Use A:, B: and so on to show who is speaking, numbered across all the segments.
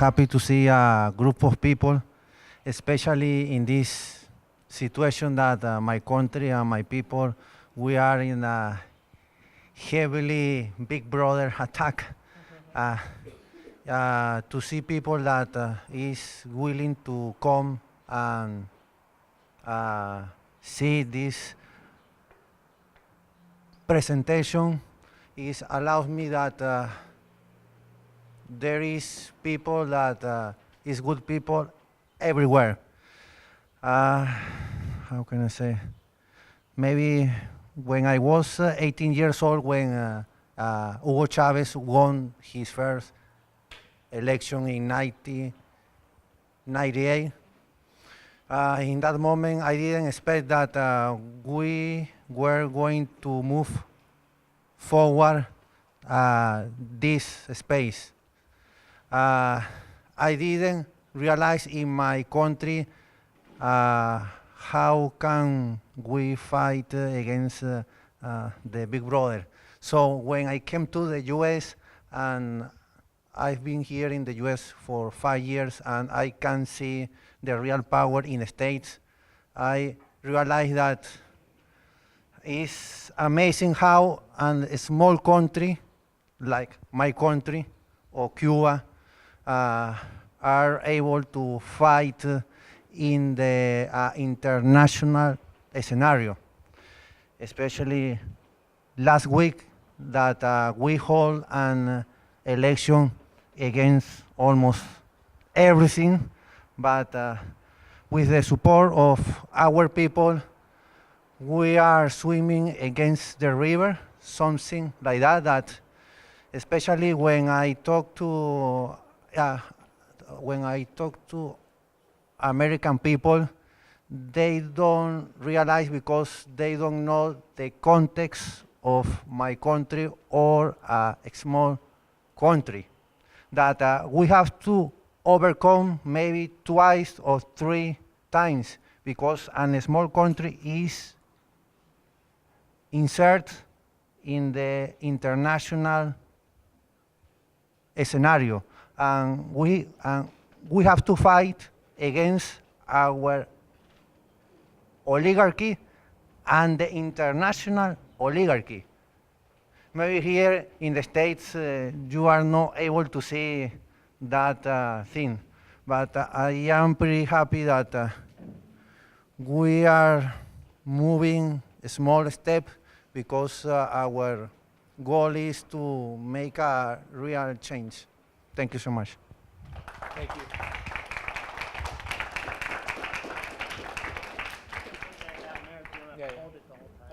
A: happy to see a group of people, especially in this situation that my country and my people, we are in a heavily Big Brother attack. To see people that is willing to come and see this presentation is allows me that there is people that is good people everywhere. How can I say? Maybe when I was 18 years old, when Hugo Chavez won his first election in 1998, in that moment I didn't expect that we were going to move forward this space. I didn't realize in my country how can we fight against the Big Brother. So when I came to the US, and I've been here in the US for 5 years, and I can see the real power in the States, I realized that it's amazing how a small country like my country or Cuba are able to fight in the international scenario. Especially last week that we hold an election against almost everything, but with the support of our people, we are swimming against the river, something like that, that especially when I talk to American people, they don't realize because they don't know the context of my country or a small country, that we have to overcome maybe twice or 3 times because a small country is insert in the international scenario, and we have to fight against our oligarchy and the international oligarchy. Maybe here in the States you are not able to see that thing, but I am pretty happy that we are moving a small step because our goal is to make a real change. Thank you so much.
B: Thank you.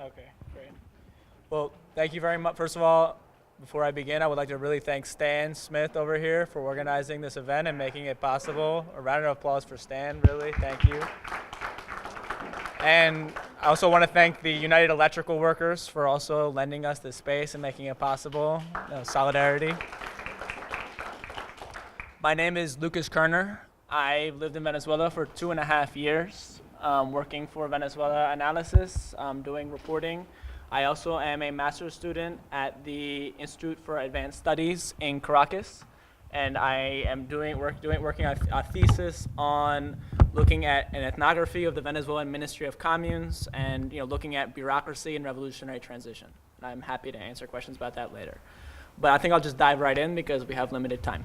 B: Okay, great. Well, thank you very much. First of all, before I begin, I would like to really thank Stan Smith over here for organizing this event and making it possible. A round of applause for Stan, really. Thank you. And I also want to thank the United Electrical Workers for also lending us this space and making it possible. Solidarity. My name is Lucas Koerner. I've lived in Venezuela for 2.5 years, working for Venezuela Analysis, doing reporting. I also am a master's student at the Institute for Advanced Studies in Caracas, and I am working on a thesis on looking at an ethnography of the Venezuelan Ministry of Communes and looking at bureaucracy and revolutionary transition. And I'm happy to answer questions about that later. But I think I'll just dive right in because we have limited time.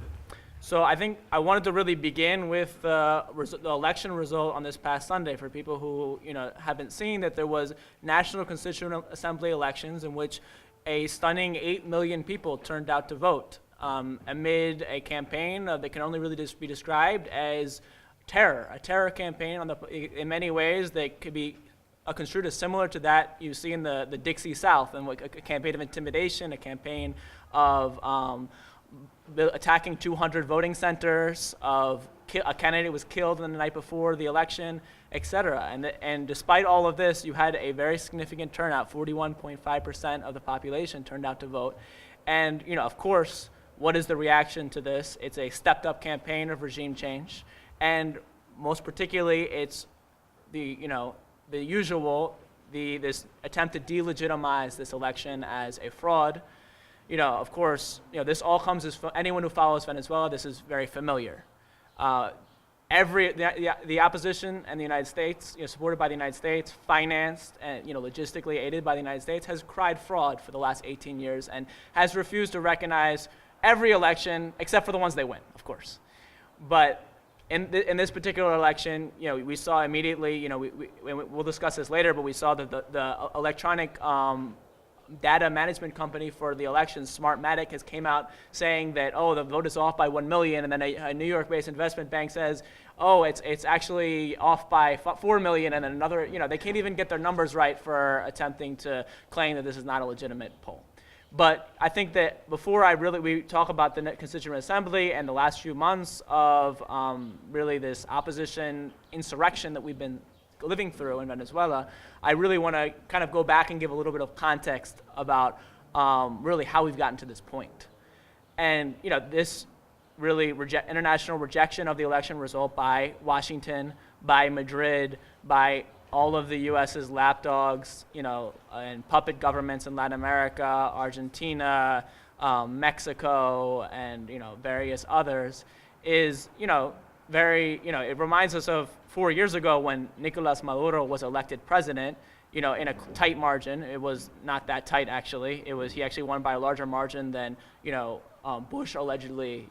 B: So I think I wanted to really begin with the election result on this past Sunday for people who haven't seen that there was National Constituent Assembly elections in which a stunning 8 million people turned out to vote amid a campaign that can only really just be described as a terror campaign in many ways that could be construed as similar to that you see in the Dixie South, and a campaign of intimidation, a campaign of attacking 200 voting centers, a candidate was killed the night before the election, etc. And despite all of this, you had a very significant turnout. 41.5% of the population turned out to vote. And of course, what is the reaction to this? It's a stepped up campaign of regime change. And most particularly, it's the usual, this attempt to delegitimize this election as a fraud. Of course, this all comes as anyone who follows Venezuela, this is very familiar. The opposition and the United States, supported by the United States, financed and logistically aided by the United States, has cried fraud for the last 18 years and has refused to recognize every election except for the ones they win, of course. But in this particular election, we saw immediately, we'll discuss this later, but we saw that the electronic data management company for the elections, Smartmatic, has came out saying that, the vote is off by 1 million, and then a New York-based investment bank says, it's actually off by 4 million, and then another, they can't even get their numbers right for attempting to claim that this is not a legitimate poll. But I think that before we talk about the Constituent Assembly and the last few months of really this opposition insurrection that we've been living through in Venezuela, I really want to kind of go back and give a little bit of context about really how we've gotten to this point. And this really international rejection of the election result by Washington, by Madrid, by all of the U.S.'s lapdogs, and puppet governments in Latin America, Argentina, Mexico, and various others, is very, it reminds us of 4 years ago when Nicolas Maduro was elected president, in a tight margin. It was not that tight, actually. He actually won by a larger margin than, Bush allegedly,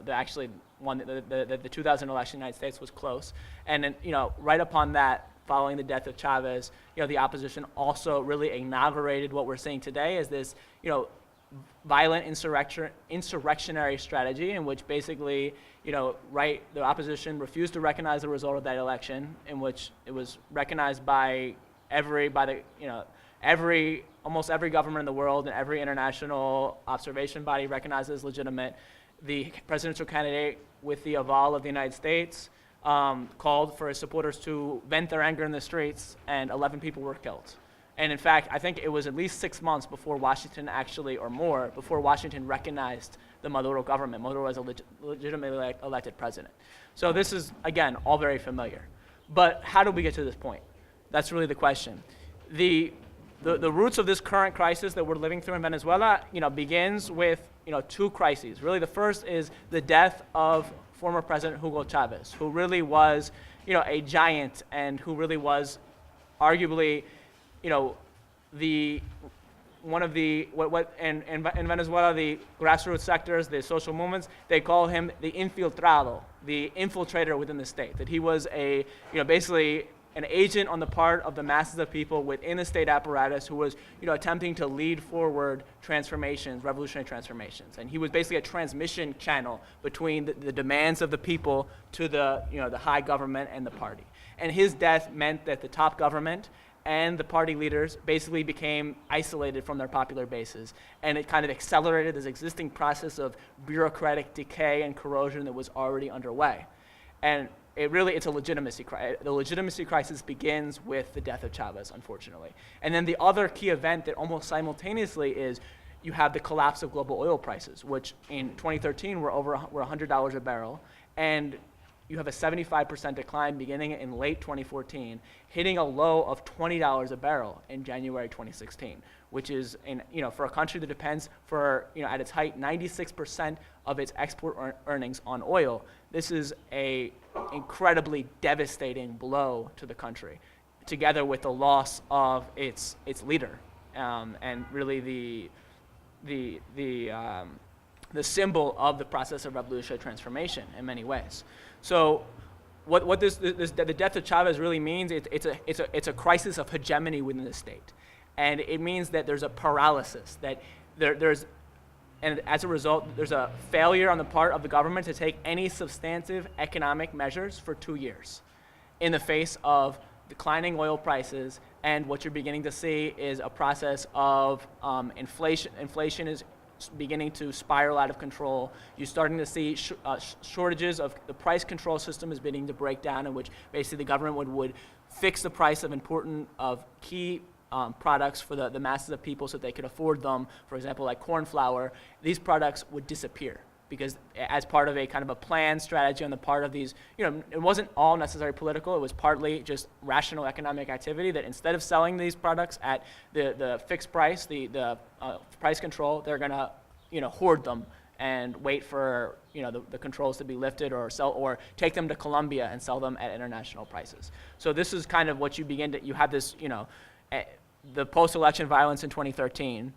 B: actually won the 2000 election in the United States was close. And then, right upon that, following the death of Chavez, the opposition also really inaugurated what we're seeing today as this, violent insurrectionary strategy in which basically, the opposition refused to recognize the result of that election, in which it was recognized by almost every government in the world and every international observation body recognizes legitimate. The presidential candidate with the aval of the United States called for his supporters to vent their anger in the streets, and 11 people were killed. And in fact, I think it was at least 6 months before Washington before Washington recognized the Maduro government, Maduro as a legitimately elected president. So this is, again, all very familiar. But how did we get to this point? That's really the question. The roots of this current crisis that we're living through in Venezuela, begins with, two crises. Really, the first is the death of former President Hugo Chavez, who really was, a giant, and who really was arguably, one of the, in Venezuela, the grassroots sectors, the social movements, they call him the infiltrado, the infiltrator within the state, that he was basically an agent on the part of the masses of people within the state apparatus who was, attempting to lead forward transformations, revolutionary transformations. And he was basically a transmission channel between the demands of the people to the high government and the party. And his death meant that the top government and the party leaders basically became isolated from their popular bases. And it kind of accelerated this existing process of bureaucratic decay and corrosion that was already underway. And it's a legitimacy crisis. The legitimacy crisis begins with the death of Chavez, unfortunately. And then the other key event that almost simultaneously is you have the collapse of global oil prices, which in 2013 were $100 a barrel. And you have a 75% decline beginning in late 2014, hitting a low of $20 a barrel in January 2016, which is, for a country that depends at its height, 96% of its export earnings on oil. This is a incredibly devastating blow to the country, together with the loss of its leader, and really the symbol of the process of revolutionary transformation in many ways. So what the death of Chavez really means, it's a crisis of hegemony within the state. And it means that there's a paralysis, that and as a result, there's a failure on the part of the government to take any substantive economic measures for 2 years in the face of declining oil prices. And what you're beginning to see is a process of inflation. Inflation is beginning to spiral out of control. You're starting to see shortages of the price control system is beginning to break down, in which basically the government would fix the price of key products for the masses of people so that they could afford them. For example, like corn flour, these products would disappear because as part of a kind of a planned strategy on the part of these, it wasn't all necessarily political, it was partly just rational economic activity, that instead of selling these products at the fixed price, the price control, they're gonna hoard them and wait for the controls to be lifted, or take them to Colombia and sell them at international prices. So this is kind of what you have this, the post-election violence in 2013,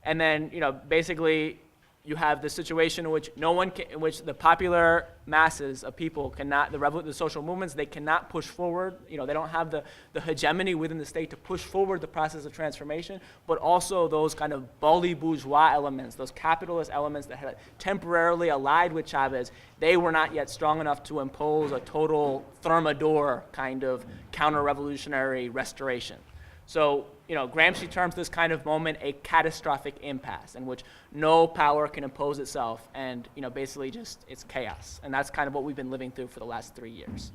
B: and then basically you have the situation in which in which the popular masses of people cannot, the social movements, they cannot push forward. They don't have the hegemony within the state to push forward the process of transformation, but also those kind of bully bourgeois elements, those capitalist elements that had temporarily allied with Chavez, they were not yet strong enough to impose a total thermidor kind of counter-revolutionary restoration. So, Gramsci terms this kind of moment a catastrophic impasse in which no power can impose itself, and basically just it's chaos. And that's kind of what we've been living through for the last 3 years.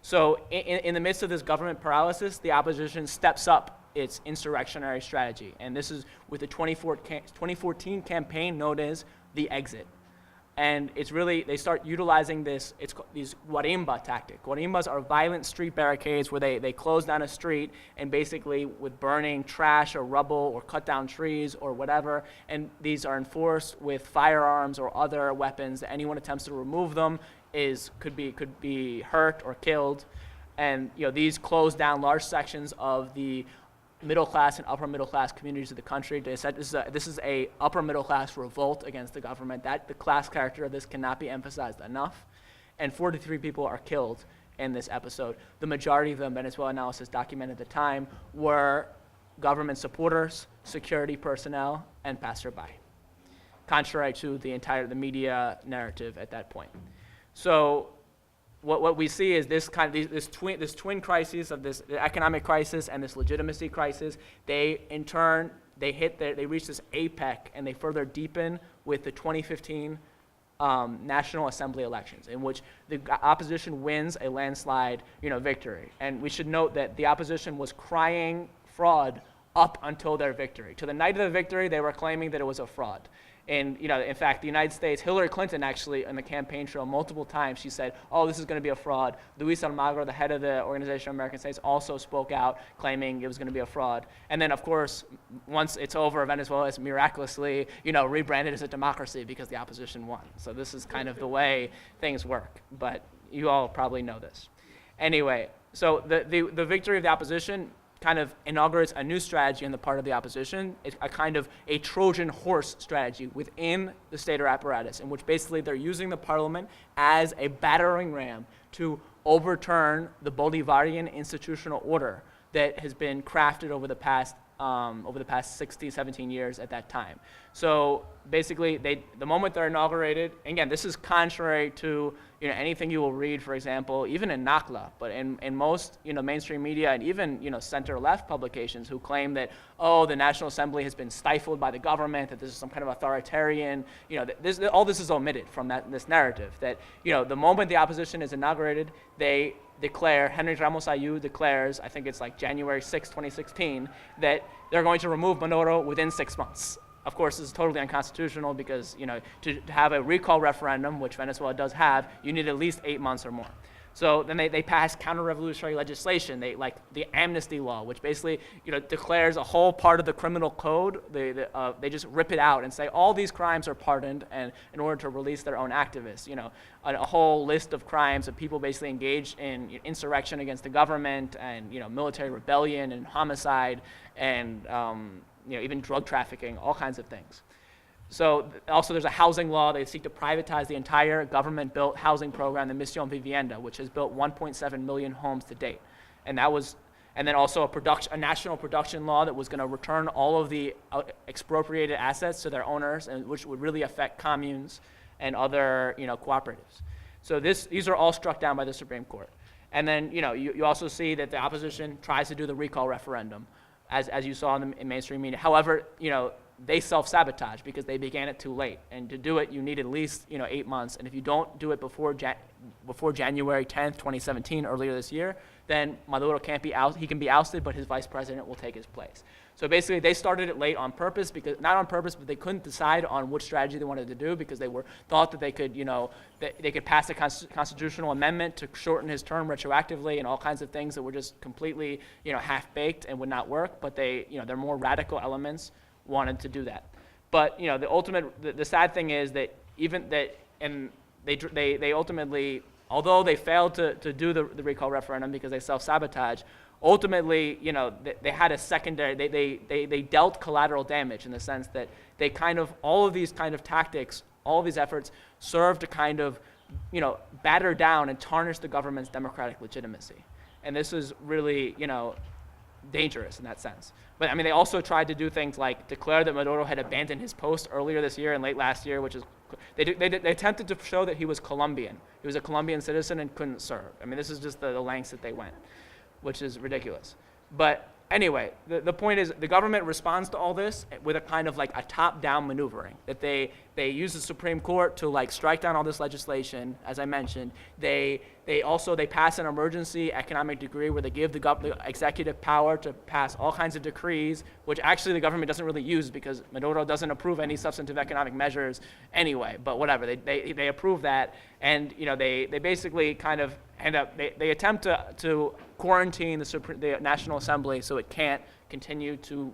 B: So in the midst of this government paralysis, the opposition steps up its insurrectionary strategy. And this is with the 2014 campaign known as the Exit. And it's really, they start utilizing these guarimba tactic. Guarimbas are violent street barricades where they close down a street and basically with burning trash or rubble or cut down trees or whatever. And these are enforced with firearms or other weapons. Anyone attempts to remove them could be hurt or killed. And these close down large sections of the middle class and upper middle class communities of the country. They said this is a upper middle class revolt against the government. That the class character of this cannot be emphasized enough. And 43 people are killed in this episode. The majority of them, Venezuela Analysis documented at the time, were government supporters, security personnel, and passerby, contrary to the media narrative at that point. So what we see is this twin crises of the economic crisis and this legitimacy crisis. They in turn they reach this apex and they further deepen with the 2015 National Assembly elections, in which the opposition wins a landslide victory. And we should note that the opposition was crying fraud up until their victory. To the night of the victory, they were claiming that it was a fraud. And in fact, the United States, Hillary Clinton actually, in the campaign trail multiple times, she said, "Oh, this is going to be a fraud." Luis Almagro, the head of the Organization of American States, also spoke out, claiming it was going to be a fraud. And then, of course, once it's over, Venezuela is miraculously, rebranded as a democracy because the opposition won. So this is kind of the way things work. But you all probably know this. Anyway, so the victory of the opposition kind of inaugurates a new strategy on the part of the opposition. It's a kind of a Trojan horse strategy within the state apparatus, in which basically they're using the parliament as a battering ram to overturn the Bolivarian institutional order that has been crafted over the past 16, 17 years at that time. So basically, the moment they're inaugurated, again, this is contrary to anything you will read, for example, even in NACLA, but in most mainstream media and even center-left publications who claim that, oh, the National Assembly has been stifled by the government, that this is some kind of authoritarian, all this is omitted from this narrative. That the moment the opposition is inaugurated, they declare, Henry Ramos Ayú declares, I think it's like January 6, 2016, that they're going to remove Maduro within 6 months. Of course, this is totally unconstitutional because, to have a recall referendum, which Venezuela does have, you need at least 8 months or more. So then they pass counter-revolutionary legislation, like the amnesty law, which basically declares a whole part of the criminal code. They just rip it out and say all these crimes are pardoned, and in order to release their own activists, a whole list of crimes of people basically engaged in insurrection against the government and military rebellion and homicide and even drug trafficking, all kinds of things. So also there's a housing law. They seek to privatize the entire government-built housing program, the Misión Vivienda, which has built 1.7 million homes to date. And then also a national production law that was going to return all of the expropriated assets to their owners, and which would really affect communes and other cooperatives. So these are all struck down by the Supreme Court. And then you also see that the opposition tries to do the recall referendum, as you saw in mainstream media. However, they self-sabotage because they began it too late. And to do it, you need at least 8 months. And if you don't do it before January 10th, 2017, earlier this year, then Maduro can't be out. He can be ousted, but his vice president will take his place. So basically, they started it late on purpose, because not on purpose, but they couldn't decide on which strategy they wanted to do because they thought that they could, they could pass a constitutional amendment to shorten his term retroactively and all kinds of things that were just completely, half-baked and would not work. But their more radical elements wanted to do that. But the sad thing is that even that, and they ultimately, although they failed to do the recall referendum because they self-sabotage, ultimately, you know, they had a secondary, they dealt collateral damage in the sense that they kind of, all of these kind of tactics, all of these efforts served to kind of, you know, batter down and tarnish the government's democratic legitimacy. And this is really, you know, dangerous in that sense. But I mean, they also tried to do things like declare that Maduro had abandoned his post earlier this year and late last year, which is, they attempted to show that he was Colombian. He was a Colombian citizen and couldn't serve. I mean, this is just the lengths that they went, which is ridiculous. But anyway, the point is the government responds to all this with a kind of like a top-down maneuvering, that they use the Supreme Court to like strike down all this legislation, as I mentioned. They pass an emergency economic decree where they give the executive power to pass all kinds of decrees, which actually the government doesn't really use because Maduro doesn't approve any substantive economic measures anyway, but whatever, they approve that, and you know, they basically kind of end up, they attempt to quarantine the National Assembly so it can't continue to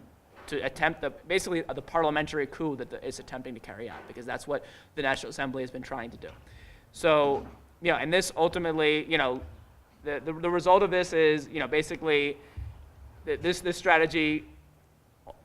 B: attempt basically the parliamentary coup that it's attempting to carry out, because that's what the National Assembly has been trying to do. So, you know, and this ultimately, you know, the result of this is, you know, basically this strategy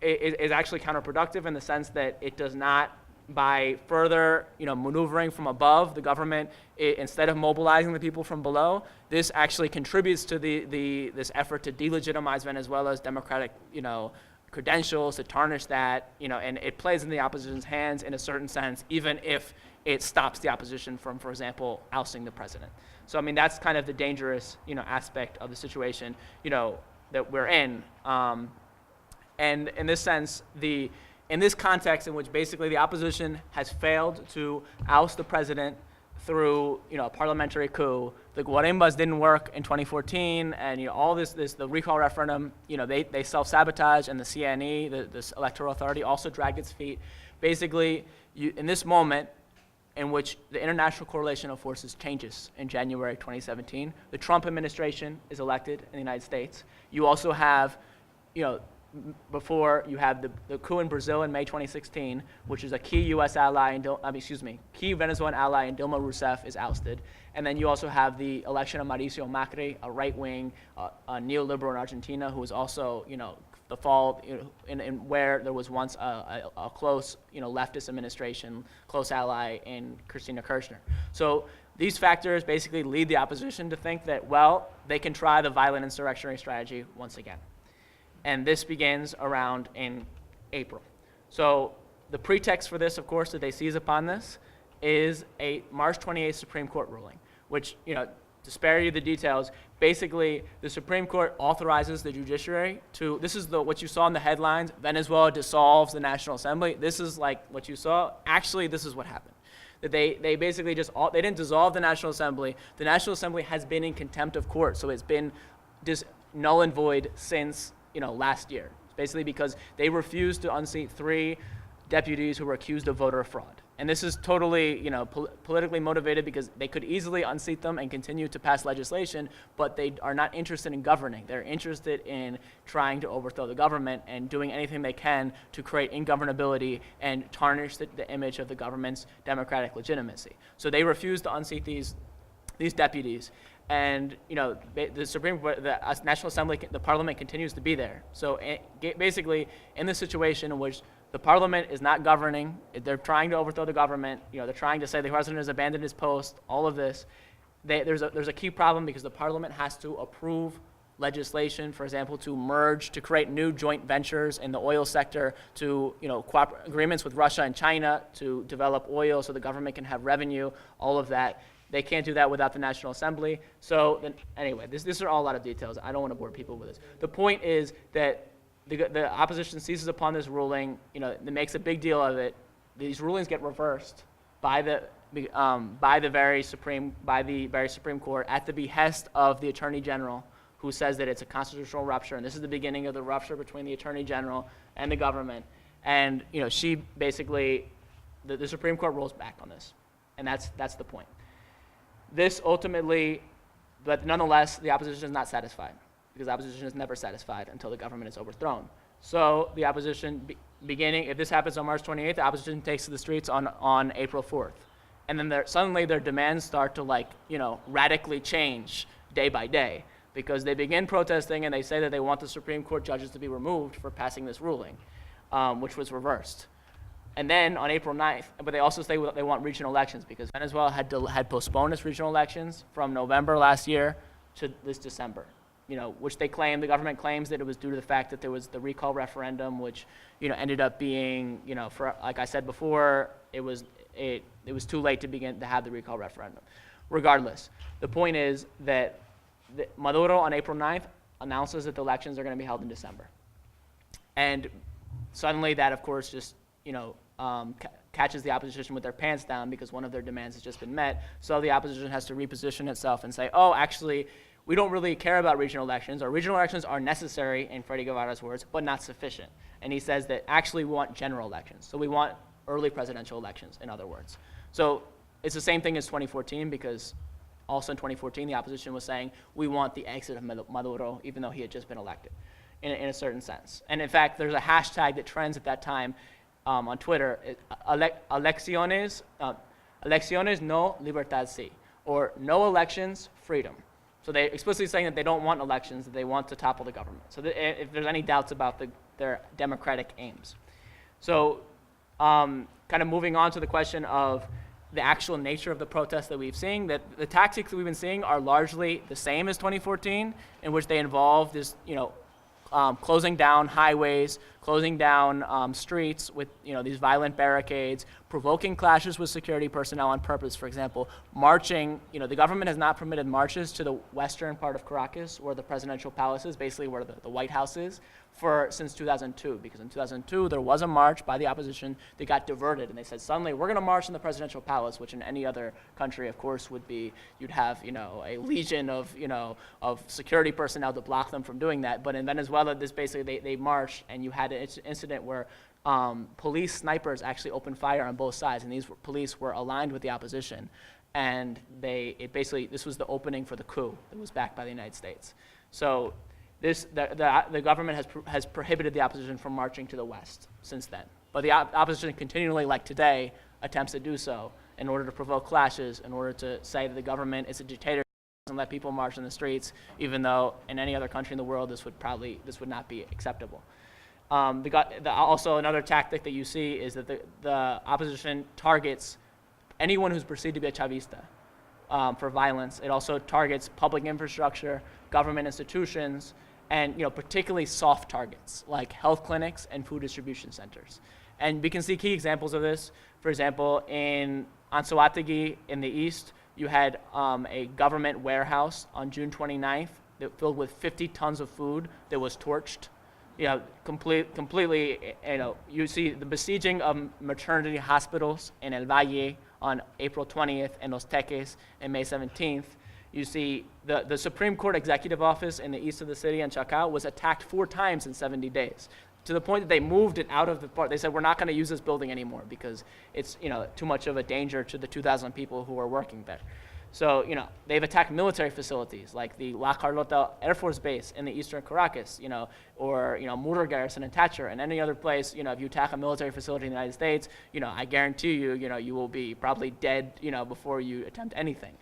B: is actually counterproductive in the sense that it does not, by further, you know, maneuvering from above, the government, instead of mobilizing the people from below, this actually contributes to this effort to delegitimize Venezuela's democratic, you know, credentials, to tarnish that, you know, and it plays in the opposition's hands in a certain sense, even if it stops the opposition from, for example, ousting the president. So, I mean, that's kind of the dangerous, you know, aspect of the situation, you know, that we're in. And in this sense, in this context in which basically the opposition has failed to oust the president through, you know, a parliamentary coup, the Guarimbas didn't work in 2014, and you know, all the recall referendum, you know, they self-sabotage, and the CNE, the electoral authority, also dragged its feet. Basically, in this moment in which the international correlation of forces changes in January 2017, the Trump administration is elected in the United States. You also have, you know, before you have the coup in Brazil in May 2016, which is a key U.S. ally, key Venezuelan ally, and Dilma Rousseff is ousted. And then you also have the election of Mauricio Macri, a right-wing a neoliberal in Argentina, who is also, you know, the fall, you know, in where there was once a close, you know, leftist administration, close ally in Cristina Kirchner. So these factors basically lead the opposition to think that, well, they can try the violent insurrectionary strategy once again. And this begins around in April. So the pretext for this, of course, that they seize upon this is a March 28th Supreme Court ruling, which, you know, to spare you the details, basically the Supreme Court authorizes the judiciary to, this is what you saw in the headlines, Venezuela dissolves the National Assembly. This is like what you saw. Actually, this is what happened. That they basically they didn't dissolve the National Assembly. The National Assembly has been in contempt of court, so it's been just null and void since, you know, last year. It's basically because they refused to unseat 3 deputies who were accused of voter fraud. And this is totally, you know, politically motivated, because they could easily unseat them and continue to pass legislation, but they are not interested in governing. They're interested in trying to overthrow the government and doing anything they can to create ingovernability and tarnish the image of the government's democratic legitimacy. So they refused to unseat these deputies. And, you know, the Supreme Court, the National Assembly, the Parliament continues to be there. So basically, in this situation in which the Parliament is not governing, they're trying to overthrow the government, you know, they're trying to say the president has abandoned his post, all of this, there's a key problem, because the Parliament has to approve legislation, for example, to merge, to create new joint ventures in the oil sector, to, you know, agreements with Russia and China to develop oil so the government can have revenue, all of that. They can't do that without the National Assembly. So then, anyway, these are all a lot of details. I don't want to bore people with this. The point is that the opposition seizes upon this ruling. You know, it makes a big deal of it. These rulings get reversed by the very Supreme Court at the behest of the Attorney General, who says that it's a constitutional rupture, and this is the beginning of the rupture between the Attorney General and the government. And, you know, she basically, the Supreme Court rolls back on this, and that's the point. This ultimately, but nonetheless, the opposition is not satisfied, because the opposition is never satisfied until the government is overthrown. So the opposition, beginning, if this happens on March 28th, the opposition takes to the streets on April 4th. and then suddenly their demands start to radically change day by day, because they begin protesting and they say that they want the Supreme Court judges to be removed for passing this ruling, which was reversed. And then on April 9th, but they also say they want regional elections, because Venezuela had postponed its regional elections from November last year to this December, which the government claims that it was due to the fact that there was the recall referendum, which, ended up being, for, like I said before, it was too late to begin to have the recall referendum. Regardless, the point is that Maduro on April 9th announces that the elections are going to be held in December. And suddenly that, of course, just, catches the opposition with their pants down, because one of their demands has just been met. So the opposition has to reposition itself and say, oh, actually, we don't really care about regional elections. Our regional elections are necessary, in Freddy Guevara's words, but not sufficient. And he says that actually we want general elections. So we want early presidential elections, in other words. So it's the same thing as 2014, because also in 2014, the opposition was saying, we want the exit of Maduro, even though he had just been elected, in a certain sense. And in fact, there's a hashtag that trends at that time on Twitter, elecciones no libertad sí, or no elections, freedom. So they explicitly saying that they don't want elections, that they want to topple the government. So if there's any doubts about their democratic aims. So kind of moving on to the question of the actual nature of the protests that we've seen, that the tactics that we've been seeing are largely the same as 2014, in which they involve this, closing down highways, closing down streets with these violent barricades, provoking clashes with security personnel on purpose. For example, marching. The government has not permitted marches to the western part of Caracas, where the presidential palace is, basically where the White House is, since 2002. Because in 2002 there was a march by the opposition that got diverted, and they said suddenly we're going to march in the presidential palace, which in any other country, of course, would be you'd have a legion of of security personnel to block them from doing that. But in Venezuela, this basically they marched, and you had an incident where police snipers actually opened fire on both sides, and these police were aligned with the opposition, and this was the opening for the coup that was backed by the United States. So the government has prohibited the opposition from marching to the west since then, but the opposition continually, like today, attempts to do so in order to provoke clashes, in order to say that the government is a dictator and let people march in the streets, even though in any other country in the world this would not be acceptable. Also, another tactic that you see is that the opposition targets anyone who's perceived to be a Chavista for violence. It also targets public infrastructure, government institutions, and particularly soft targets like health clinics and food distribution centers. And we can see key examples of this. For example, in Anzoátegui in the east, you had a government warehouse on June 29th that filled with 50 tons of food that was torched. Completely, you see the besieging of maternity hospitals in El Valle on April 20th and Los Teques in May 17th. You see the Supreme Court Executive Office in the east of the city in Chacao was attacked 4 times in 70 days, to the point that they moved it out of the part. They said, we're not going to use this building anymore because it's too much of a danger to the 2,000 people who are working there. So, they've attacked military facilities like the La Carlota Air Force Base in the eastern Caracas, or, Murra Garrison in Thatcher, and any other place, if you attack a military facility in the United States, I guarantee you, you will be probably dead, before you attempt anything,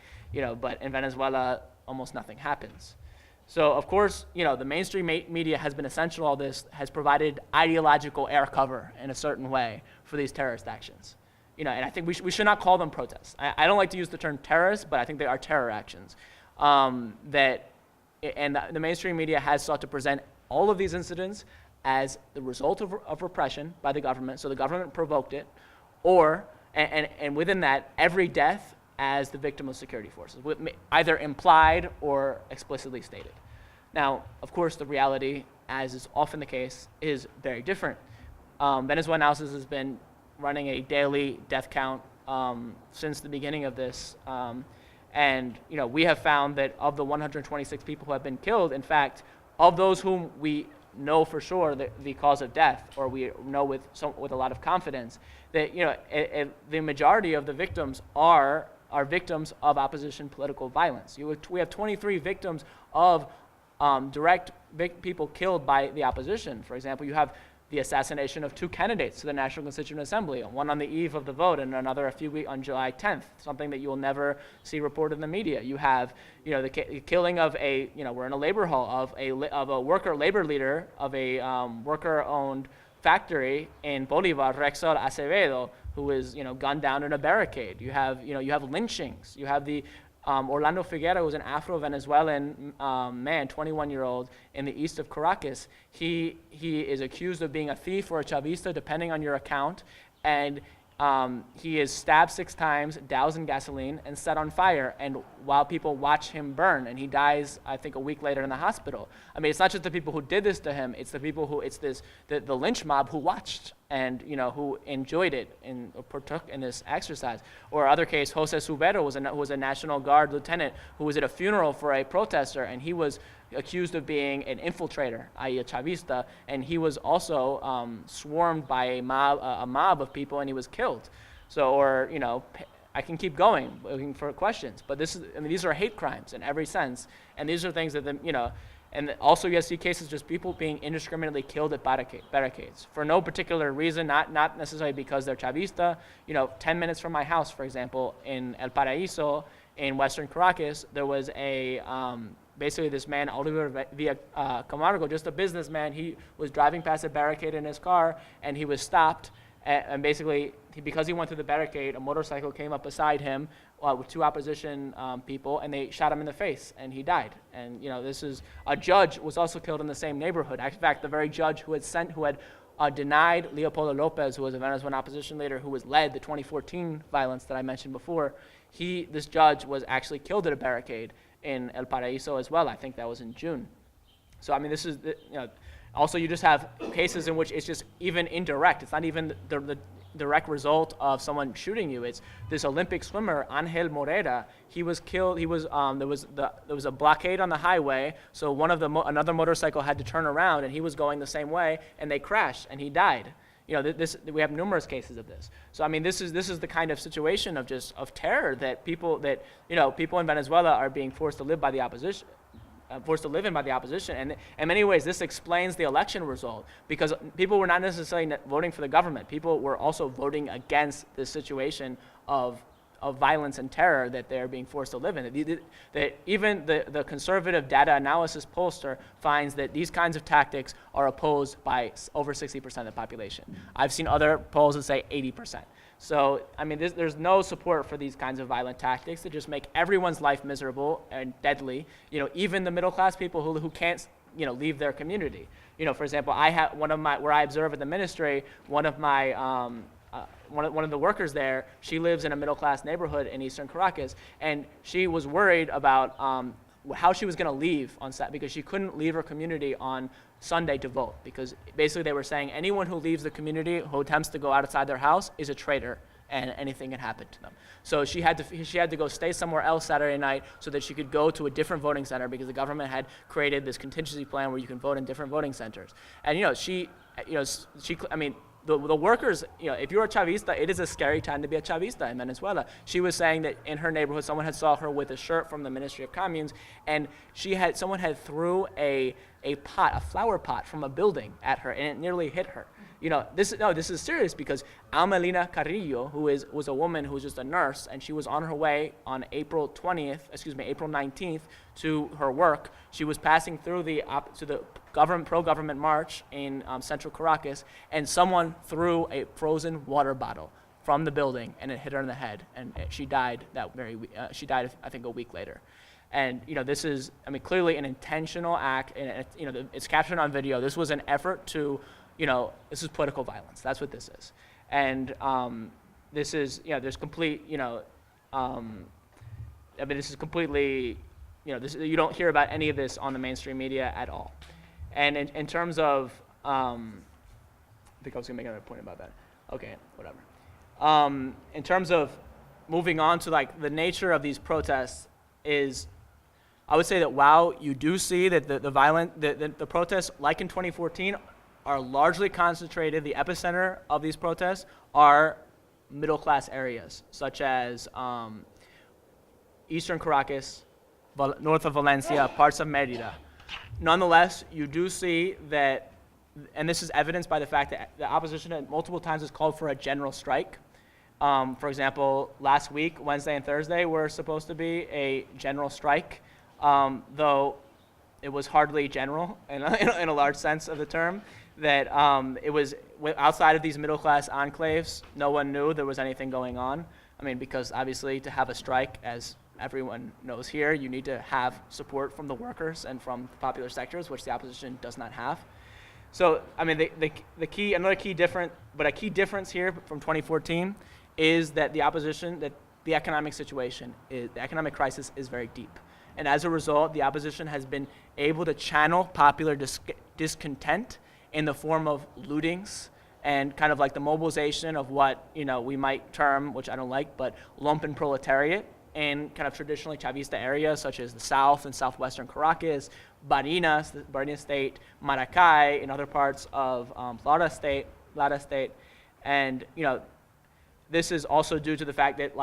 B: but in Venezuela, almost nothing happens. So, of course, the mainstream media has been essential. All this has provided ideological air cover in a certain way for these terrorist actions. And I think we should not call them protests. I don't like to use the term terrorist, but I think they are terror actions. The mainstream media has sought to present all of these incidents as the result of repression by the government, so the government provoked it, and within that, every death as the victim of security forces, either implied or explicitly stated. Now, of course, the reality, as is often the case, is very different. Venezuela Analysis has been running a daily death count since the beginning of this. And we have found that of the 126 people who have been killed, in fact, of those whom we know for sure the cause of death, or we know with a lot of confidence, that the majority of the victims are victims of opposition political violence. We have 23 victims of direct people killed by the opposition. For example, you have the assassination of 2 candidates to the National Constituent Assembly, one on the eve of the vote and another a few weeks on July 10th, something that you will never see reported in the media. You have, the killing of we're in a labor hall of a worker labor leader of a worker-owned factory in Bolivar, Recall Acevedo, who is, gunned down in a barricade. You have lynchings. You have the Orlando Figuera, who's an Afro-Venezuelan man, 21-year-old, in the east of Caracas. He is accused of being a thief or a Chavista, depending on your account, and he is stabbed 6 times, doused in gasoline, and set on fire, and while people watch him burn, and he dies, I think, a week later in the hospital. I mean, it's not just the people who did this to him, it's the people who, the lynch mob who watched and, who enjoyed it and partook in this exercise. Or other case, Jose Subero was a National Guard lieutenant who was at a funeral for a protester, and he was accused of being an infiltrator, i.e. a Chavista, and he was also swarmed by a mob of people, and he was killed. So, or, I can keep going looking for questions, but these are hate crimes in every sense, and these are things that, and also you see cases just people being indiscriminately killed at barricades for no particular reason, not necessarily because they're Chavista. 10 minutes from my house, for example, in El Paraíso, in Western Caracas, there was basically this man, Oliver Camargo, just a businessman. He was driving past a barricade in his car, and he was stopped. And basically, because he went through the barricade, a motorcycle came up beside him with 2 opposition people, and they shot him in the face, and he died. And this is a judge was also killed in the same neighborhood. In fact, the very judge who had denied Leopoldo Lopez, who was a Venezuelan opposition leader, who was led the 2014 violence that I mentioned before. This judge was actually killed at a barricade in El Paraíso as well. I think that was in June. So I mean, this is Also, you just have cases in which it's just even indirect. It's not even the direct result of someone shooting you. It's this Olympic swimmer, Angel Morera. He was killed. There was a blockade on the highway, so another motorcycle had to turn around, and he was going the same way, and they crashed, and he died. We have numerous cases of this. So I mean, this is the kind of situation of terror that people in Venezuela are being forced to live by the opposition. Forced to live in by the opposition, and in many ways this explains the election result, because people were not necessarily voting for the government. People were also voting against this situation of violence and terror that they're being forced to live in. That even the conservative data analysis pollster finds that these kinds of tactics are opposed by over 60% of the population. I've seen other polls that say 80%. So, I mean, there's no support for these kinds of violent tactics that just make everyone's life miserable and deadly. Even the middle-class people who can't, leave their community. For example, I have where I observe at the ministry, one of the workers there, she lives in a middle-class neighborhood in eastern Caracas, and she was worried about how she was going to leave on Saturday, because she couldn't leave her community on Sunday to vote, because basically they were saying anyone who leaves the community, who attempts to go outside their house, is a traitor, and anything can happen to them. So she had to go stay somewhere else Saturday night so that she could go to a different voting center, because the government had created this contingency plan where you can vote in different voting centers. And the workers, if you're a Chavista, it is a scary time to be a Chavista in Venezuela. She was saying that in her neighborhood, someone had saw her with a shirt from the Ministry of Communes, and someone had threw a flower pot from a building at her, and it nearly hit her. This is serious, because Almelina Carrillo, who was a woman who was just a nurse, and she was on her way on April 19th to her work. She was passing through the pro-government march in central Caracas, and someone threw a frozen water bottle from the building, and it hit her in the head, and she died she died, I think, a week later. And this is, clearly an intentional act, and it's captured on video. This was an effort to, this is political violence. That's what this is. And this is, there's complete, this is completely, you don't hear about any of this on the mainstream media at all. And in terms of, I think I was gonna make another point about that. Okay, whatever. In terms of moving on to the nature of these protests is, I would say that while you do see that the protests, like in 2014, are largely concentrated, the epicenter of these protests are middle-class areas, such as eastern Caracas, north of Valencia, parts of Merida. Nonetheless, you do see that and this is evidenced by the fact that the opposition at multiple times has called for a general strike. For example, last week, Wednesday and Thursday were supposed to be a general strike, though it was hardly general in a large sense of the term, that it was outside of these middle-class enclaves, no one knew there was anything going on. I mean, because obviously to have a strike, as everyone knows here, you need to have support from the workers and from the popular sectors, which the opposition does not have. So, I mean, a key difference here from 2014 is that the opposition, that the economic situation, the economic crisis is very deep. And as a result, the opposition has been able to channel popular discontent in the form of lootings and kind of like the mobilization of what, we might term, which I don't like, but lumpen proletariat in kind of traditionally Chavista areas such as the south and southwestern Caracas, Barinas, the Barinas state, Maracay, and other parts of Lara state. And, this is also due to the fact that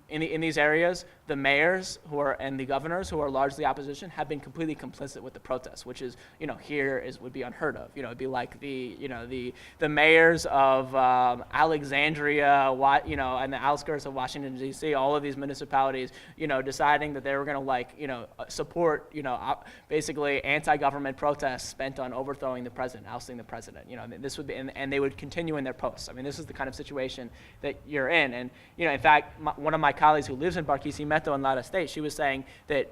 B: in these areas, the mayors and the governors who are largely opposition have been completely complicit with the protests, which is, here would be unheard of. It'd be like the mayors of Alexandria, and the outskirts of Washington D.C., all of these municipalities, deciding that they were going to support, basically anti-government protests spent on overthrowing the president, ousting the president. This would be, and they would continue in their posts. I mean, this is the kind of situation that you're in. And, in fact, one of my colleagues who lives in Barquisimeto in Lara State, she was saying that,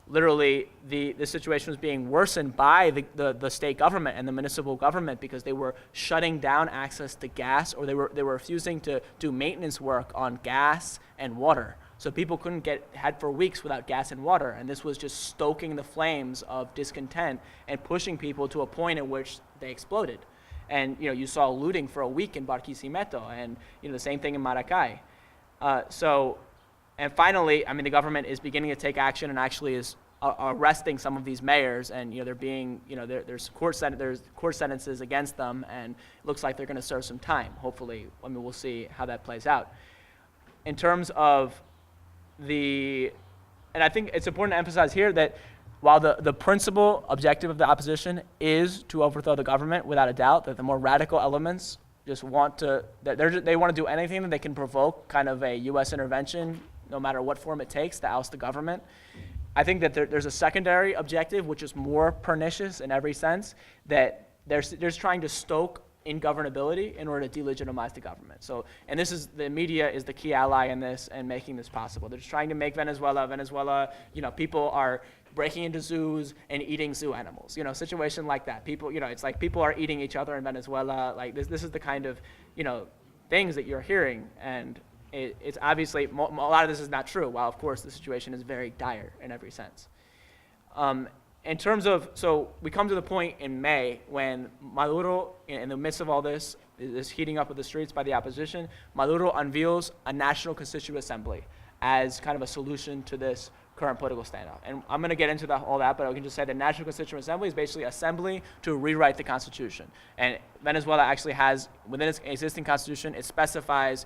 B: literally the situation was being worsened by the state government and the municipal government because they were shutting down access to gas, or they were refusing to do maintenance work on gas and water. So people couldn't had for weeks without gas and water, and this was just stoking the flames of discontent and pushing people to a point at which they exploded. And you saw looting for a week in Barquisimeto, and the same thing in Maracay. And finally, I mean, the government is beginning to take action and actually is arresting some of these mayors, and they're being, there's court sentences against them, and it looks like they're going to serve some time. Hopefully, I mean, we'll see how that plays out. In terms of and I think it's important to emphasize here that while the principal objective of the opposition is to overthrow the government, without a doubt, that the more radical elements just want to do anything that they can provoke kind of a U.S. intervention, no matter what form it takes, to oust the government. I think that there's a secondary objective, which is more pernicious in every sense, that they're just trying to stoke ingovernability in order to delegitimize the government. So, and the media is the key ally in this and making this possible. They're just trying to make Venezuela, people are breaking into zoos and eating zoo animals, situation like that. People, it's like people are eating each other in Venezuela. Like this is the kind of, things that you're hearing, and it's obviously, a lot of this is not true, while of course the situation is very dire in every sense. In terms of, so we come to the point in May when Maduro, in the midst of all this heating up of the streets by the opposition, Maduro unveils a National Constituent Assembly as kind of a solution to this current political standoff. And I'm going to get into all that, but I can just say the National Constituent Assembly is basically assembly to rewrite the Constitution. And Venezuela actually has, within its existing Constitution, it specifies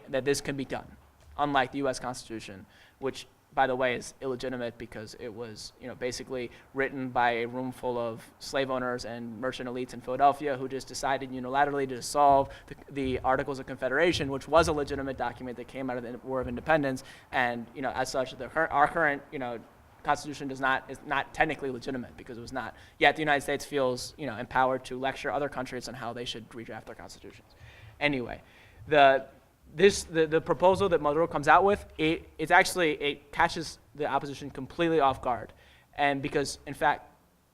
B: that this can be done, unlike the U.S. Constitution, which, by the way, is illegitimate because it was, basically written by a room full of slave owners and merchant elites in Philadelphia who just decided unilaterally to dissolve the Articles of Confederation, which was a legitimate document that came out of the War of Independence. And, as such, our current, Constitution is not technically legitimate because it was not. Yet the United States feels, empowered to lecture other countries on how they should redraft their constitutions. Anyway, the proposal that Maduro comes out with, it catches the opposition completely off guard. And because, in fact,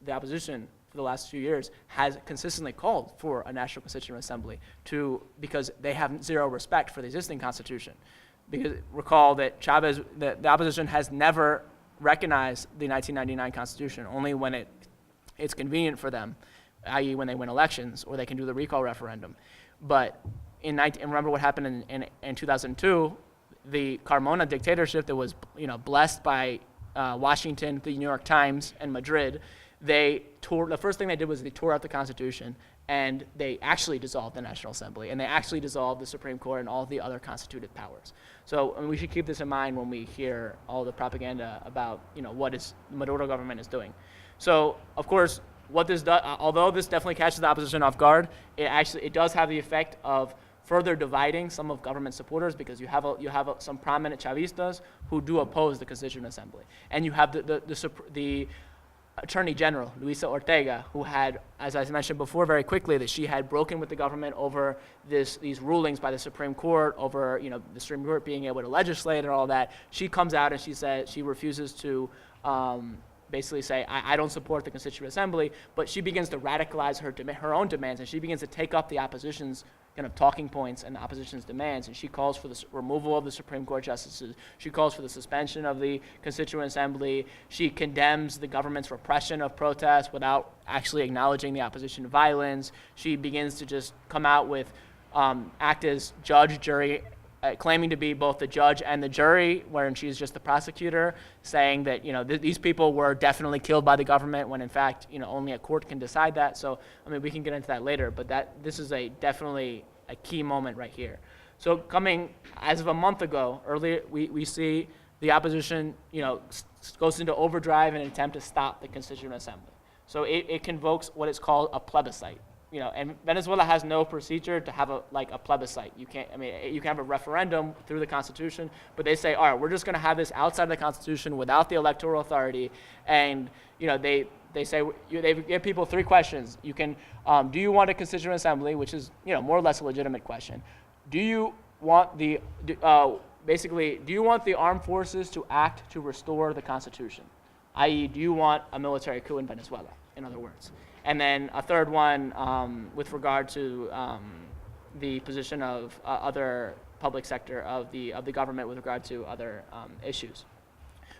B: the opposition for the last few years has consistently called for a National Constituent Assembly because they have zero respect for the existing Constitution. Because recall that the opposition has never recognized the 1999 Constitution, only when it's convenient for them, i.e. when they win elections or they can do the recall referendum. But and remember what happened in 2002, the Carmona dictatorship that was blessed by Washington, the New York Times, and Madrid. The first thing they did was they tore out the Constitution, and they actually dissolved the National Assembly, and they actually dissolved the Supreme Court and all the other constituted powers. So we should keep this in mind when we hear all the propaganda about what the Maduro government is doing. So of course, what this does, although this definitely catches the opposition off guard, it does have the effect of further dividing some of government supporters, because you have some prominent Chavistas who do oppose the Constituent Assembly, and you have the Attorney General Luisa Ortega, who had, as I mentioned before very quickly, that she had broken with the government over these rulings by the Supreme Court, over the Supreme Court being able to legislate and all that. She comes out and she said she refuses to basically say, I don't support the Constituent Assembly, but she begins to radicalize her own demands, and she begins to take up the opposition's kind of talking points and the opposition's demands, and she calls for the removal of the Supreme Court justices. She calls for the suspension of the Constituent Assembly. She condemns the government's repression of protests without actually acknowledging the opposition violence. She begins to just come out with, act as judge, jury, claiming to be both the judge and the jury, wherein she's just the prosecutor, saying that these people were definitely killed by the government, when in fact only a court can decide that. So I mean, we can get into that later, but this is definitely a key moment right here. So coming as of a month ago, earlier we see the opposition goes into overdrive in an attempt to stop the Constituent Assembly. So it convokes what is called a plebiscite. And Venezuela has no procedure to have a plebiscite. You can have a referendum through the Constitution, but they say, all right, we're just going to have this outside of the Constitution without the electoral authority. And they say, they give people three questions. You can, do you want a Constituent Assembly, which is more or less a legitimate question. Do you want do you want the armed forces to act to restore the Constitution? I.e., do you want a military coup in Venezuela, in other words? And then a third one with regard to the position of other public sector of the government with regard to other issues.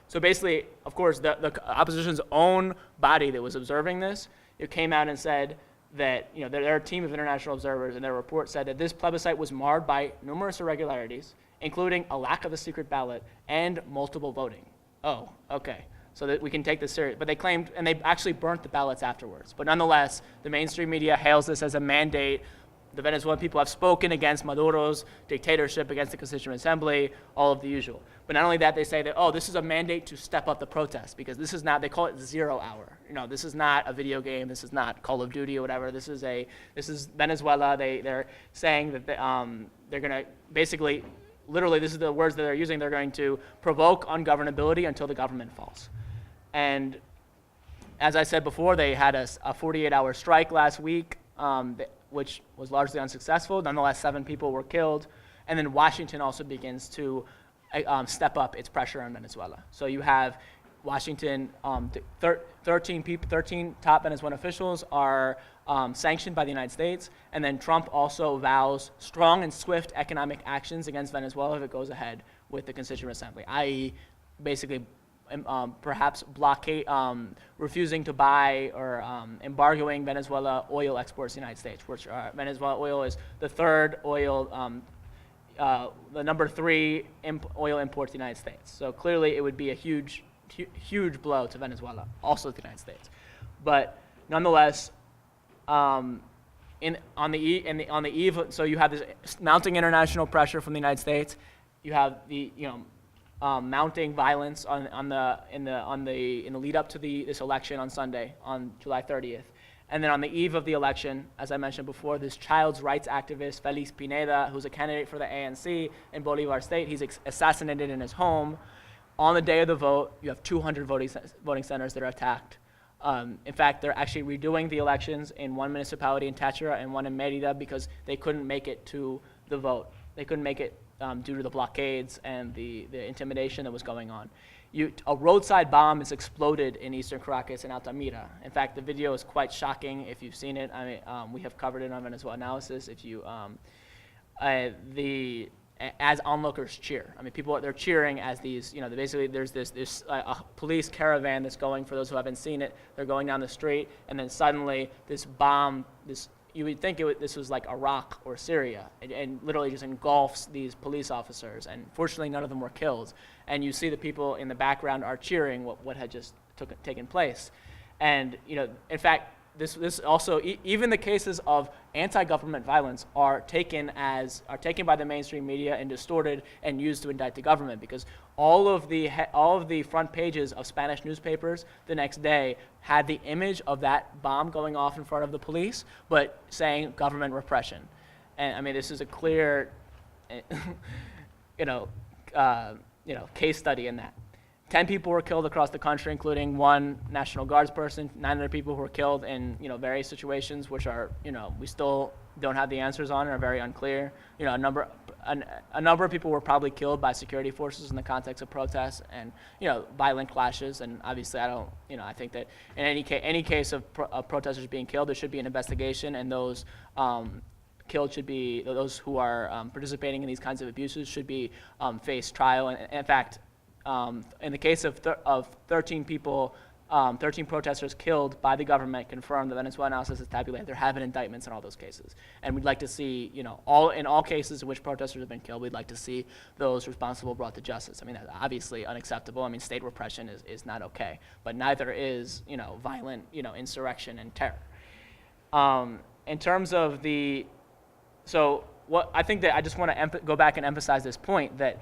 B: So basically, of course, the opposition's own body that was observing this, it came out and said that there are a team of international observers, and their report said that this plebiscite was marred by numerous irregularities, including a lack of a secret ballot and multiple voting. Oh, okay. So that we can take this serious. But they claimed, and they actually burnt the ballots afterwards. But nonetheless, the mainstream media hails this as a mandate. The Venezuelan people have spoken against Maduro's dictatorship, against the Constituent Assembly, all of the usual. But not only that, they say that, this is a mandate to step up the protest, because this is not, they call it 0 hour. This is not a video game, this is not Call of Duty or whatever. This is Venezuela. They're saying that they're going to basically, literally, this is the words that they're using, they're going to provoke ungovernability until the government falls. And as I said before, they had a 48-hour strike last week, which was largely unsuccessful. Nonetheless, 7 people were killed. And then Washington also begins to step up its pressure on Venezuela. So you have Washington, 13 top Venezuelan officials are sanctioned by the United States. And then Trump also vows strong and swift economic actions against Venezuela if it goes ahead with the Constituent Assembly, i.e. basically perhaps blockade, refusing to buy or embargoing Venezuela oil exports to the United States, which Venezuela oil is the third oil, the number 3 oil import to the United States. So clearly it would be a huge blow to Venezuela, also to the United States. But nonetheless, on the eve, so you have this mounting international pressure from the United States. You have the mounting violence in the lead up to this election on Sunday, on July 30th. And then on the eve of the election, as I mentioned before, this child's rights activist, Felix Pineda, who's a candidate for the ANC in Bolivar State, he's assassinated in his home. On the day of the vote, you have 200 voting centers that are attacked. In fact, they're actually redoing the elections in one municipality in Táchira and one in Mérida because they couldn't make it to the vote. They couldn't make it due to the blockades and the intimidation that was going on. A roadside bomb is exploded in eastern Caracas and Altamira. In fact, the video is quite shocking if you've seen it. We have covered it on Venezuela Analysis. If you, as onlookers cheer. They're cheering as these, basically there's this a police caravan that's going, for those who haven't seen it, they're going down the street, and then suddenly this bomb, you would think this was like Iraq or Syria, and literally just engulfs these police officers. And fortunately, none of them were killed. And you see the people in the background are cheering what had just taken place. And in fact, this also, even the cases of anti-government violence are taken by the mainstream media and distorted and used to indict the government, because all of the front pages of Spanish newspapers the next day had the image of that bomb going off in front of the police, but saying government repression. And I mean, this is a clear, case study in that. 10 people were killed across the country, including one National Guards person. 9 other people who were killed in various situations, which are we still don't have the answers on and are very unclear. A number of people were probably killed by security forces in the context of protests and violent clashes. And obviously, I think that in any case of protesters being killed, there should be an investigation, and those killed should be those who are participating in these kinds of abuses should be face trial. And in fact, in the case of 13 people, 13 protesters killed by the government, confirmed, the Venezuelan analysis is tabulated. There have been indictments in all those cases, and we'd like to see, in all cases in which protesters have been killed, we'd like to see those responsible brought to justice. I mean, that's obviously unacceptable. I mean, state repression is not okay, but neither is, violent, insurrection and terror. In terms of what I think that I just want to go back and emphasize this point that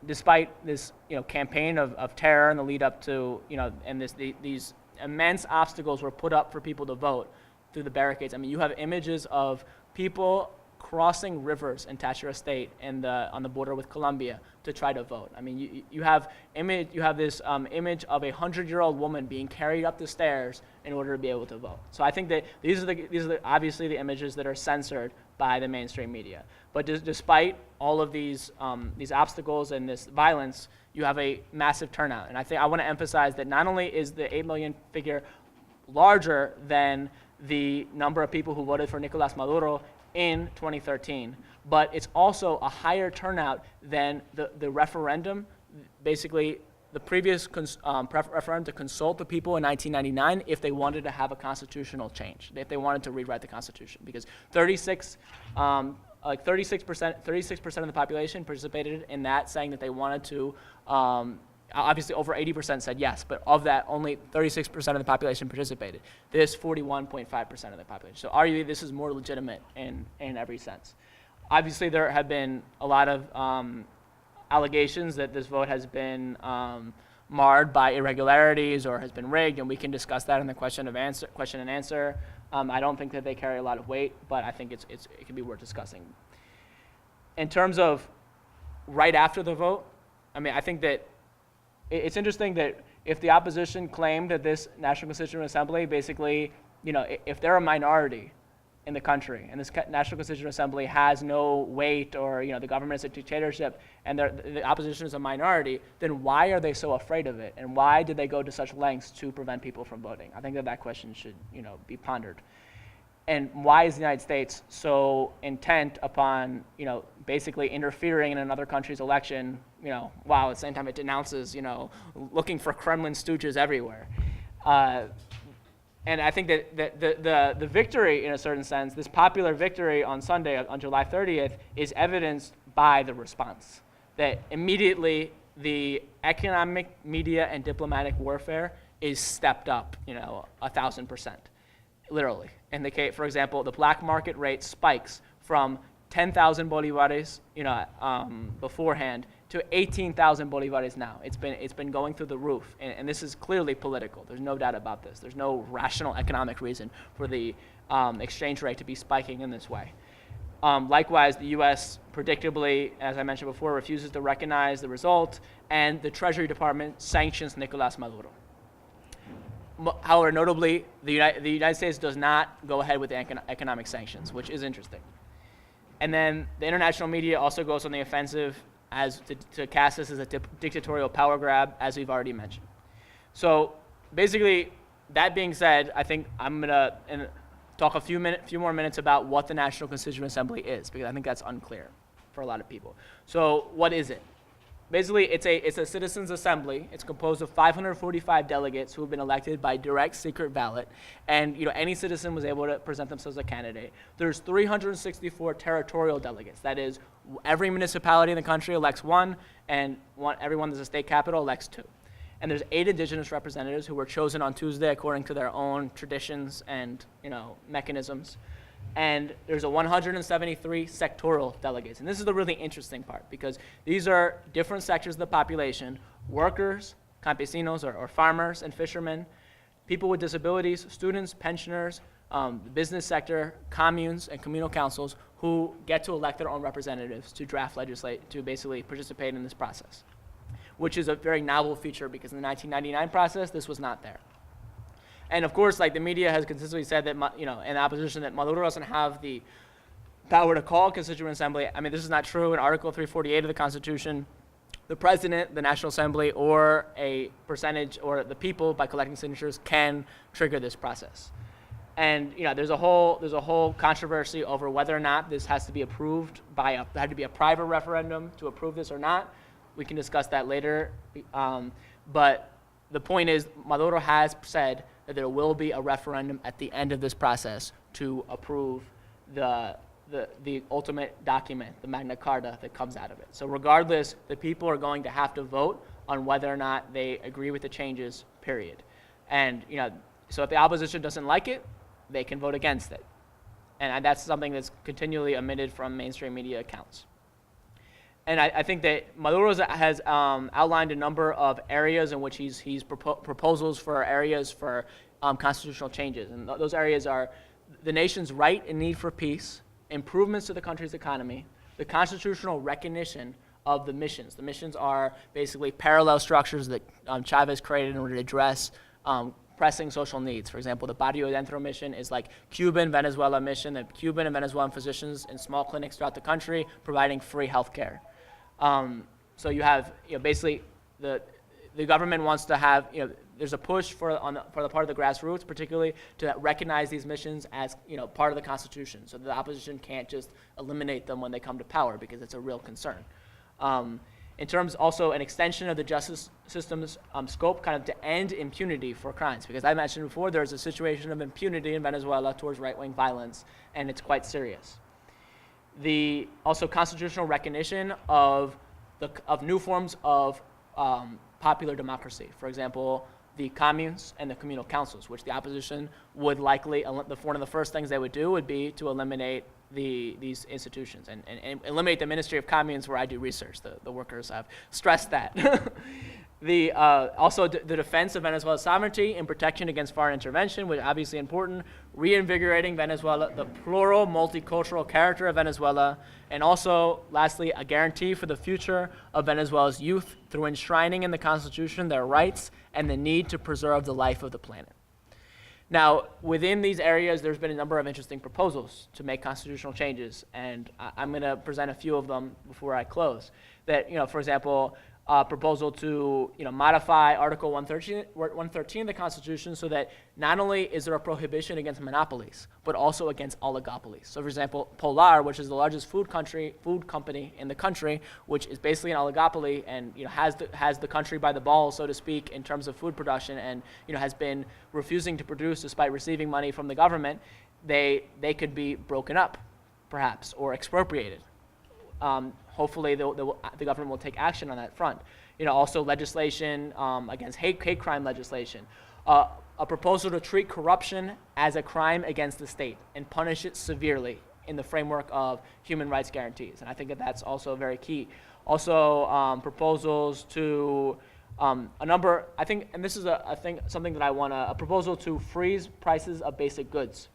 B: despite this, campaign of terror in the lead up to, and these immense obstacles were put up for people to vote through the barricades. I mean, you have images of people crossing rivers in Táchira State and on the border with Colombia to try to vote. I mean, you have this image of a 100-year-old woman being carried up the stairs in order to be able to vote. So I think that these are obviously the images that are censored by the mainstream media. But despite all of these obstacles and this violence, you have a massive turnout. And I want to emphasize that not only is the 8 million figure larger than the number of people who voted for Nicolás Maduro in 2013, but it's also a higher turnout than the referendum. Basically, the previous referendum to consult the people in 1999 if they wanted to have a constitutional change, if they wanted to rewrite the Constitution, because 36% of the population participated in that, saying that they wanted to. Obviously, over 80% said yes, but of that, only 36% of the population participated. This 41.5% of the population. So arguably, this is more legitimate in every sense. Obviously, there have been a lot of allegations that this vote has been marred by irregularities or has been rigged, and we can discuss that in the question and answer. I don't think that they carry a lot of weight, but I think it can be worth discussing. In terms of right after the vote, I mean, I think that it's interesting that if the opposition claimed that this National Constituent Assembly basically, if they're a minority in the country and this National Constituent Assembly has no weight, or the government is a dictatorship and the opposition is a minority, then why are they so afraid of it, and why did they go to such lengths to prevent people from voting? I think that question should be pondered. And why is the United States so intent upon basically interfering in another country's election, while at the same time it denounces looking for Kremlin stooges everywhere? And I think that the victory, in a certain sense, this popular victory on Sunday, on July 30th, is evidenced by the response. That immediately the economic, media, and diplomatic warfare is stepped up, 1,000%, literally. In the case, for example, the black market rate spikes from 10,000 bolivares, beforehand, to 18,000 bolivares now. It's been going through the roof, and this is clearly political. There's no doubt about this. There's no rational economic reason for the exchange rate to be spiking in this way. Likewise, the U.S. predictably, as I mentioned before, refuses to recognize the result, and the Treasury Department sanctions Nicolás Maduro. However, notably, the United States does not go ahead with the economic sanctions, which is interesting. And then the international media also goes on the offensive to cast this as a dictatorial power grab, as we've already mentioned. So basically, that being said, I think I'm going to talk a few more minutes about what the National Constituent Assembly is, because I think that's unclear for a lot of people. So what is it? Basically, it's a citizens' assembly. It's composed of 545 delegates who have been elected by direct secret ballot, and any citizen was able to present themselves as a candidate. There's 364 territorial delegates. That is, every municipality in the country elects one, and everyone that's a state capital elects two. And there's 8 indigenous representatives who were chosen on Tuesday according to their own traditions and mechanisms. And there's a 173 sectoral delegates. And this is the really interesting part, because these are different sectors of the population: workers, campesinos, or farmers and fishermen, people with disabilities, students, pensioners, the business sector, communes, and communal councils, who get to elect their own representatives to draft legislate, to basically participate in this process, which is a very novel feature, because in the 1999 process, this was not there. And of course, like, the media has consistently said that, in the opposition, that Maduro doesn't have the power to call a constituent assembly. I mean, this is not true. In Article 348 of the Constitution, the president, the National Assembly, or a percentage, or the people, by collecting signatures, can trigger this process. And there's a whole controversy over whether or not this has to be approved by had to be a private referendum to approve this or not. We can discuss that later. But the point is, Maduro has said that there will be a referendum at the end of this process to approve the ultimate document, the Magna Carta, that comes out of it. So regardless, the people are going to have to vote on whether or not they agree with the changes, period. And so if the opposition doesn't like it, they can vote against it. And that's something that's continually omitted from mainstream media accounts. And I think that Maduro has outlined a number of areas in which he's proposals for areas for constitutional changes. And those areas are the nation's right and need for peace, improvements to the country's economy, the constitutional recognition of the missions. The missions are basically parallel structures that Chavez created in order to address pressing social needs. For example, the Barrio Dentro mission is like Cuban Venezuela mission, the Cuban and Venezuelan physicians in small clinics throughout the country providing free health care. So you have, basically the government wants to have, there's a push for the part of the grassroots, particularly, to recognize these missions as, part of the Constitution, so the opposition can't just eliminate them when they come to power, because it's a real concern. In terms also an extension of the justice system's scope, kind of to end impunity for crimes, because I mentioned before there's a situation of impunity in Venezuela towards right-wing violence, and it's quite serious. The also constitutional recognition of new forms of popular democracy. For example, the communes and the communal councils, which the opposition would likely, one of the first things they would do would be to eliminate these institutions and eliminate the Ministry of Communes, where I do research. The workers have stressed that. Also the defense of Venezuela's sovereignty and protection against foreign intervention, which is obviously important, reinvigorating Venezuela, the plural, multicultural character of Venezuela, and also, lastly, a guarantee for the future of Venezuela's youth through enshrining in the Constitution their rights and the need to preserve the life of the planet. Now, within these areas, there's been a number of interesting proposals to make constitutional changes, and I'm going to present a few of them before I close. That, for example, proposal to modify Article 113 of the Constitution so that not only is there a prohibition against monopolies, but also against oligopolies. So, for example, Polar, which is the largest food company in the country, which is basically an oligopoly and has the country by the balls, so to speak, in terms of food production, and has been refusing to produce despite receiving money from the government. They could be broken up, perhaps, or expropriated. Hopefully, the government will take action on that front. Also legislation against hate crime legislation. A proposal to treat corruption as a crime against the state and punish it severely in the framework of human rights guarantees. And I think that that's also very key. Also, proposals to a number, I think, and this is something that I want to, a proposal to freeze prices of basic goods.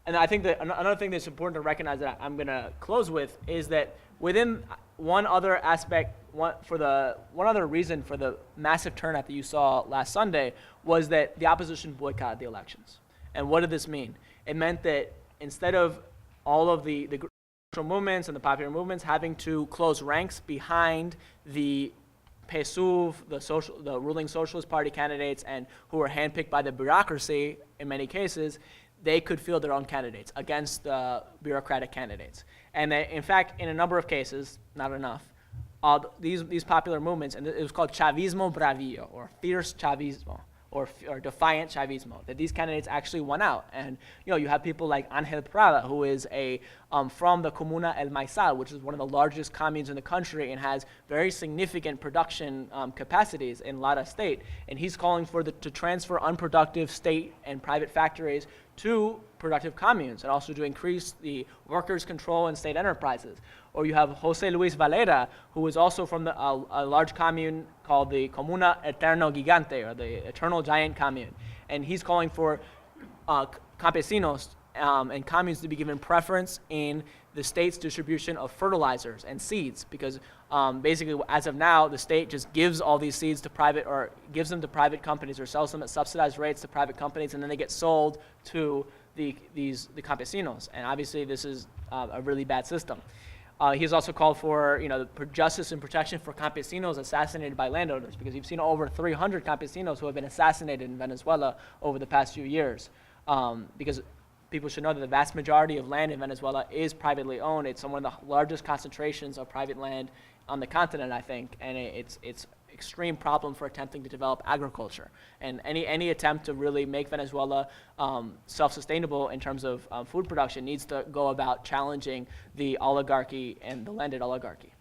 B: And I think that another thing that's important to recognize that I'm going to close with is that within one other aspect, one other reason for the massive turnout that you saw last Sunday was that the opposition boycotted the elections. And what did this mean? It meant that instead of all of the social movements and the popular movements having to close ranks behind the PSUV, the ruling Socialist Party candidates, and who were handpicked by the bureaucracy in many cases, they could field their own candidates against the bureaucratic candidates. And they, in fact, in a number of cases, not enough, these popular movements, and it was called Chavismo Bravío, or fierce Chavismo, or defiant Chavismo, that these candidates actually won out. And you have people like Ángel Prada, who is from the Comuna El Maizal, which is one of the largest communes in the country and has very significant production capacities in Lara state. And he's calling for to transfer unproductive state and private factories to productive communes, and also to increase the workers' control in state enterprises. Or you have Jose Luis Valera, who is also from a large commune called the Comuna Eterno Gigante, or the Eternal Giant Commune. And he's calling for campesinos and communes to be given preference in the state's distribution of fertilizers and seeds, because basically, as of now, the state just gives all these seeds to gives them to private companies, or sells them at subsidized rates to private companies, and then they get sold to the campesinos. And obviously, this is a really bad system. He's also called for justice and protection for campesinos assassinated by landowners, because you've seen over 300 campesinos who have been assassinated in Venezuela over the past few years. Because people should know that the vast majority of land in Venezuela is privately owned. It's one of the largest concentrations of private land on the continent, I think, and it's extreme problem for attempting to develop agriculture. And any attempt to really make Venezuela self-sustainable in terms of food production needs to go about challenging the oligarchy and the landed oligarchy.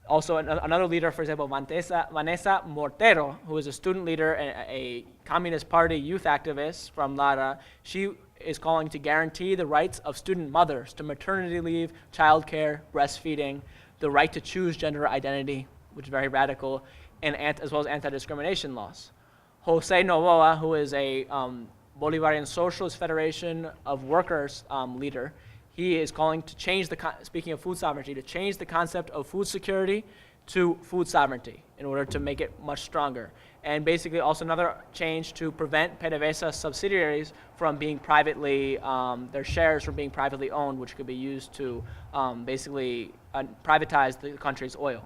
B: Also, another leader, for example, Vanessa Mortero, who is a student leader and a Communist Party youth activist from Lara, she is calling to guarantee the rights of student mothers to maternity leave, childcare, breastfeeding, the right to choose gender identity, which is very radical, and as well as anti-discrimination laws. Jose Novoa, who is a Bolivarian Socialist Federation of Workers leader, he is calling to change speaking of food sovereignty, to change the concept of food security to food sovereignty in order to make it much stronger. And basically also another change to prevent PDVSA subsidiaries from being privately, their shares from being privately owned, which could be used to basically privatize the country's oil.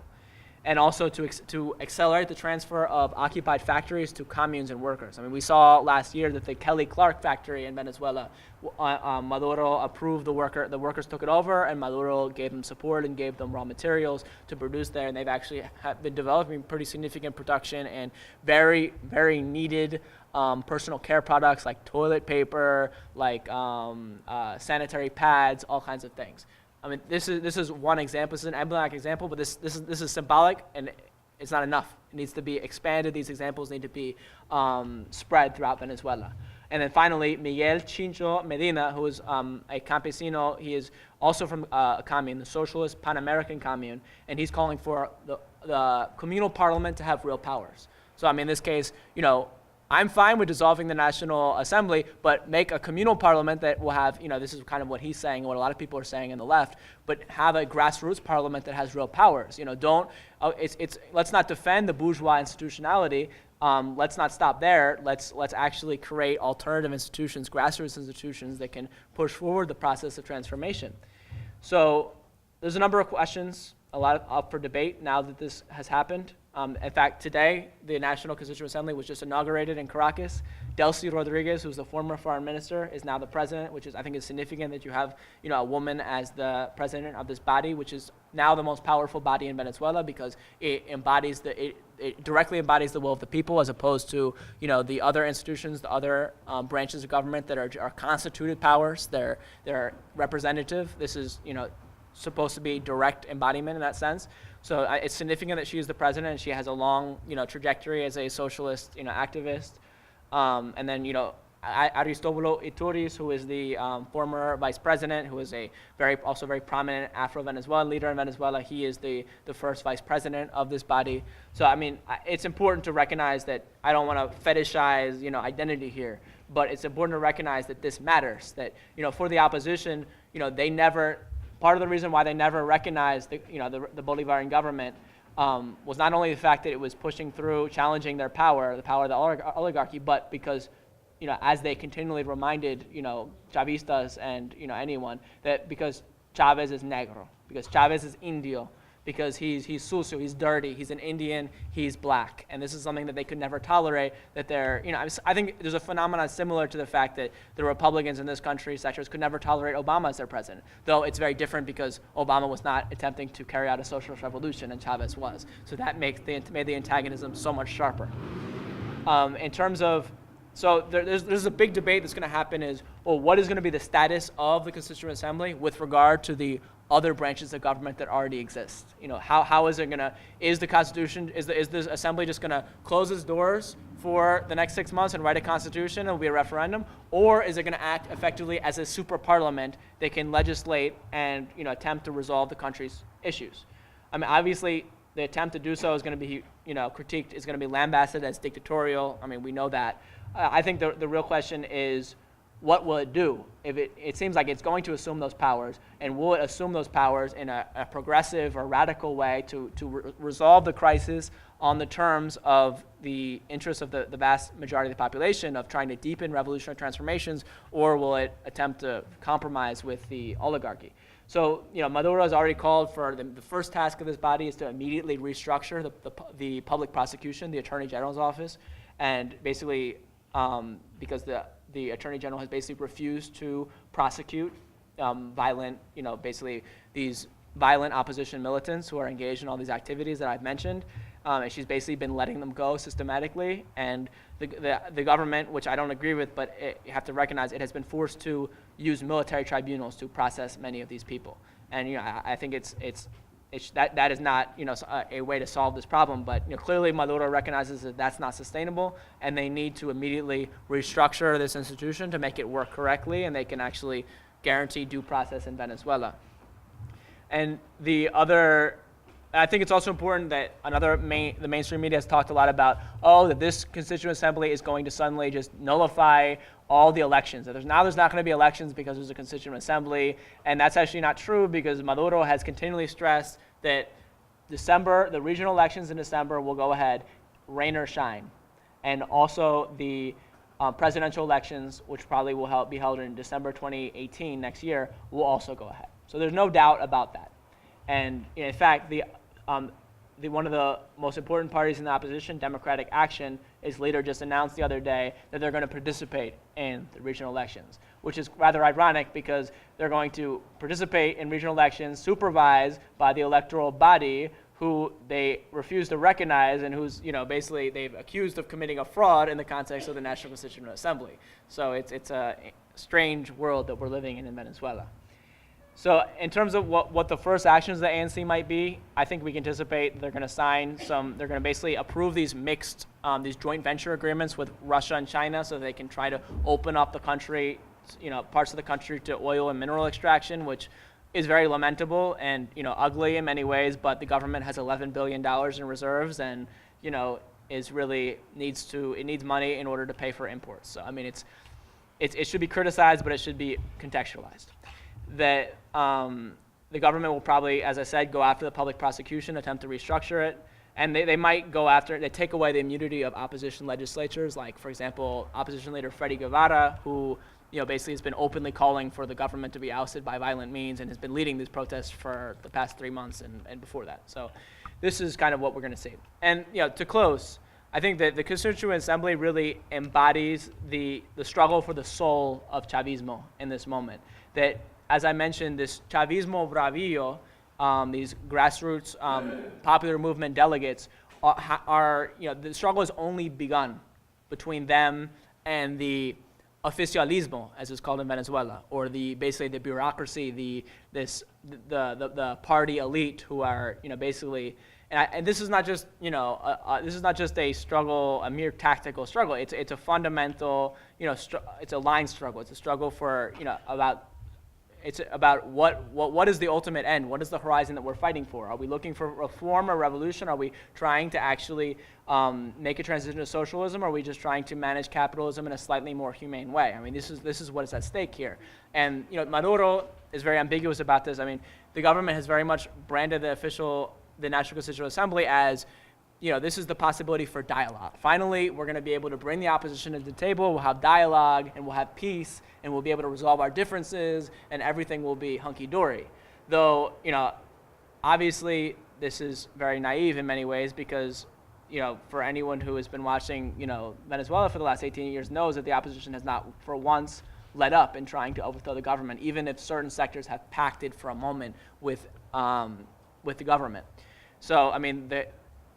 B: And also to accelerate the transfer of occupied factories to communes and workers. I mean, we saw last year that the Kelly Clark factory in Venezuela, Maduro approved the workers took it over, and Maduro gave them support and gave them raw materials to produce there, and they've actually been developing pretty significant production and very, very needed personal care products like toilet paper, like sanitary pads, all kinds of things. I mean, this is one example. This is an emblematic example, but this is symbolic, and it's not enough. It needs to be expanded. These examples need to be spread throughout Venezuela. And then finally, Miguel Chincho Medina, who is a campesino. He is also from a commune, the Socialist Pan-American Commune, and he's calling for the communal parliament to have real powers. So, I mean, in this case, I'm fine with dissolving the National Assembly, but make a communal parliament that will have, this is kind of what he's saying, what a lot of people are saying on the left, but have a grassroots parliament that has real powers. Let's not defend the bourgeois institutionality. Let's not stop there. Let's actually create alternative institutions, grassroots institutions that can push forward the process of transformation. So there's a number of questions, a lot up for debate now that this has happened. In fact, today, the National Constituent Assembly was just inaugurated in Caracas. Delcy Rodriguez, who's the former foreign minister, is now the president, which I think is significant that you have, a woman as the president of this body, which is now the most powerful body in Venezuela because it directly embodies the will of the people, as opposed to, the other institutions, the other branches of government that are constituted powers. They're representative. This is, supposed to be direct embodiment in that sense. So it's significant that she is the president, and she has a long, trajectory as a socialist, activist. And then, Aristobullo Ituriz, who is the former vice president, who is also very prominent Afro-Venezuelan leader in Venezuela. He is the first vice president of this body. So, I mean, it's important to recognize that I don't want to fetishize, identity here, but it's important to recognize that this matters, that, for the opposition, part of the reason why they never recognized the Bolivarian government was not only the fact that it was pushing through, challenging their power, the power of the oligarchy, but because, as they continually reminded, Chavistas and, anyone, that because Chavez is negro, because Chavez is indio, because he's sucio, he's dirty, he's an Indian, he's black. And this is something that they could never tolerate, that they're, I think there's a phenomenon similar to the fact that the Republicans in this country, sectors, could never tolerate Obama as their president, though it's very different because Obama was not attempting to carry out a socialist revolution and Chavez was. So that made the antagonism so much sharper. In terms of, so there's a big debate that's going to happen is, well, what is going to be the status of the Constituent Assembly with regard to the other branches of government that already exist? How is it going to, is the Constitution, is the Assembly just going to close its doors for the next 6 months and write a constitution and it'll be a referendum? Or is it going to act effectively as a super parliament that can legislate and attempt to resolve the country's issues? I mean, obviously, the attempt to do so is going to be critiqued, is going to be lambasted as dictatorial. I mean, we know that. I think the real question is, what will it do? If it seems like it's going to assume those powers, and will it assume those powers in a progressive or radical way to resolve the crisis on the terms of the interests of the vast majority of the population of trying to deepen revolutionary transformations, or will it attempt to compromise with the oligarchy? So, Maduro has already called for the first task of this body is to immediately restructure the public prosecution, the Attorney General's office, and basically, because the Attorney General has basically refused to prosecute violent, basically these violent opposition militants who are engaged in all these activities that I've mentioned. And she's basically been letting them go systematically. And the government, which I don't agree with, but you have to recognize it has been forced to use military tribunals to process many of these people. And I think that is not a way to solve this problem. But clearly Maduro recognizes that that's not sustainable, and they need to immediately restructure this institution to make it work correctly, and they can actually guarantee due process in Venezuela. And I think it's also important that the mainstream media has talked a lot about, that this Constituent Assembly is going to suddenly just nullify all the elections. There's not going to be elections because there's a Constituent Assembly, and that's actually not true because Maduro has continually stressed that the regional elections in December will go ahead, rain or shine. And also the presidential elections, which probably will be held in December 2018 next year, will also go ahead. So there's no doubt about that. And in fact, one of the most important parties in the opposition, Democratic Action, is later just announced the other day that they're going to participate in the regional elections, which is rather ironic because they're going to participate in regional elections supervised by the electoral body who they refuse to recognize and who's, basically they've accused of committing a fraud in the context of the National Constituent Assembly. So it's a strange world that we're living in Venezuela. So in terms of what the first actions of the ANC might be, I think we can anticipate they're going to they're going to basically approve these mixed, these joint venture agreements with Russia and China so they can try to open up the country, parts of the country to oil and mineral extraction, which is very lamentable and, ugly in many ways, but the government has $11 billion in reserves and, it needs money in order to pay for imports. So, I mean, it should be criticized, but it should be contextualized. That the government will probably, as I said, go after the public prosecution, attempt to restructure it, and they might they take away the immunity of opposition legislatures, like, for example, opposition leader Freddy Guevara, who basically has been openly calling for the government to be ousted by violent means and has been leading these protests for the past 3 months and before that. So this is kind of what we're going to see. And to close, I think that the Constituent Assembly really embodies the struggle for the soul of Chavismo in this moment. That, as I mentioned, this Chavismo Bravillo, these grassroots popular movement delegates are the struggle has only begun between them and the oficialismo, as it's called in Venezuela, or basically the bureaucracy, the party elite who are basically, and this is not just this is not just a struggle, a mere tactical struggle. It's a fundamental it's a line struggle. It's a struggle for It's about what is the ultimate end? What is the horizon that we're fighting for? Are we looking for reform or revolution? Are we trying to actually make a transition to socialism? Or are we just trying to manage capitalism in a slightly more humane way? I mean, this is what is at stake here. And Maduro is very ambiguous about this. I mean, the government has very much branded the National Constituent Assembly as this is the possibility for dialogue. Finally, we're going to be able to bring the opposition to the table. We'll have dialogue, and we'll have peace, and we'll be able to resolve our differences, and everything will be hunky-dory. Though, obviously, this is very naive in many ways because, for anyone who has been watching, Venezuela for the last 18 years knows that the opposition has not, for once, let up in trying to overthrow the government, even if certain sectors have pacted for a moment with the government. So, I mean,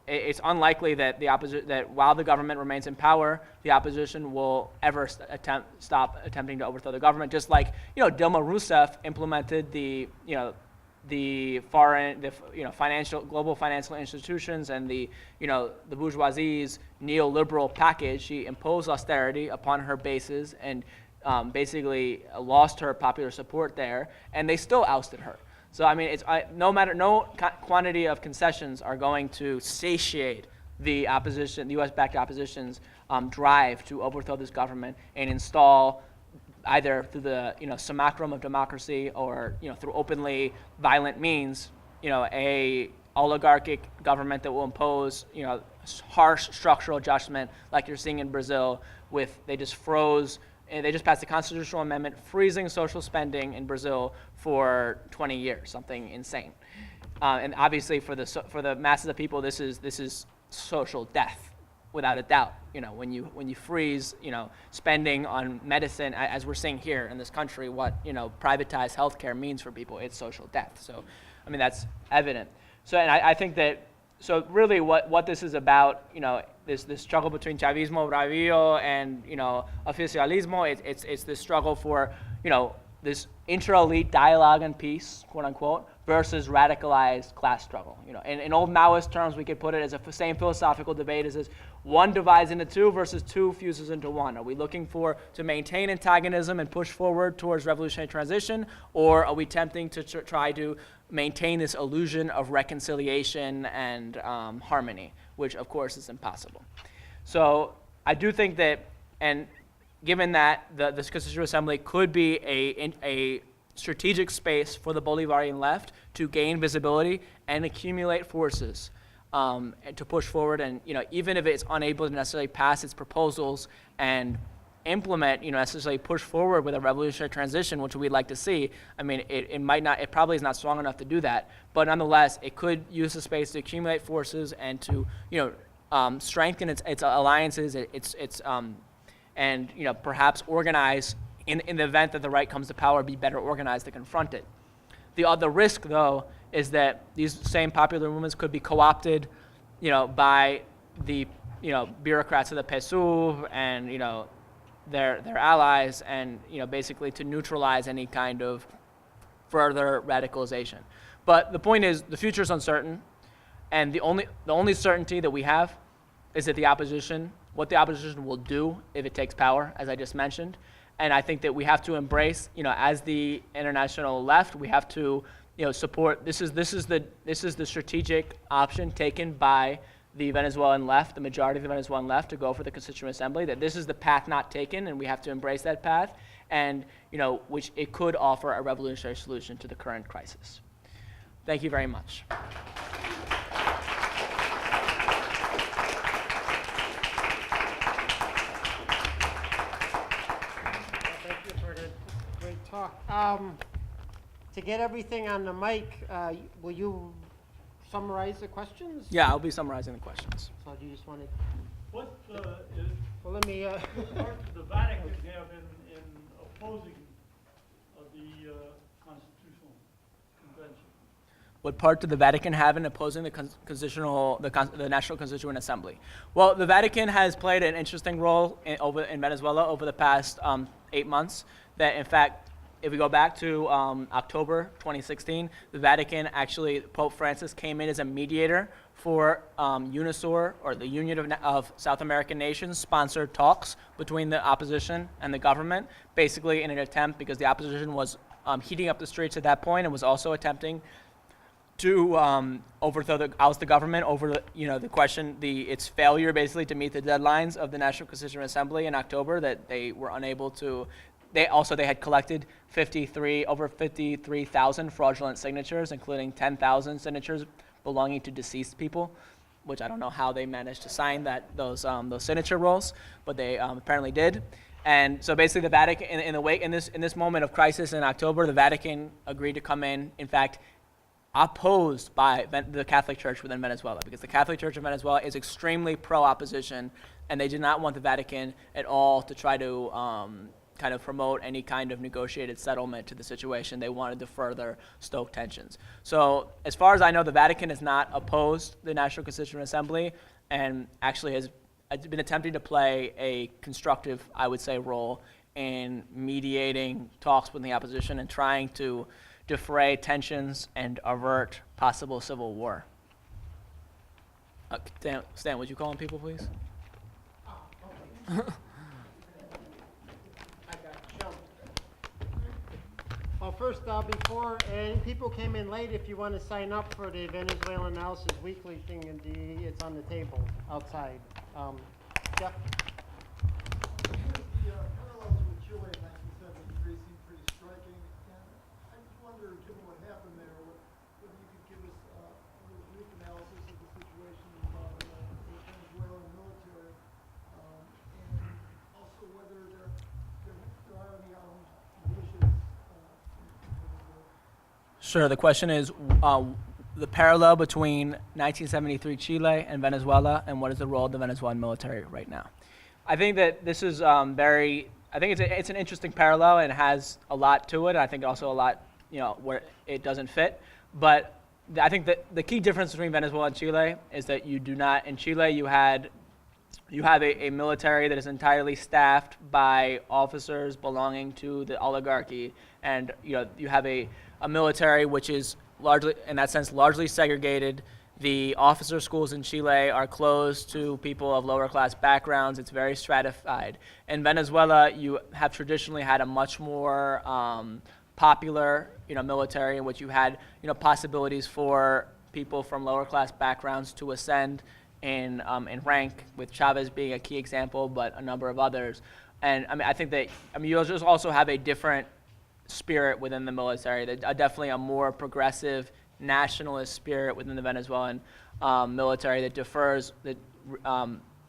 B: it's unlikely that that while the government remains in power, the opposition will ever stop attempting to overthrow the government. Just like Dilma Rousseff implemented the global financial institutions and the bourgeoisie's neoliberal package. She imposed austerity upon her bases and basically lost her popular support there, and they still ousted her. So I mean, no quantity of concessions are going to satiate the opposition, the U.S.-backed opposition's drive to overthrow this government and install, either through the simulacrum of democracy or through openly violent means, a oligarchic government that will impose harsh structural adjustment like you're seeing in Brazil. They just passed a constitutional amendment freezing social spending in Brazil for 20 years, something insane. And obviously for the masses of people, this is social death, without a doubt. When you freeze spending on medicine, as we're seeing here in this country, what privatized healthcare means for people, it's social death. So I mean, that's evident. So, and I think that, so really what this is about, this struggle between Chavismo, Bravío, and oficialismo, it's this struggle for this intra-elite dialogue and peace, quote unquote, versus radicalized class struggle. In old Maoist terms, we could put it as a same philosophical debate as this: one divides into two versus two fuses into one. Are we looking to maintain antagonism and push forward towards revolutionary transition, or are we attempting to try to maintain this illusion of reconciliation and harmony, which of course is impossible? So I do think that, and given that this Constitutional Assembly could be a strategic space for the Bolivarian left to gain visibility and accumulate forces and to push forward, and even if it's unable to necessarily pass its proposals and implement, necessarily push forward with a revolutionary transition, which we'd like to see. I mean, it probably is not strong enough to do that, but nonetheless, it could use the space to accumulate forces and to, strengthen its alliances, and perhaps organize in the event that the right comes to power, be better organized to confront it. The risk, though, is that these same popular movements could be co-opted, by the bureaucrats of the PSUV and their allies, and basically to neutralize any kind of further radicalization. But the point is, the future is uncertain, and the only certainty that we have is that what the opposition will do if it takes power, as I just mentioned. And I think that we have to embrace, as the international left, we have to support. This is the strategic option taken by the Venezuelan left, the majority of the Venezuelan left, to go for the Constituent Assembly, that this is the path not taken, and we have to embrace that path, and which it could offer a revolutionary solution to the current crisis. Thank you very much.
C: Thank you for the great talk. To get everything on the mic, will you summarize the questions?
B: Yeah, I'll be summarizing the questions.
C: So do you just want to?
D: What is
C: Well, let me.
D: part of the Vatican have in opposing of the Constitutional Convention?
B: What part did the Vatican have in opposing the National Constituent Assembly? Well, the Vatican has played an interesting role in Venezuela over the past 8 months. That, in fact, if we go back to October 2016, the Vatican actually, Pope Francis came in as a mediator for UNISUR, or the Union of South American Nations, sponsored talks between the opposition and the government, basically in an attempt, because the opposition was heating up the streets at that point and was also attempting to oust the government over the question, its failure basically to meet the deadlines of the National Constituent Assembly in October, that they were unable to. They had collected over 53,000 fraudulent signatures, including 10,000 signatures belonging to deceased people, which I don't know how they managed to sign those signature rolls, but they apparently did. And so basically, the Vatican, in this moment of crisis in October, the Vatican agreed to come in. In fact, opposed by the Catholic Church within Venezuela, because the Catholic Church of Venezuela is extremely pro-opposition, and they did not want the Vatican at all to try to kind of promote any kind of negotiated settlement to the situation. They wanted to further stoke tensions. So as far as I know, the Vatican has not opposed the National Constituent Assembly and actually has been attempting to play a constructive, I would say, role in mediating talks with the opposition and trying to defray tensions and avert possible civil war. Stan, would you call on people, please?
C: I got jumped. Well, first, before any people came in late, if you want to sign up for the Venezuelan Analysis Weekly thing, it's on the table outside. Jeff?
E: The parallels with Chile in 1973 seem pretty striking, and I just wonder, given what happened there, whether you could give us a little brief analysis of the situation involving the Venezuelan military, and also whether there are any armed militias in Venezuela.
B: Sure. The question is the parallel between 1973 Chile and Venezuela, and what is the role of the Venezuelan military right now? I think that this is I think it's an interesting parallel and it has a lot to it. I think also a lot, where it doesn't fit. But I think that the key difference between Venezuela and Chile is that you do not, in Chile you have a military that is entirely staffed by officers belonging to the oligarchy, and you have a military which is largely, in that sense, largely segregated. The officer schools in Chile are closed to people of lower class backgrounds. It's very stratified. In Venezuela, you have traditionally had a much more popular, military in which you had, possibilities for people from lower class backgrounds to ascend in rank, with Chavez being a key example, but a number of others. And I think that you just also have a different spirit within the military. Definitely a more progressive nationalist spirit within the Venezuelan military that differs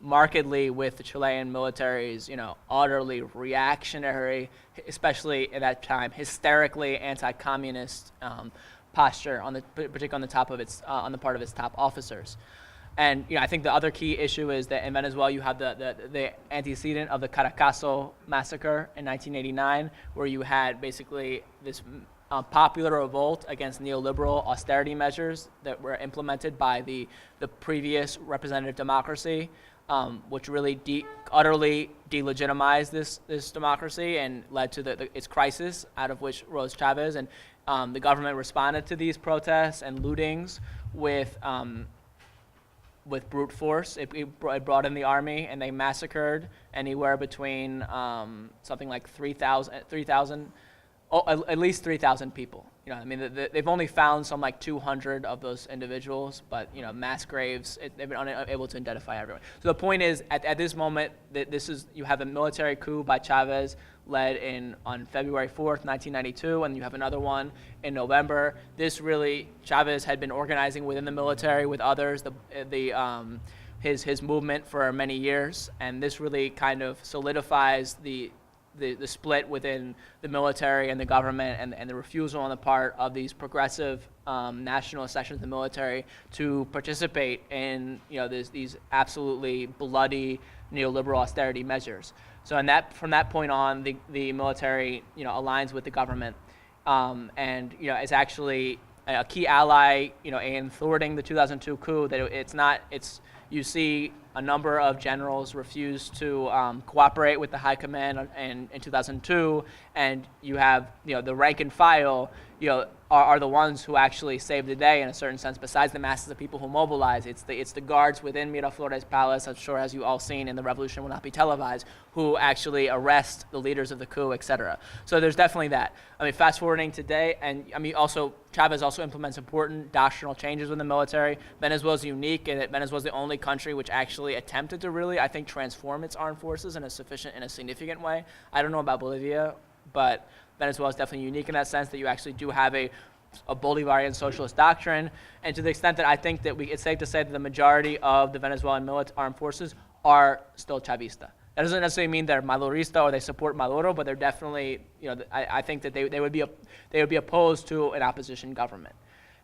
B: markedly with the Chilean military's, utterly reactionary, especially at that time, hysterically anti-communist posture particularly on the top of on the part of its top officers. And I think the other key issue is that in Venezuela you have the antecedent of the Caracazo massacre in 1989, where you had basically this popular revolt against neoliberal austerity measures that were implemented by the previous representative democracy, which really utterly delegitimized this democracy and led to its crisis, out of which rose Chavez. And the government responded to these protests and lootings with brute force. It brought in the army, and they massacred anywhere between something like 3,000, at least 3,000 people. They've only found some like 200 of those individuals, but mass graves. They've been unable to identify everyone. So the point is, at this moment, you have a military coup by Chavez led on February 4th, 1992, and you have another one in November. Chavez had been organizing within the military with others, his movement for many years, and this really kind of solidifies the split within the military and the government, and the refusal on the part of these progressive nationalist sections of the military to participate in these absolutely bloody neoliberal austerity measures. So from that point on, the military aligns with the government, and is actually a key ally in thwarting the 2002 coup. You see a number of generals refuse to cooperate with the high command in 2002, and you have the rank and file are the ones who actually save the day in a certain sense. Besides the masses of people who mobilize, it's the guards within Miraflores Palace, I'm sure as you all seen in The Revolution Will Not Be Televised, who actually arrest the leaders of the coup, etc. So there's definitely that. Fast forwarding today, and also Chavez also implements important doctrinal changes in the military. Venezuela is unique in that Venezuela is the only country which actually attempted to really, I think, transform its armed forces in a significant way. I don't know about Bolivia, but Venezuela is definitely unique in that sense, that you actually do have a Bolivarian socialist doctrine, and to the extent that I think that it's safe to say that the majority of the Venezuelan armed forces are still Chavista. That doesn't necessarily mean they're Madurista or they support Maduro, but they're definitely, I think that they would be opposed to an opposition government.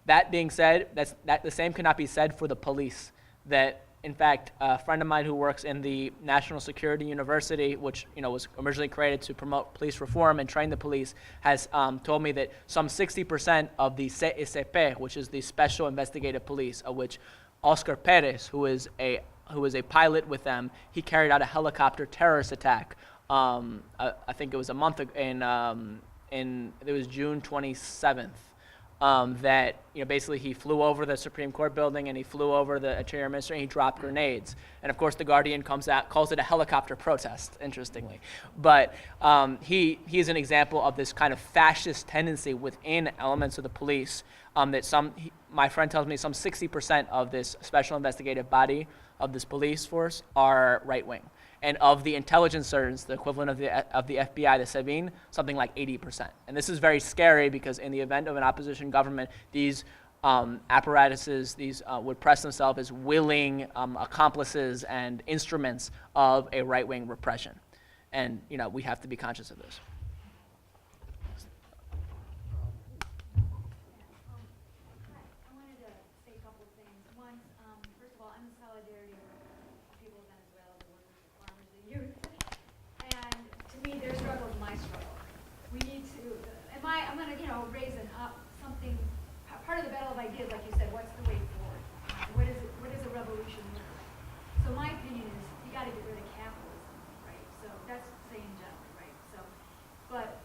B: That being said, that the same cannot be said for the police. That in fact, a friend of mine who works in the National Security University, which was originally created to promote police reform and train the police, has told me that some 60% of the CSP, which is the Special Investigative Police, of which Oscar Perez, who is a pilot with them, he carried out a helicopter terrorist attack. I think it was a month ago, it was June 27th. That basically he flew over the Supreme Court building and he flew over the Interior Ministry and he dropped grenades. And of course the Guardian calls it a helicopter protest, interestingly. But he is an example of this kind of fascist tendency within elements of the police. My friend tells me some 60% of this special investigative body of this police force are right wing. And of the intelligence service, the equivalent of the FBI, the SEBIN, something like 80%. And this is very scary because in the event of an opposition government, these apparatuses, would press themselves as willing accomplices and instruments of a right-wing repression. And we have to be conscious of this.
F: I wanted to say a couple of things. One, first of all, I'm in solidarity with the people of Venezuela, the workers, the farmers, the youth. And to me, their struggle is my struggle. We need to, I'm going to, raise something, part of the battle of ideas, like you said, what's the way forward? What is a revolution look like? So my opinion is, you got to get rid of capitalism, right? So that's saying generally, right? So, but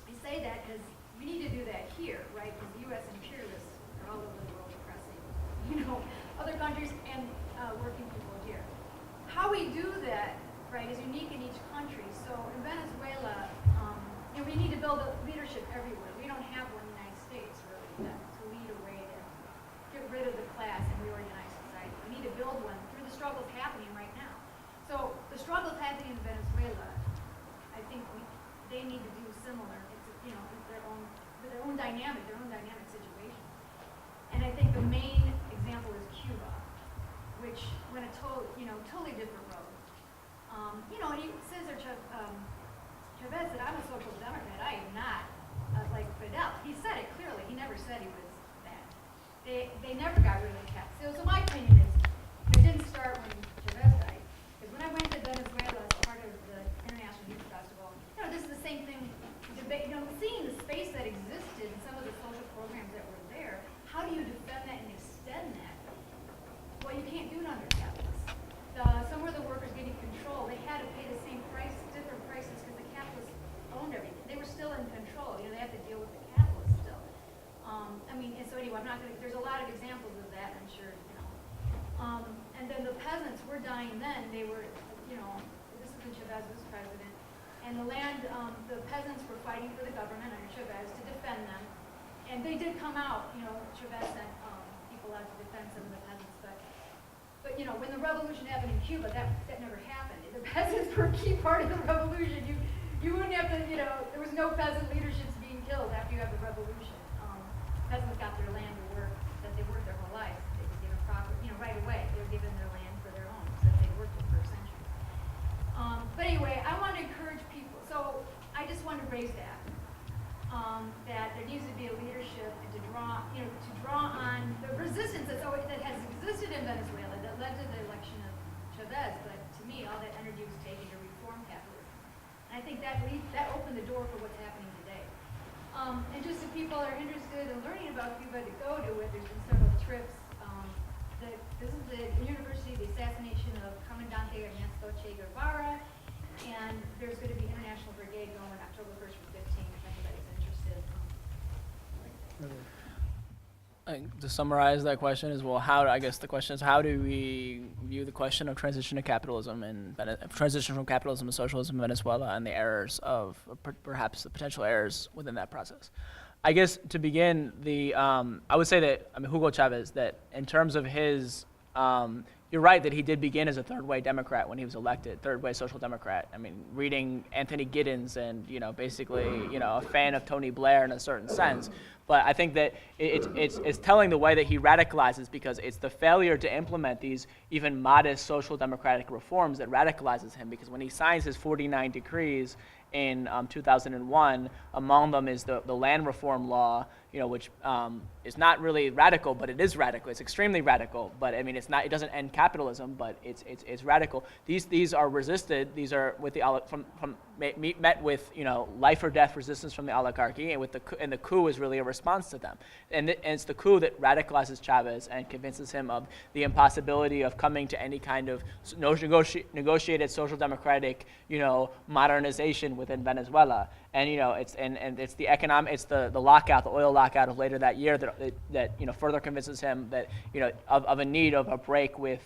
F: I say that because we need to do that here, right? Because the U.S. imperialists are all over the world oppressing, other countries and working people here. How we do that, right, is unique in each country. So in Venezuela, we need to build a leadership everywhere. We don't have one in the United States, really, to lead a way to get rid of the class and reorganize society. We need to build one through the struggles happening right now. So the struggles happening in Venezuela, I think they need to do similar. It's their own dynamic situation. And I think the main example is Cuba, which went a totally different road. Cesar Chavez said, I'm a social democrat. I am not like Fidel. He said it clearly. He never said he was that. They never got rid of the cap. So my opinion is, it didn't start when Chavez died. Because when I went to Venezuela as part of the International Youth Festival, this is the same thing. Seeing the space that existed and some of the social programs that were there, how do you defend that and extend that? Well, you can't do it under capitalists. Some of the workers getting control, they had to pay the same price, different prices, because the capitalists owned everything. They were still in control. They had to deal with the capitalists still. And so anyway, I'm not going to. There's a lot of examples of that, I'm sure. And then the peasants were dying. Then they were, this is when Chavez was president. And the land, the peasants were fighting for the government under Chavez to defend them. And they did come out, Chavez sent people out to defend some of the peasants. But when the revolution happened in Cuba, that never happened. The peasants were a key part of the revolution. You wouldn't have to, there was no peasant leaderships being killed after you have the revolution. Peasants got their land to work, that they worked their whole lives. They were given proper, right away. They were given their land for their own, since they worked it for a century. But anyway, I want to encourage people. So I just want to raise that there needs to be a leadership and to draw on the resistance that has existed in Venezuela that led to the election of Chavez. But to me, all that energy was taken to reform capitalism, and I think that opened the door for what's happening today. And just if people are interested in learning about Cuba, to go to it. There's been several trips. This is the University, the assassination of Comandante Ernesto Che Guevara, and there's going to be International Brigade going October 1st for 15, if anybody's interested.
B: To summarize that question is, well, the question is, how do we view the question of transition to capitalism and transition from capitalism to socialism in Venezuela and the errors of, perhaps the potential errors within that process? I guess to begin, I would say that, Hugo Chavez, that in terms of his, you're right that he did begin as a third-way Democrat when he was elected, third-way social democrat. Reading Anthony Giddens and, basically, a fan of Tony Blair in a certain sense. But I think that it's telling the way that he radicalizes, because it's the failure to implement these even modest social democratic reforms that radicalizes him. Because when he signs his 49 decrees in 2001, among them is the land reform law, which is not really radical, but it is radical. It's extremely radical. But I mean, it's not. It doesn't end capitalism, but it's radical. These are resisted. These are with the met with life or death resistance from the oligarchy, and the coup is really a response to them. And it's the coup that radicalizes Chavez and convinces him of the impossibility of coming to any kind of negotiated social democratic modernization within Venezuela. And it's the lockout, the oil lockout of later that year that further convinces him that of a need of a break with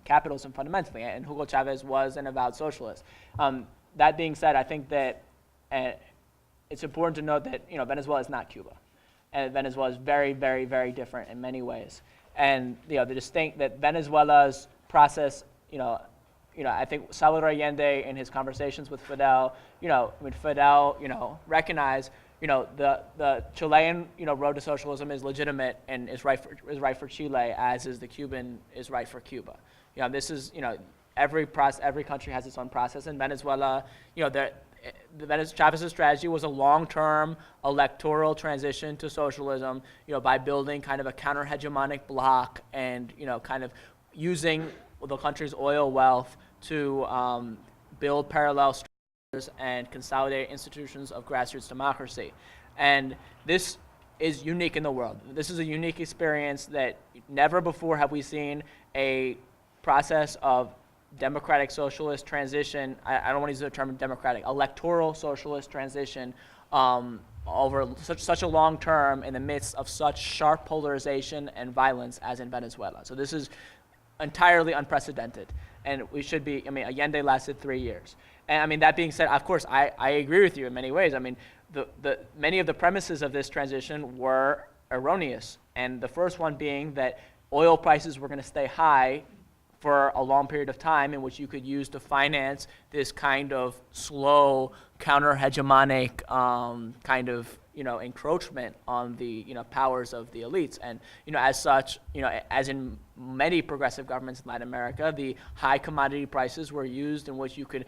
B: capitalism fundamentally. And Hugo Chavez was an avowed socialist. That being said, I think that it's important to note that Venezuela is not Cuba, and Venezuela is very, very, very different in many ways. And the distinct that Venezuela's process, I think Salvador Allende in his conversations with Fidel, Fidel, recognized, the Chilean, road to socialism is legitimate and is right for Chile, as is the Cuban is right for Cuba. This is, every country has its own process. In Venezuela, Chavez's strategy was a long-term electoral transition to socialism, by building kind of a counter-hegemonic bloc and, kind of using the country's oil wealth to build parallel structures and consolidate institutions of grassroots democracy. And this is unique in the world. This is a unique experience that never before have we seen a process of democratic socialist transition. I don't want to use the term democratic, electoral socialist transition over such a long term in the midst of such sharp polarization and violence as in Venezuela. So this is entirely unprecedented, and we should be. Allende lasted 3 years, and that being said, of course, I agree with you in many ways. The many of the premises of this transition were erroneous, and the first one being that oil prices were going to stay high for a long period of time, in which you could use to finance this kind of slow counter-hegemonic kind of encroachment on the powers of the elites. And as such, as in many progressive governments in Latin America, the high commodity prices were used in which you could,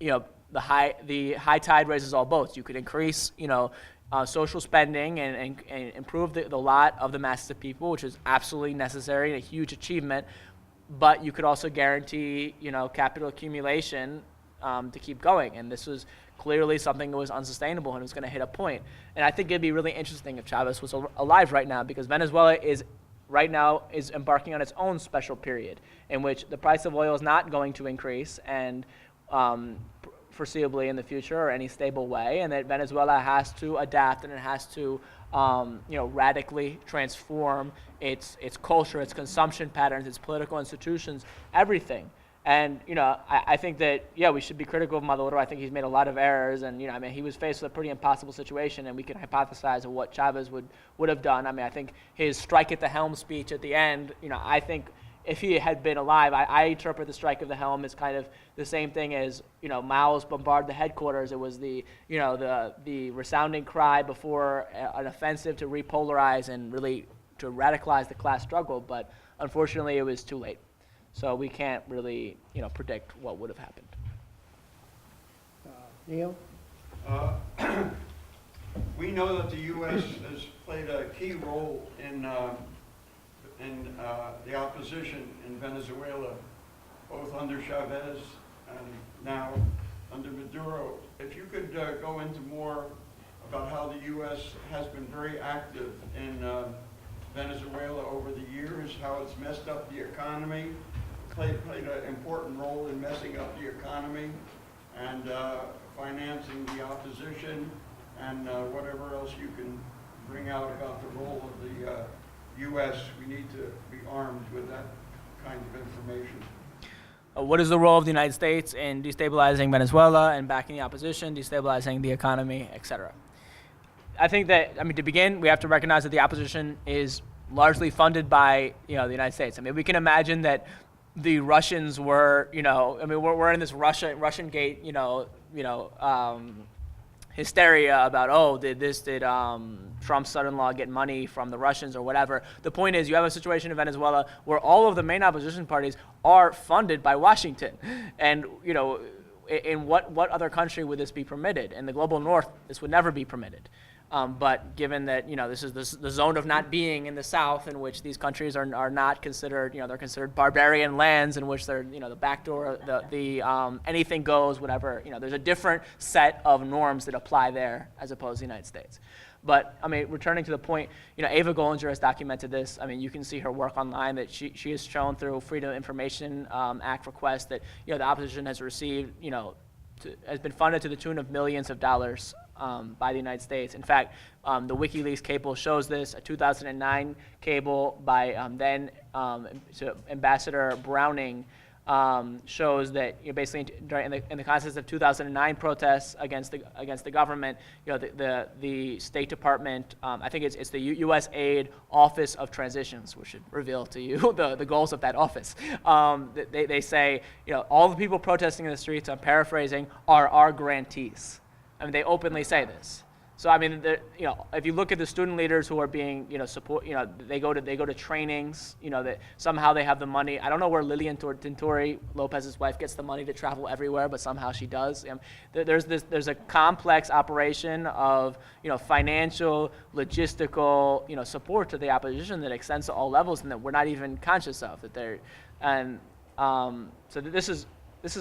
B: the high tide raises all boats. You could increase social spending and improve the lot of the masses of people, which is absolutely necessary and a huge achievement. But you could also guarantee, capital accumulation to keep going. And this was clearly something that was unsustainable, and it was going to hit a point. And I think it'd be really interesting if Chavez was alive right now, because Venezuela is embarking on its own special period in which the price of oil is not going to increase and foreseeably in the future or any stable way, and that Venezuela has to adapt, and it has to radically transform its culture, its consumption patterns, its political institutions, everything. And I think that we should be critical of Maduro. I think he's made a lot of errors, and he was faced with a pretty impossible situation, and we can hypothesize of what Chavez would have done. I think his strike at the helm speech at the end. I think if he had been alive, I interpret the strike of the helm as kind of the same thing as Mao's bombard the headquarters. It was the resounding cry before an offensive to repolarize and really to radicalize the class struggle. But unfortunately, it was too late. So we can't really predict what would have happened.
C: Neil?
G: We know that the U.S. has played a key role in the opposition in Venezuela, both under Chavez and now under Maduro. If you could go into more about how the U.S. has been very active in Venezuela over the years, how it's messed up the economy, played an important role in messing up the economy and financing the opposition, and whatever else you can bring out about the role of the U.S. We need to be armed with that kind of information.
B: What is the role of the United States in destabilizing Venezuela and backing the opposition, destabilizing the economy, etc.? I think that, to begin, we have to recognize that the opposition is largely funded by, the United States. We can imagine that the Russians were, we're in this Russian gate, hysteria about, oh, did Trump's son-in-law get money from the Russians or whatever. The point is, you have a situation in Venezuela where all of the main opposition parties are funded by Washington. And, you know, in what other country would this be permitted? In the global north, this would never be permitted. But given that, you know, this is the zone of not being in the south, in which these countries are not considered, you know, they're considered barbarian lands, in which they're, you know, the backdoor, anything goes, whatever, you know, there's a different set of norms that apply there as opposed to the United States. But, I mean, returning to the point, you know, Ava Gollinger has documented this. I mean, you can see her work online that she has shown through Freedom of Information Act requests that, you know, the opposition has received, you know, has been funded to the tune of millions of dollars by the United States. In fact, the WikiLeaks cable shows this. A 2009 cable by then Ambassador Browning shows that, you know, basically in the context of 2009 protests against the government, you know, the State Department, I think it's the U.S. Aid Office of Transitions, which should reveal to you the goals of that office. They say, you know, all the people protesting in the streets, I'm paraphrasing, are our grantees. I mean, they openly say this. So I mean, you know, if you look at the student leaders who are being, you know, support, you know, they go to trainings, you know, that somehow they have the money. I don't know where Lilian Tintori, Lopez's wife, gets the money to travel everywhere, but somehow she does. There's a complex operation of, you know, financial, logistical, you know, support to the opposition that extends to all levels, and that we're not even conscious of that they're, and so this is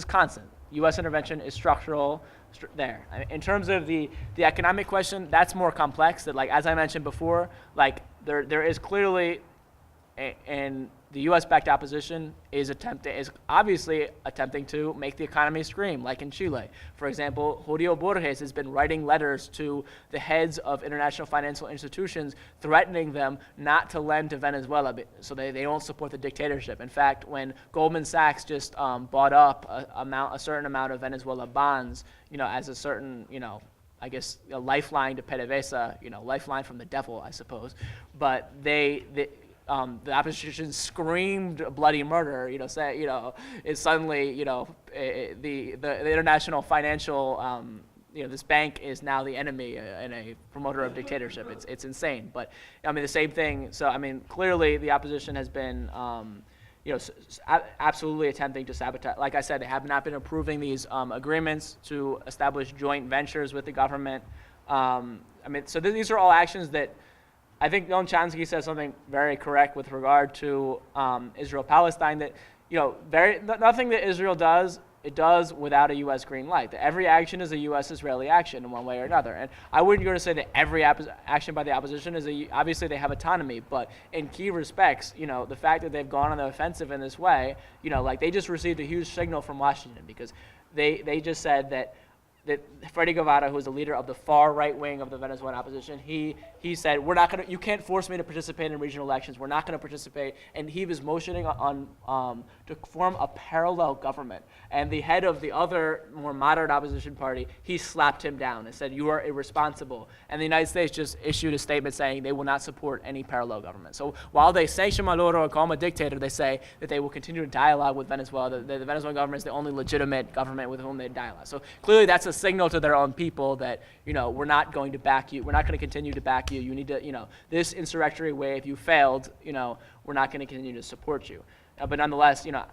B: constant. U.S. intervention is structural. There. In terms of the economic question, that's more complex. That, like, as I mentioned before, like there is clearly, and the U.S.-backed opposition is obviously attempting to make the economy scream, like in Chile. For example, Julio Borges has been writing letters to the heads of international financial institutions, threatening them not to lend to Venezuela so they don't support the dictatorship. In fact, when Goldman Sachs just bought up a certain amount of Venezuela bonds, you know, as a certain, you know, I guess a lifeline to PDVSA, you know, lifeline from the devil, I suppose. But the opposition screamed bloody murder, you know, say, you know, it's suddenly, you know, the international financial, you know, this bank is now the enemy and a promoter of dictatorship. It's insane. But, I mean, the same thing. So, I mean, clearly the opposition has been, you know, absolutely attempting to sabotage. Like I said, they have not been approving these agreements to establish joint ventures with the government. I mean, so these are all actions that, I think Noam Chomsky says something very correct with regard to Israel-Palestine, that, you know, nothing that Israel does, it does without a U.S. green light. That every action is a U.S.-Israeli action in one way or another. And I wouldn't go to say that every action by the opposition is obviously they have autonomy, but in key respects, you know, the fact that they've gone on the offensive in this way, you know, like they just received a huge signal from Washington, because they just said that Freddy Guevara, who is the leader of the far right wing of the Venezuelan opposition, he said, you can't force me to participate in regional elections. We're not going to participate. And he was motioning on to form a parallel government. And the head of the other more moderate opposition party, he slapped him down and said, you are irresponsible. And the United States just issued a statement saying they will not support any parallel government. So while they sanction Maduro and call him a dictator, they say that they will continue to dialogue with Venezuela. The Venezuelan government is the only legitimate government with whom they dialogue. So clearly that's a signal to their own people that, you know, we're not going to back you. We're not going to continue to back you. You need to, you know, this insurrectionary wave, you failed, you know, we're not going to continue to support you. But nonetheless, you know,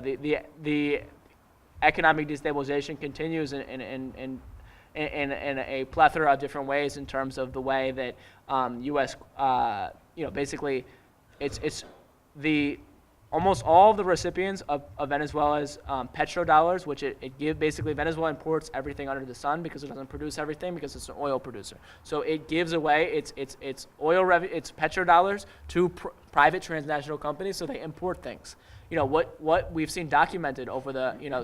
B: the economic destabilization continues in a plethora of different ways in terms of the way that U.S. You know, basically, it's the almost all of the recipients of Venezuela's petrodollars, which it gives, basically Venezuela imports everything under the sun because it doesn't produce everything because it's an oil producer. So it gives away its petrodollars to private transnational companies, so they import things. You know, what we've seen documented over the, you know,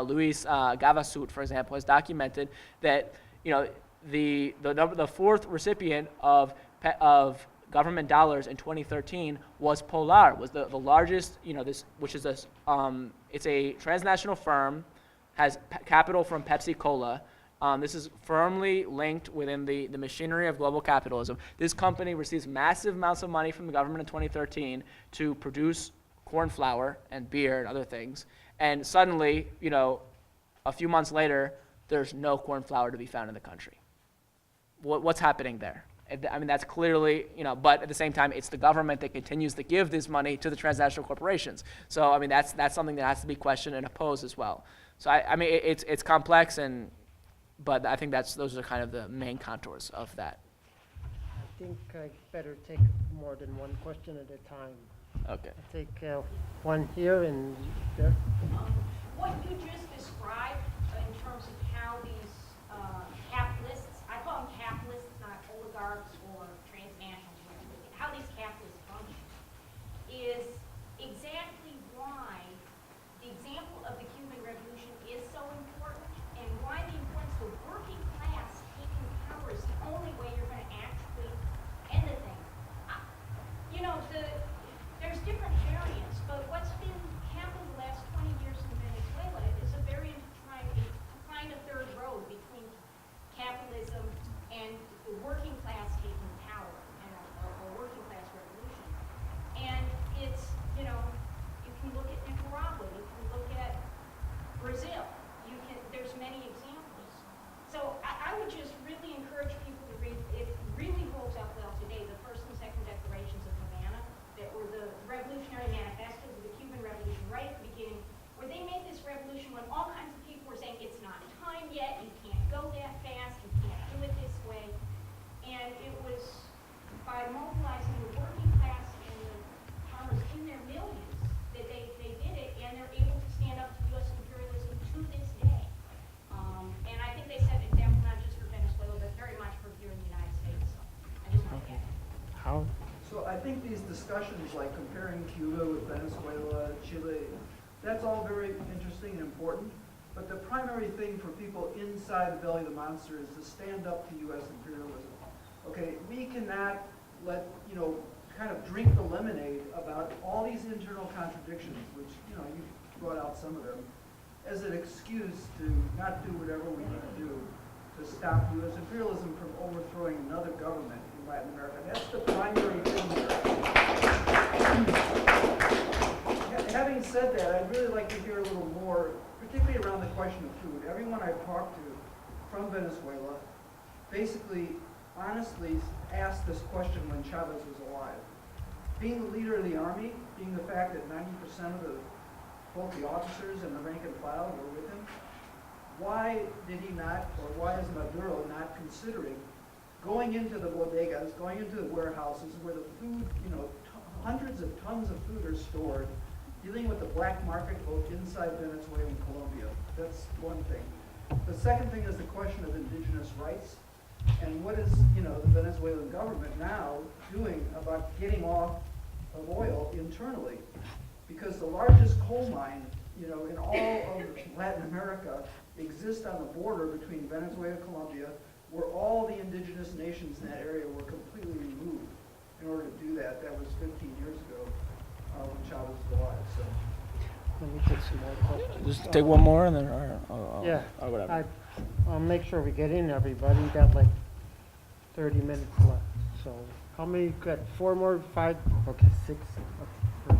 B: Luis Gavasut, for example, has documented that, you know, the fourth recipient of government dollars in 2013 was Polar, was the largest, you know, this, which is it's a transnational firm, has capital from Pepsi Cola. This is firmly linked within the machinery of global capitalism. This company receives massive amounts of money from the government in 2013 to produce corn flour and beer and other things. And suddenly, you know, a few months later, there's no corn flour to be found in the country. What's happening there? I mean, that's clearly, but at the same time, it's the government that continues to give this money to the transnational corporations. So, I mean, that's something that has to be questioned and opposed as well. So, I mean, it's complex, but I think those are kind of the main contours of that.
C: I think I better take more than one question at a time.
B: Okay.
C: I'll take one here and there.
H: What you just described in terms of how these capitalists, I call them capitalists, not oligarchs or transnationals, how these capitalists function, is exactly why the example of the Cuban Revolution is so important, and why the importance of the working class taking power is the only way you're going to actually end the thing. There's different variants, but what's been happening the last 20 years in Venezuela is a variant of trying to find a third road between capitalism and the working class taking power, and a working class revolution. And it's, you can look at Nicaragua, you can look at Brazil, there's many examples. So I would just really encourage people to read, it really holds up well today, the first and second declarations of Havana, that were the revolutionary manifestos of the Cuban Revolution right at the beginning, where they made this revolution when all kinds of people were saying, it's not time yet, you can't go that fast, you can't do it this way. And it was by mobilizing the working class and the farmers in their millions that they did it, and they're able to stand up to U.S. imperialism to this day. And I think they set an example not just for Venezuela, but very much for here in the United States. So I just want to add that.
C: How?
E: So I think these discussions, like comparing Cuba with Venezuela, Chile, that's all very interesting and important. But the primary thing for people inside the belly of the monster is to stand up to U.S. imperialism. Okay, we cannot let, kind of drink the lemonade about all these internal contradictions, which, you brought out some of them, as an excuse to not do whatever we need to do to stop U.S. imperialism from overthrowing another government in Latin America. That's the primary thing here. Having said that, I'd really like to hear a little more, particularly around the question of food. Everyone I've talked to from Venezuela basically honestly asked this question when Chavez was alive. Being the leader of the army, being the fact that 90% of both the officers and the rank and file were with him, why did he not, or why is Maduro not considering going into the bodegas, going into the warehouses where the food, hundreds of tons of food are stored, dealing with the black market both inside Venezuela and Colombia? That's one thing. The second thing is the question of indigenous rights. And what is, the Venezuelan government now doing about getting off of oil internally? Because the largest coal mine, in all of Latin America exists on the border between Venezuela and Colombia, where all the indigenous nations in that area were completely removed in order to do that. That was 15 years ago when Chavez was alive. So.
C: Let me take some more questions.
B: Just take one more and then,
C: Yeah.
B: or whatever.
C: I'll make sure we get in everybody. We got like 30 minutes left. So how many, got 4 more, 5? Okay, 6. Okay, first.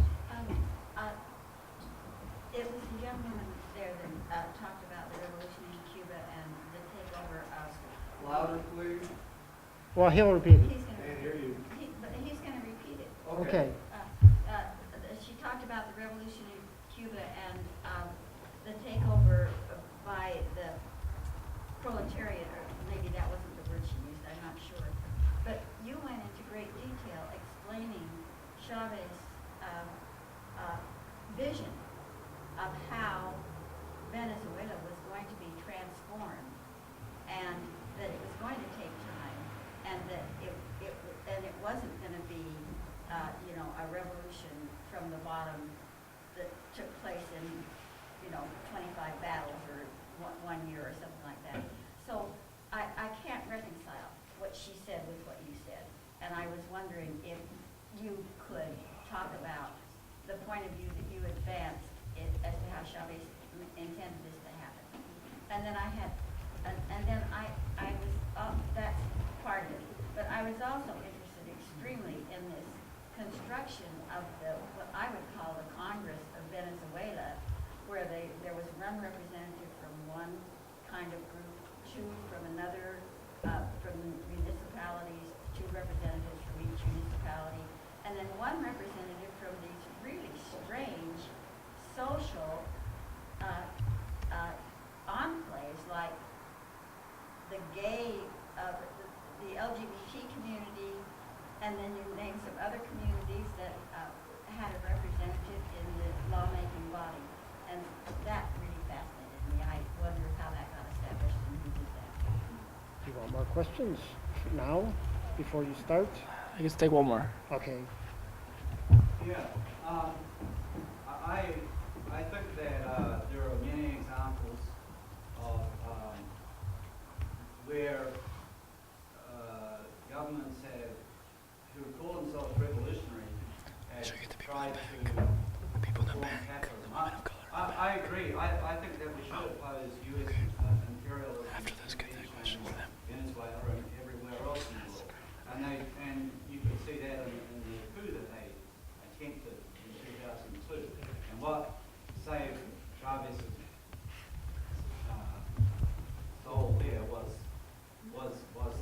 I: It was the gentleman there that talked about the revolution in Cuba and the takeover of.
E: Louder, please.
C: Well, he'll repeat it.
I: He's going to.
E: Can't hear you.
I: But he's going to repeat it.
C: Okay.
I: She talked about the revolution in Cuba and the takeover by the proletariat, or maybe that wasn't the word she used, I'm not sure. But you went into great detail explaining Chavez's vision of how Venezuela was going to be transformed, and that it was going to take time, and that it wasn't going to be a revolution from the bottom that took place in 25 battles or one year or something like that. So I can't reconcile what she said with what you said, and I was wondering if you could talk about the point of view that you advanced as to how Chavez intended this to happen. And then I was, that's part of it, but I was also interested extremely in this construction of what I would call the Congress of Venezuela, where there was one representative from one kind kind of group, two from another, from the municipalities, two representatives from each municipality, and then one representative from these really strange social enclaves, like the gay, the LGBT community, and then you name some other communities that had a representative in the lawmaking body. And that really fascinated me. I wonder how that got established and who did that.
C: Do you want more questions now, before you start?
B: I guess take one more.
C: Okay.
J: Yeah, I think that there are many examples of where governments who call themselves revolutionary have tried to perform capitalism. I agree. I think that we should oppose U.S. imperialism in Venezuela and everywhere else in the world. And you could see that in the coup that they attempted in 2002. And what saved Chavez's soul there was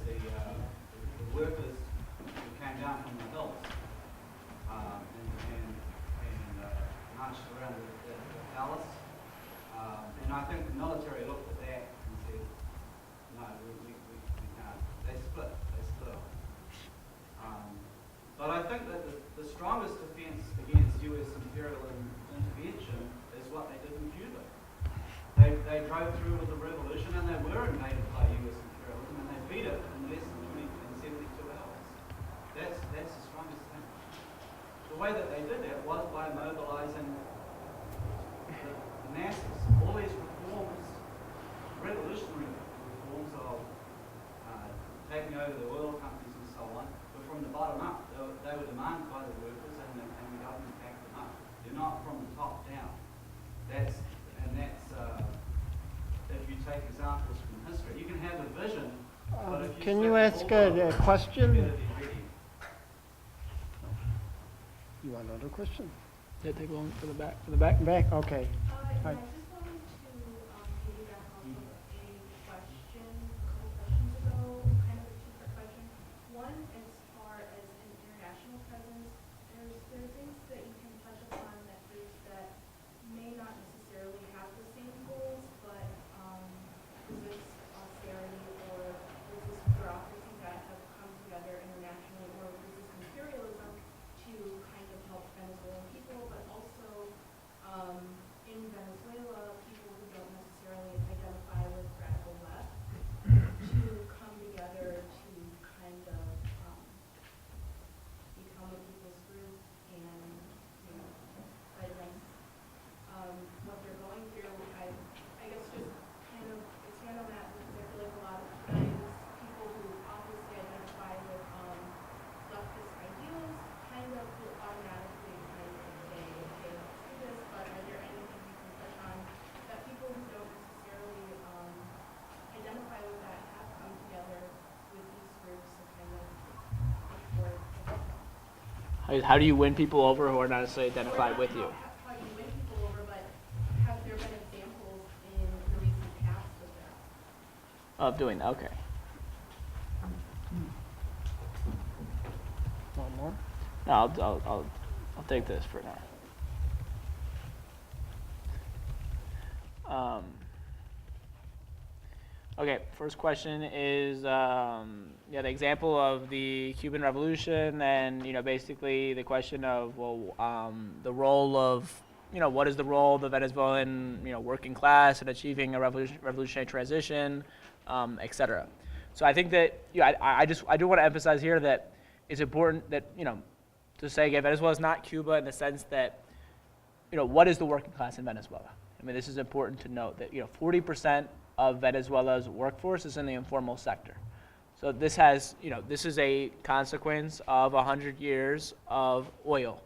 J: the workers who came down from the hills and marched around the palace. And I think the military looked at that and said, no, we can't. They split up. But I think that the strongest defense against U.S. imperial intervention is what they did in Cuba. They drove through with the revolution and they were invaded by U.S. imperialism and they beat it in less than 72 hours. That's the strongest thing. The way that they did that was by mobilizing the masses. All these reforms, revolutionary reforms of taking over the oil companies and so on, were from the bottom up. They were demanded by the workers and the government backed them up. They're not from the top down. That's if you take examples from history. You can have a vision, but if you
C: Can
J: slip
C: you
J: the
C: ask
J: ball
C: a
J: up,
C: question?
J: you better be ready.
C: You want another question?
B: Yeah, take one from the back. From the back.
C: Back, okay.
K: Yeah,
C: Hi.
K: I just wanted to piggyback off of a question a couple questions ago, kind of a two-part question. One, as far as an international presence, there are things that you can touch upon that groups that may not necessarily have the same goals, but resist austerity or resist bureaucracy that have come together internationally, or resist imperialism to kind of help Venezuelan people, but also in Venezuela, people who don't necessarily identify with radical left to come together to kind of become a people's group and, you know, fight against what they're going through. I guess just kind of expand on that, because I feel like a lot of times people who obviously identify with leftist ideals kind of will automatically kind of say, okay, let's do this, but are there anything you can touch on that people who don't necessarily identify with that have come together with these groups to kind of support?
B: How do you win people over who are not necessarily identified with you?
K: How you win people over, but have there been examples in the recent past of that?
B: Of doing that, okay.
C: One more?
B: No, I'll take this for now. Okay, first question is the example of the Cuban Revolution, and basically the question of the role of what is the role of the Venezuelan working class in achieving a revolutionary transition, etc. So I think that I do want to emphasize here that it's important that to say again, Venezuela is not Cuba in the sense that what is the working class in Venezuela? I mean, this is important to note that 40% of Venezuela's workforce is in the informal sector. So this has this is a consequence of 100 years of oil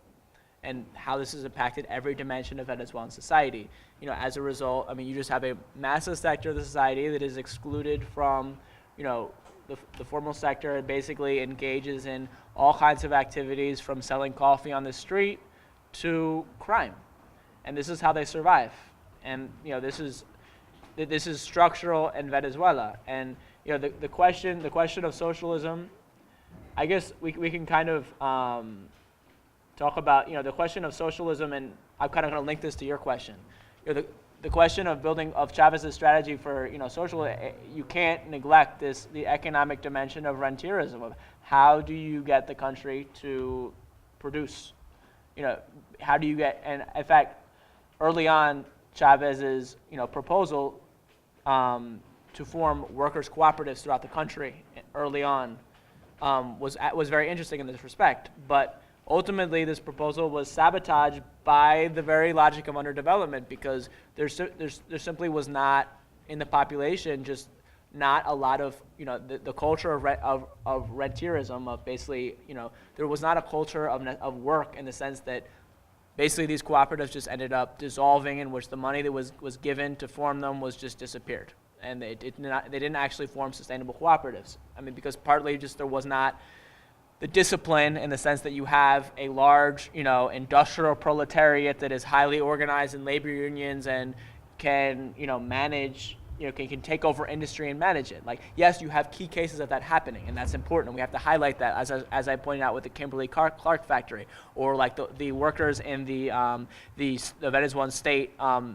B: and how this has impacted every dimension of Venezuelan society. As a result, I mean, you just have a massive sector of the society that is excluded from the formal sector and basically engages in all kinds of activities from selling coffee on the street to crime. And this is how they survive. And this is this is structural in Venezuela. And the question of socialism, I guess we can kind of talk about the question of socialism, and I'm kind of going to link this to your question. The question of Chavez's strategy for social, you can't neglect the economic dimension of rentierism, of how do you get the country to produce, how do you get, and in fact, early on, Chavez's proposal to form workers' cooperatives throughout the country early on was very interesting in this respect. But ultimately, this proposal was sabotaged by the very logic of underdevelopment, because there simply was not in the population just not a lot of the culture of rentierism, of basically there was not a culture of work, in the sense that basically these cooperatives just ended up dissolving, in which the money that was given to form them was just disappeared, and they didn't actually form sustainable cooperatives. I mean, because partly just there was not the discipline, in the sense that you have a large industrial proletariat that is highly organized in labor unions and can manage can take over industry and manage it. Like, yes, you have key cases of that happening, and that's important. We have to highlight that, as I pointed out with the Kimberly-Clark factory, or like the workers in the Venezuelan state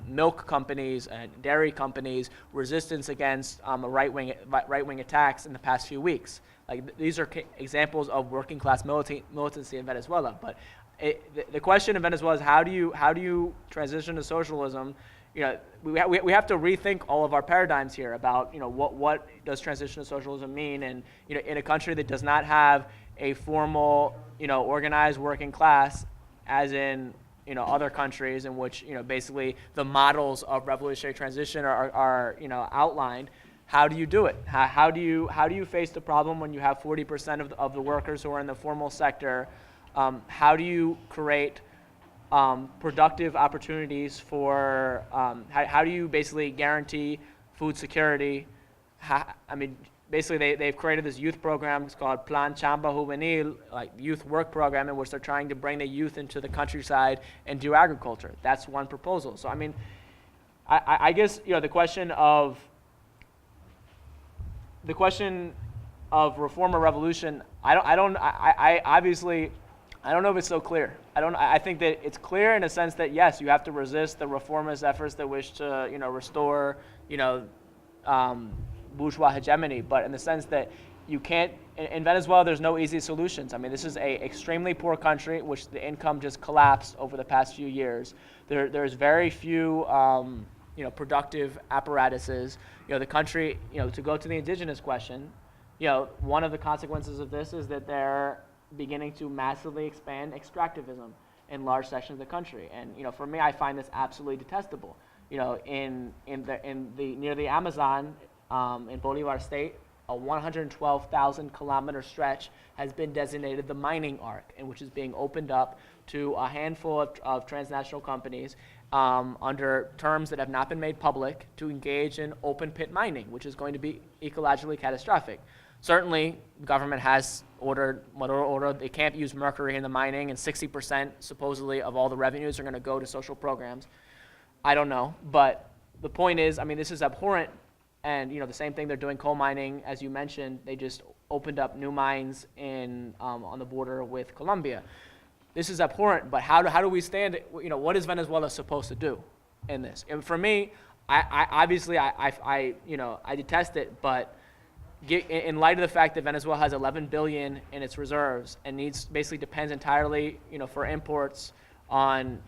B: milk companies and dairy companies' resistance against right-wing attacks in the past few weeks. Like, these are examples of working-class militancy in Venezuela. But the question in Venezuela is, how do you transition to socialism? We have to rethink all of our paradigms here about what does transition to socialism mean, and in a country that does not have a formal organized working class, as in other countries in which basically the models of revolutionary transition are outlined. How do you do it? How do you face the problem when you have 40% of the workers who are in the formal sector? How do you create productive opportunities for, how do you basically guarantee food security? Basically they've created this youth program. It's called Plan Chamba Juvenil, like youth work program, in which they're trying to bring the youth into the countryside and do agriculture. That's one proposal. So I guess the question of reform or revolution, I obviously I don't know if it's so clear. I think that it's clear in a sense that yes, you have to resist the reformist efforts that wish to restore bourgeois hegemony, but in the sense that you can't. In Venezuela, there's no easy solutions. I mean, this is a extremely poor country, which the income just collapsed over the past few years. There's very few productive apparatuses. The country, to go to the indigenous question, one of the consequences of this is that they're beginning to massively expand extractivism in large sections of the country. And for me, I find this absolutely detestable. In the near the Amazon, in Bolivar State, a 112,000 kilometer stretch has been designated the mining arc, and which is being opened up to a handful of transnational companies under terms that have not been made public to engage in open pit mining, which is going to be ecologically catastrophic. Certainly, the government has ordered they can't use mercury in the mining, and 60% supposedly of all the revenues are going to go to social programs. I don't know, but the point is, I mean, this is abhorrent. And the same thing they're doing coal mining, as you mentioned. They just opened up new mines on the border with Colombia. This is abhorrent, but how do we stand? What is Venezuela supposed to do in this? And for me, I obviously detest it, but in light of the fact that Venezuela has 11 billion in its reserves and basically depends entirely for imports on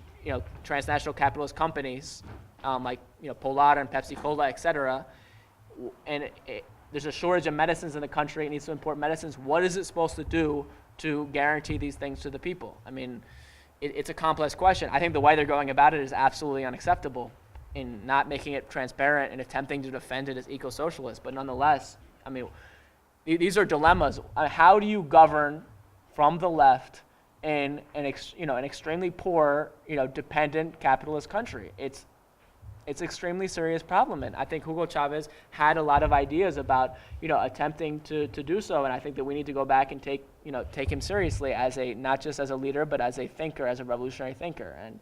B: transnational capitalist companies like Polar and Pepsi Cola, et cetera. And there's a shortage of medicines in the country. It needs to import medicines. What is it supposed to do to guarantee these things to the people? I mean, it's a complex question. I think the way they're going about it is absolutely unacceptable in not making it transparent and attempting to defend it as eco-socialist. But nonetheless, I mean, these are dilemmas. How do you govern from the left in an extremely poor, dependent capitalist country? It's an extremely serious problem, and I think Hugo Chavez had a lot of ideas about attempting to do so, and I think that we need to go back and take him seriously as not just as a leader, but as a thinker, as a revolutionary thinker. And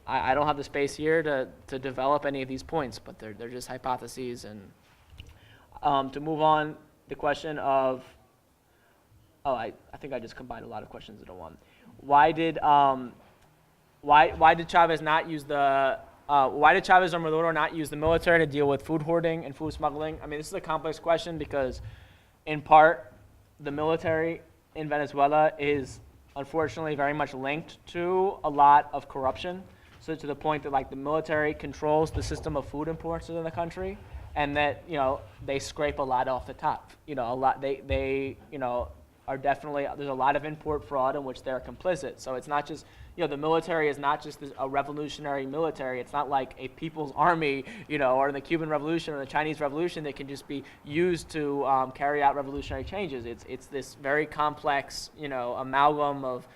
B: I don't have the space here to develop any of these points, but they're just hypotheses. And to move on, the question of, I think I just combined a lot of questions into one. Why did Chavez not use why did Chavez or Maduro not use the military to deal with food hoarding and food smuggling? I mean, this is a complex question because, in part, the military in Venezuela is unfortunately very much linked to a lot of corruption. So to the point that like the military controls the system of food imports in the country, and that they scrape a lot off the top. They are definitely, there's a lot of import fraud in which they're complicit. So it's not just, the military is not just a revolutionary military. It's not like a people's army, or the Cuban Revolution or the Chinese Revolution that can just be used to carry out revolutionary changes. It's this very complex, amalgam of,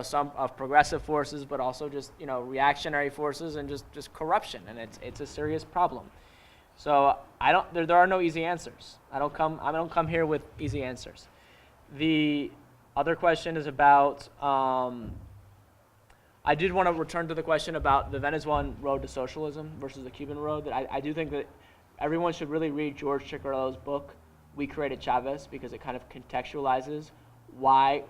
B: some of progressive forces, but also just, reactionary forces and just corruption. And it's a serious problem. So there are no easy answers. I don't come here with easy answers. The other question is about, I did want to return to the question about the Venezuelan road to socialism versus the Cuban road. That I do think that everyone should really read George Chicarello's book, We Created Chavez, because it kind of contextualizes why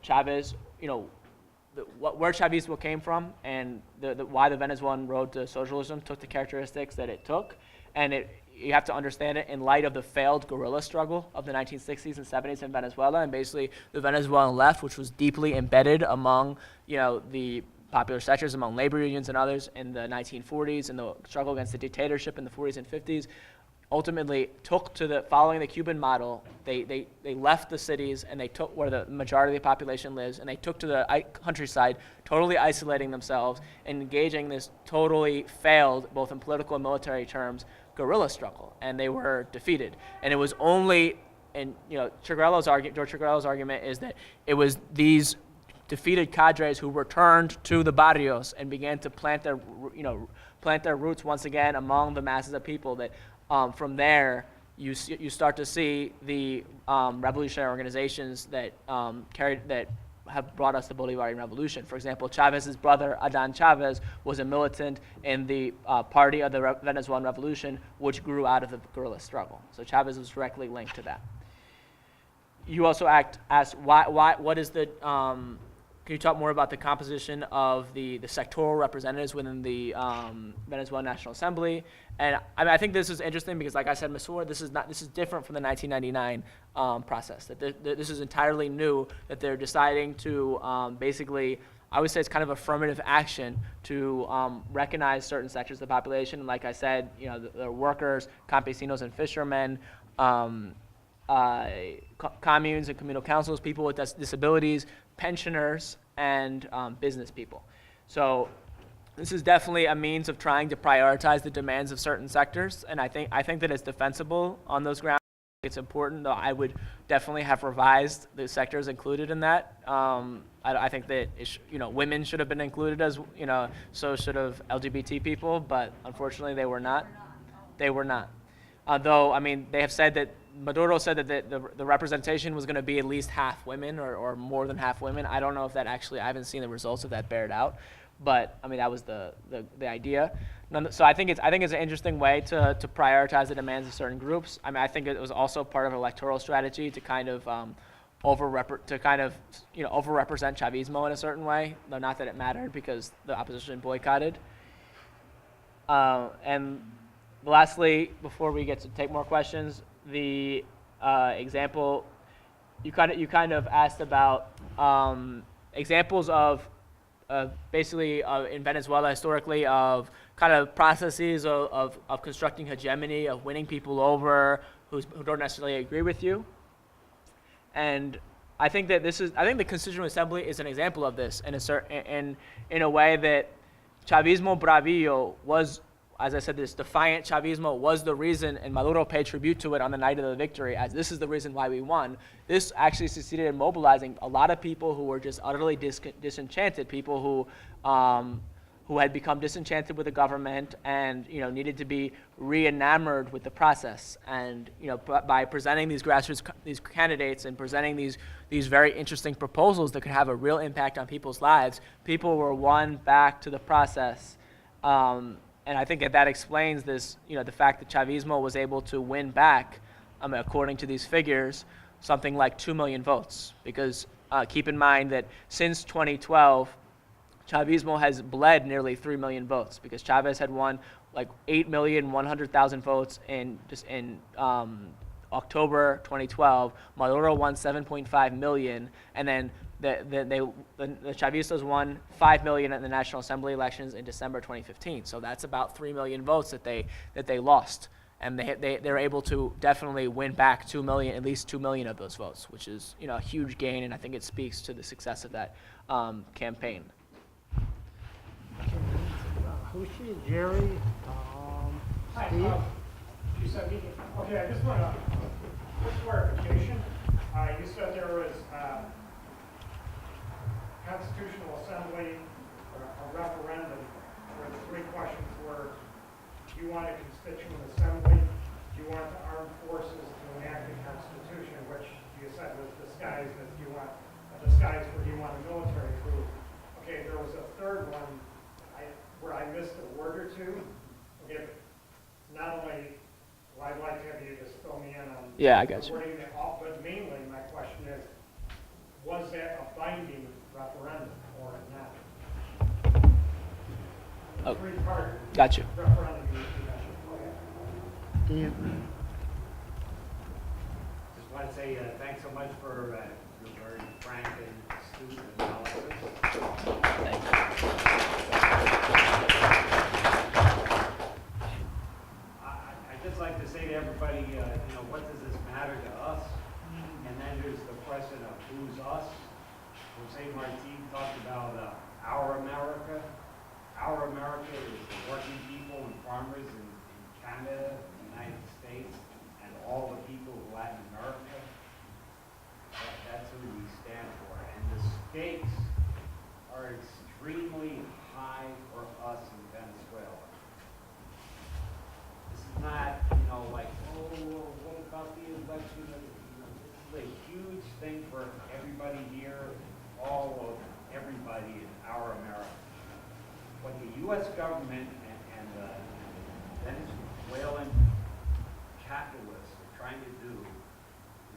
B: Chavez, where Chavismo came from, and why the Venezuelan road to socialism took the characteristics that it took. And you have to understand it in light of the failed guerrilla struggle of the 1960s and 70s in Venezuela, and basically the Venezuelan left, which was deeply embedded among, the popular sectors, among labor unions and others in the 1940s, and the struggle against the dictatorship in the 40s and 50s, ultimately took to following the Cuban model. They left the cities and they took where the majority of the population lives, and they took to the countryside, totally isolating themselves and engaging this totally failed, both in political and military terms, guerrilla struggle, and they were defeated. And it was only, and George Chicarello's argument is that it was these defeated cadres who returned to the barrios and began to plant their roots once again among the masses of people that from there you start to see the revolutionary organizations that have brought us the Bolivarian Revolution. For example, Chavez's brother, Adán Chávez, was a militant in the party of the Venezuelan Revolution, which grew out of the guerrilla struggle. So Chávez was directly linked to that. You also asked, what is the, can you talk more about the composition of the sectoral representatives within the Venezuelan National Assembly? And I think this is interesting because, like I said before, this is different from the 1999 process. That this is entirely new. That they're deciding to basically, I would say, it's kind of affirmative action to recognize certain sectors of the population. And like I said, the workers, campesinos, and fishermen. Communes and communal councils, people with disabilities, pensioners, and business people. So this is definitely a means of trying to prioritize the demands of certain sectors, and I think that it's defensible on those grounds. It's important, though I would definitely have revised the sectors included in that. I think that women should have been included as so should have LGBT people, but unfortunately they were not. They were not. Though, I mean, they have said that Maduro said that the representation was going to be at least half women or more than half women. I don't know if that actually, I haven't seen the results of that bared out, but I mean that was the idea. So I think it's an interesting way to prioritize the demands of certain groups. I mean, I think it was also part of an electoral strategy to kind of overrepresent Chavismo in a certain way, though not that it mattered because the opposition boycotted. And lastly, before we get to take more questions, the example you kind of asked about examples of basically in Venezuela historically of kind of processes of constructing hegemony, of winning people over who don't necessarily agree with you. And I think that the Constitutional Assembly is an example of this in a way that Chavismo Bravillo was, as I said, this defiant Chavismo was the reason, and Maduro paid tribute to it on the night of the victory, as this is the reason why we won. This actually succeeded in mobilizing a lot of people who were just utterly disenchanted, people who who had become disenchanted with the government and needed to be re-enamored with the process. And by presenting these these candidates and presenting these very interesting proposals that could have a real impact on people's lives, people were won back to the process. And I think that explains this, the fact that Chavismo was able to win back, according to these figures, something like 2 million votes. Because keep in mind that since 2012, Chavismo has bled nearly 3 million votes, because Chavez had won like 8,100,000 votes in October 2012. Maduro won 7.5 million, and then the Chavistas won 5 million in the National Assembly elections in December 2015. So that's about 3 million votes that they lost, and they're able to definitely win back 2 million, at least 2 million of those votes, which is a huge gain, and I think it speaks to the success of that campaign.
C: Who's she? Jerry? Steve?
L: You said me. Okay, I just want a quick clarification. You said there was Constitutional Assembly or a referendum where the three questions were: do you want a constituent assembly? Do you want the armed forces to enact the Constitution, which you said was disguised as do you want a military coup? Okay, there was a third one where I missed a word or two. Okay, not only, well, I'd like to have you just fill me in on
B: I got you.
L: wording it all, but mainly my question is, was that a binding referendum or not?
B: Oh,
L: Three-part
B: got you.
L: referendum.
C: Steve?
M: Just want to say thanks so much for your very frank and astute analysis.
B: Thank you.
M: I'd just like to say to everybody, what does this matter to us? And then there's the question of who's us. Jose Martin talked about our America. Our America is the working people and farmers in Canada, the United States, and all the people of Latin America. That's who we stand for. And the stakes are extremely high for us in Venezuela. This is not, like, what about the election? This is a huge thing for everybody here, all of everybody in our America. What the U.S. government and the Venezuelan capitalists are trying to do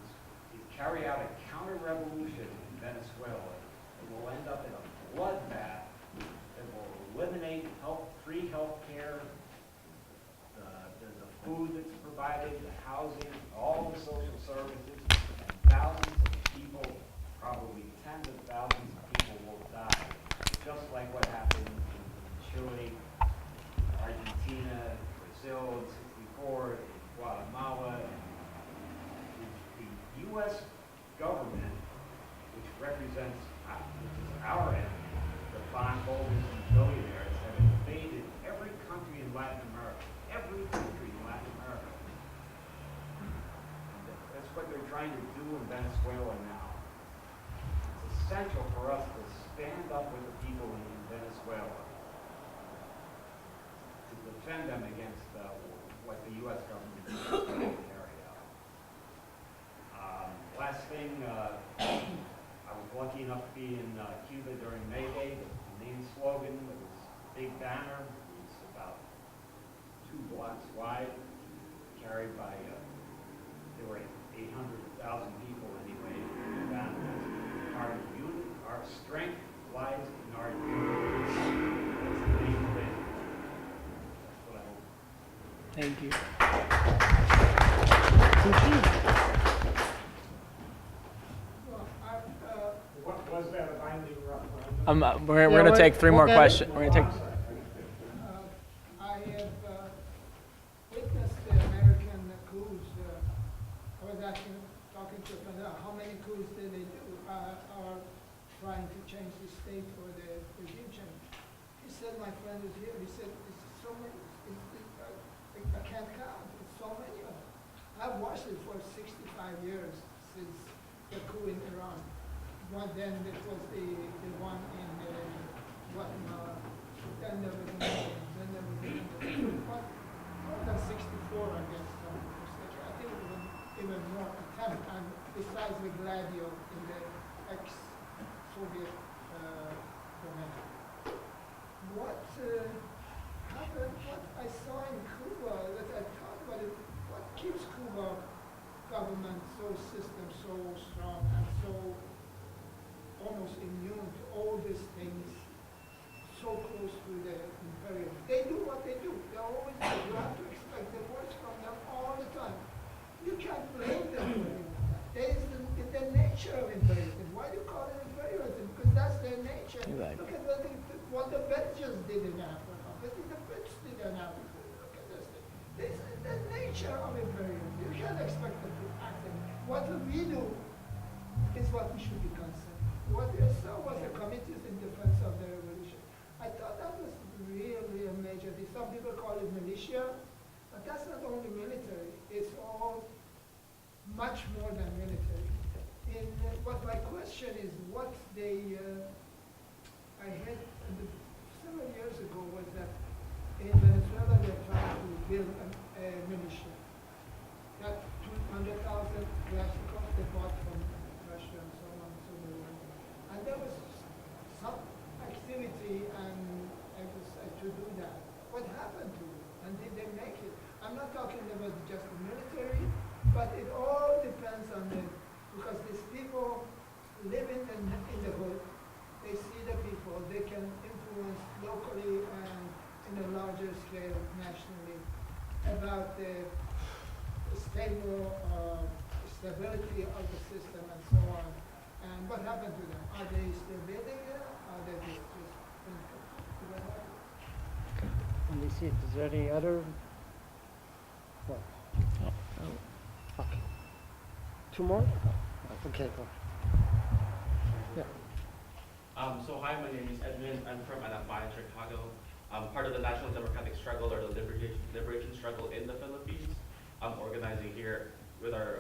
M: is carry out a counter-revolution in Venezuela. It will end up in a bloodbath that will eliminate free health care, the food that's provided, the housing, all the social services, and thousands of people, probably tens of thousands of people will die, just like what happened in Chile, Argentina, Brazil in '64, Guatemala. The U.S. government, which represents our enemy, the bondholders and billionaires, have invaded every country in Latin America. Every country in Latin America. That's what they're trying to do in Venezuela now. It's essential for us to stand up with the people in Venezuela to defend them against what the U.S. government is trying to carry out. Last thing, I was lucky enough to be in Cuba during May Day. The main slogan was a big banner. It was about 2 blocks wide, carried by, there were 800,000 people anyway. The banner was our unity, our strength lies in our unity. That's the main thing. That's what I hope.
B: Thank you.
L: What was that a binding referendum?
B: We're going to take 3 more questions. We're going to take.
E: I have witnessed the American coups. I was talking to a friend, how many coups did they do, are trying to change the state or the regime change. He said, my friend is here, he said, it's so many, I can't count, it's so many of them. I've watched it for 65 years since the coup in Iran. Then it was the one in Guatemala. then there was but more than 64, I guess, I think it was even more attempt, and besides the Gladio in the ex-Soviet domain. What happened, what I saw in Cuba, that I thought about it, what keeps Cuba government so strong and so almost immune to all these things, so close to the imperium? They do what they do. They always do. You have to expect the worst from them all the time. You can't blame them for doing that. There is the nature of imperialism. Why do you call it imperialism? Because that's their nature.
B: Exactly.
E: Look at what the Belgians did in Africa. What the Brits did in Africa. Look at this thing. This is the nature of imperialism. You can't expect them to act. What we do is what we should be concerned. What we saw was the committees in defense of the revolution. I thought that was really a major thing. Some people call it militia, but that's not only military. It's all much more than military. And what my question is, what they, I heard several years ago was that in Venezuela they're trying to build a militia. That 200,000 Kalashnikovs they bought from Russia and so on and so on. And there was some activity and to do that. What happened to it? And did they make it? I'm not talking about just the military, but it all depends on the, because these people live in the hood, they see the people, they can influence locally and in a larger scale nationally about the stability of the system and so on. And what happened to them? Are they still building it? Are they just
C: Let me see, is there any other? What? Okay. Two more? Okay, go. Yeah.
N: So hi, my name is Edmund. I'm from Anaheim, Chicago. I'm part of the National Democratic Struggle, or the liberation struggle in the Philippines. I'm organizing here with our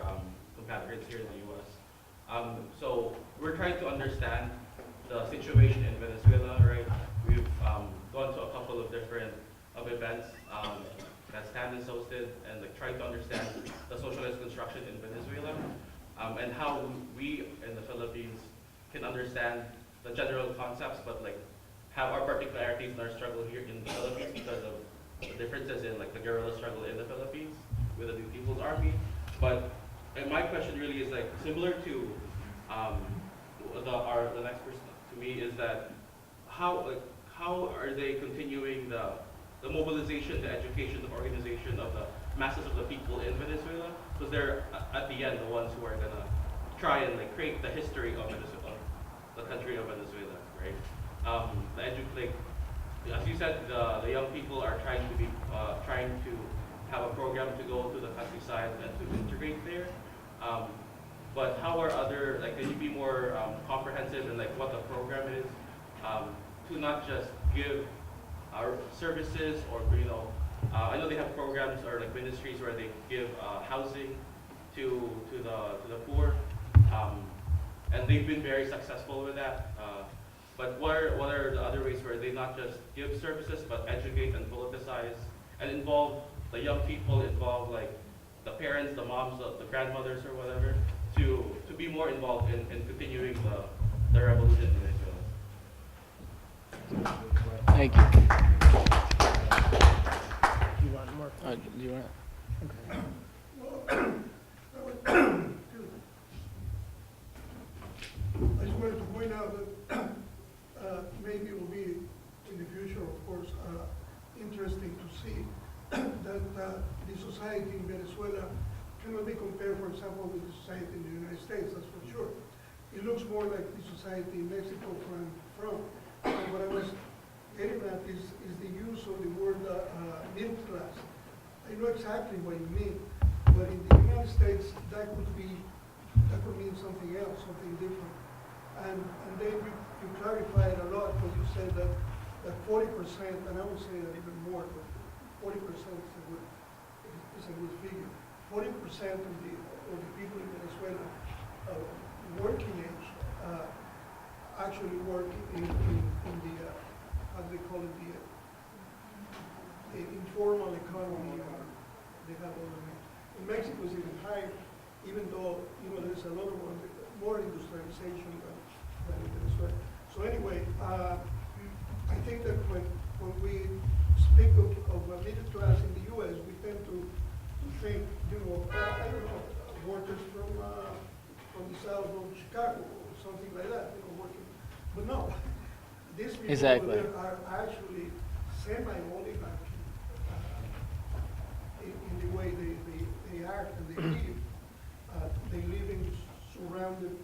N: compatriots here in the U.S. So we're trying to understand the situation in Venezuela, right? We've gone to a couple of different events that Stan has hosted, and like trying to understand the socialist construction in Venezuela, and how we in the Philippines can understand the general concepts, but like have our particularities in our struggle here in the Philippines because of the differences in like the guerrilla struggle in the Philippines with the New People's Army. But and my question really is like similar to the next person to me is that how are they continuing the mobilization, the education, the organization of the masses of the people in Venezuela? Because they're at the end the ones who are gonna try and like create the history of Venezuela, the country of Venezuela, right? As you said, the young people are trying to have a program to go to the countryside and to integrate there. But how are other, like, can you be more comprehensive in like what the program is to not just give our services or, you know, I know they have programs or like ministries where they give housing to the poor, and they've been very successful with that. But what are the other ways where they not just give services but educate and politicize and involve the young people, involve like the parents, the moms, the grandmothers or whatever, to be more involved in continuing the revolution in Venezuela?
B: Thank you.
C: You want more?
B: Do you want?
C: Okay.
E: I just wanted to point out that maybe it will be in the future, of course, interesting to see that the society in Venezuela cannot be compared, for example, with the society in the United States, that's for sure. It looks more like the society in Mexico from. And what I was getting at is the use of the word middle class. I know exactly what you mean, but in the United States, that could mean something else, something different. And then you clarified a lot when you said that 40%, and I would say that even more, but 40% is a good figure. 40% of the people in Venezuela working age actually work in the how do they call it, the informal economy, they have all the names. In Mexico it's even higher, even though, there's a lot of more industrialization than in Venezuela. So anyway, I think that when we speak of a middle class in the U.S., we tend to think, I don't know, workers from the south of Chicago or something like that, working. But no, these people
B: Exactly.
E: over there are actually semi-oligarchy in the way they act and they live. They live in surrounded,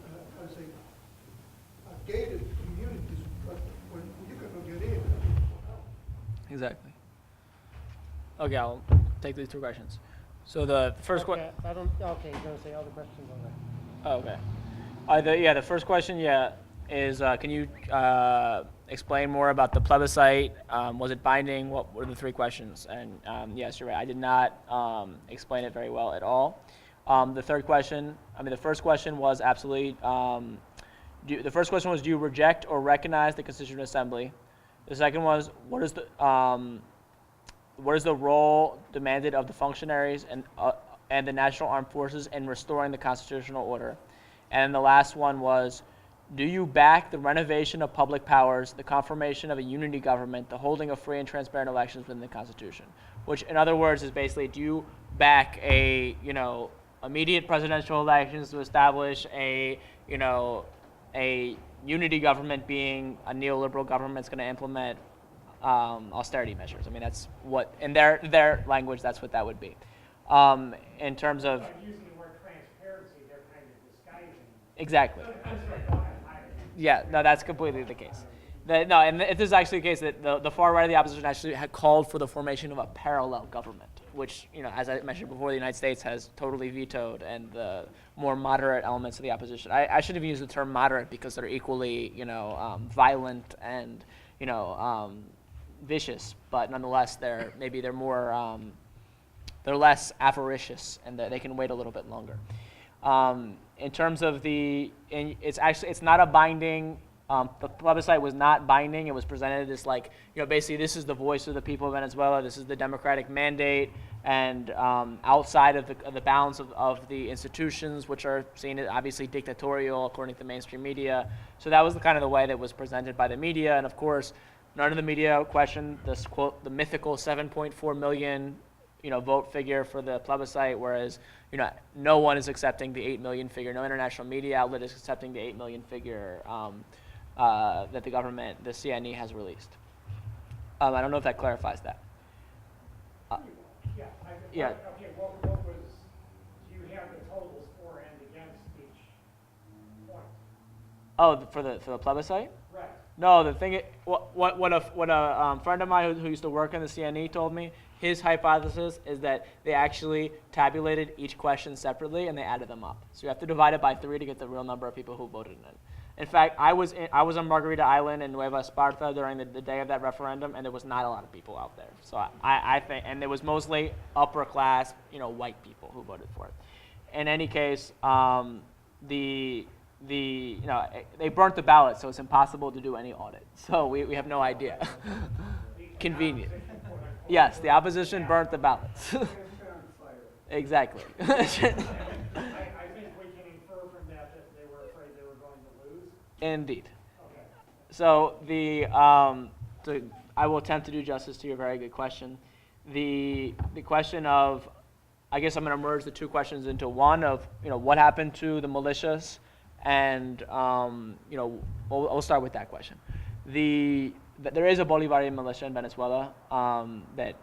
E: gated communities, but when you cannot get in,
B: Exactly. Okay, I'll take these two questions. So the first question.
C: Okay, you're gonna say all the questions on that.
B: Oh, okay. The first question, is can you explain more about the plebiscite? Was it binding? What were the three questions? And yes, you're right. I did not explain it very well at all. The first question was absolutely. The first question was, do you reject or recognize the Constituent Assembly? The second was, what is the role demanded of the functionaries and the National Armed Forces in restoring the constitutional order? And the last one was, do you back the renovation of public powers, the confirmation of a unity government, the holding of free and transparent elections within the Constitution? Which, in other words, is basically, do you back immediate presidential elections to establish a unity government, being a neoliberal government that's going to implement austerity measures? I mean, that's what, in their language, that's what that would be. In terms of...
L: By using the word transparency, they're kind of disguising.
B: Exactly. Yeah, no, that's completely the case. And it is actually the case that the far right of the opposition actually had called for the formation of a parallel government, which, as I mentioned before, the United States has totally vetoed, and the more moderate elements of the opposition. I shouldn't have used the term moderate because they're equally, violent and, vicious, but nonetheless, they're more, they're less avaricious, and they can wait a little bit longer. In terms of it's not a binding. The plebiscite was not binding. It was presented as basically this is the voice of the people of Venezuela. This is the democratic mandate, and outside of the bounds of the institutions, which are seen as obviously dictatorial according to the mainstream media. So that was the way that was presented by the media, and of course, none of the media questioned this quote, the mythical 7.4 million, vote figure for the plebiscite, whereas, no one is accepting the 8 million figure. No international media outlet is accepting the 8 million figure that the government, the CNE, has released. I don't know if that clarifies that. Yeah.
L: Okay, what was, do you have the totals for and against each point?
B: Oh, for the plebiscite?
L: Right.
B: No, the thing is, what a friend of mine who used to work in the CNE told me, his hypothesis is that they actually tabulated each question separately and they added them up. So you have to divide it by 3 to get the real number of people who voted in it. In fact, I was on Margarita Island in Nueva Esparta during the day of that referendum, and there was not a lot of people out there. So I think, and there was mostly upper class, white people who voted for it. In any case, they burnt the ballot, so it's impossible to do any audit. So we have no idea. Convenient. Yes, the opposition burnt the ballots. Exactly.
L: I think we can infer from that they were afraid they were going to lose.
B: Indeed.
L: Okay.
B: So I will attempt to do justice to your very good question. The question of, I guess I'm going to merge the two questions into one of, what happened to the militias, and we'll start with that question. There is a Bolivarian militia in Venezuela. That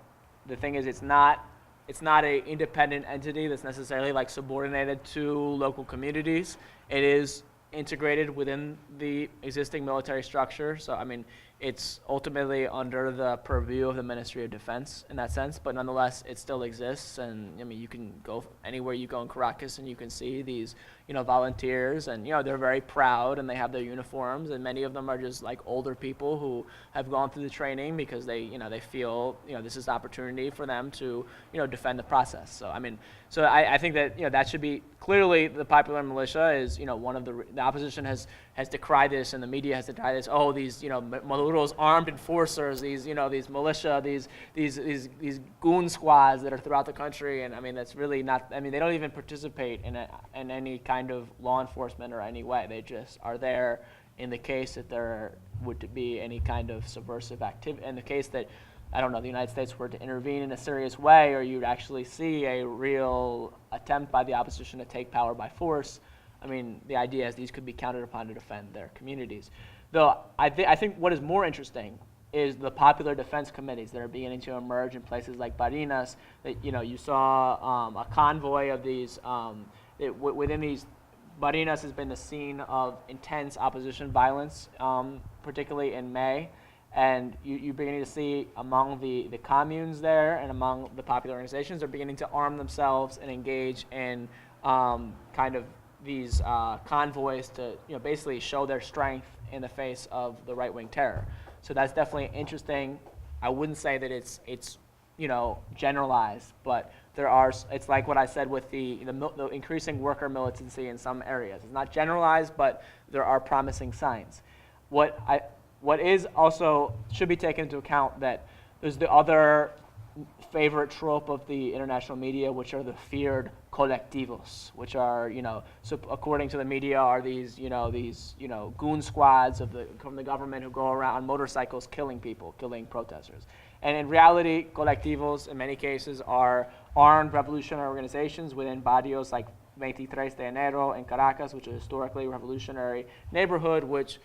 B: the thing is, it's not an independent entity that's necessarily subordinated to local communities. It is integrated within the existing military structure. So, I mean, it's ultimately under the purview of the Ministry of Defense in that sense, but nonetheless, it still exists. And I mean, you can go anywhere you go in Caracas and you can see these, volunteers, and, they're very proud and they have their uniforms, and many of them are just older people who have gone through the training because they feel, this is the opportunity for them to, defend the process. So, I mean, I think that, that should be clearly the popular militia is, one of the opposition has decried this, and the media has decried this. Oh, these, Maduro's armed enforcers, these militia, these goon squads that are throughout the country, and I mean that's really not. I mean they don't even participate in any kind of law enforcement or any way. They just are there in the case that there would be any kind of subversive activity. In the case that, I don't know, the United States were to intervene in a serious way, or you'd actually see a real attempt by the opposition to take power by force, I mean, the idea is these could be counted upon to defend their communities. Though I think what is more interesting is the popular defense committees that are beginning to emerge in places like Barinas. That you saw a convoy of these. Within these, Barinas has been the scene of intense opposition violence, particularly in May. And you're beginning to see among the communes there and among the popular organizations, they're beginning to arm themselves and engage in kind of these convoys to basically show their strength in the face of the right-wing terror. So that's definitely interesting. I wouldn't say that it's generalized, but it's like what I said with the increasing worker militancy in some areas. It's not generalized, but there are promising signs. What is also should be taken into account that there's the other favorite trope of the international media, which are the feared colectivos, which are, so according to the media, are these goon squads from the government who go around on motorcycles killing people, killing protesters. And in reality, colectivos in many cases are armed revolutionary organizations within barrios like 23 de Enero in Caracas, which is a historically revolutionary neighborhood, which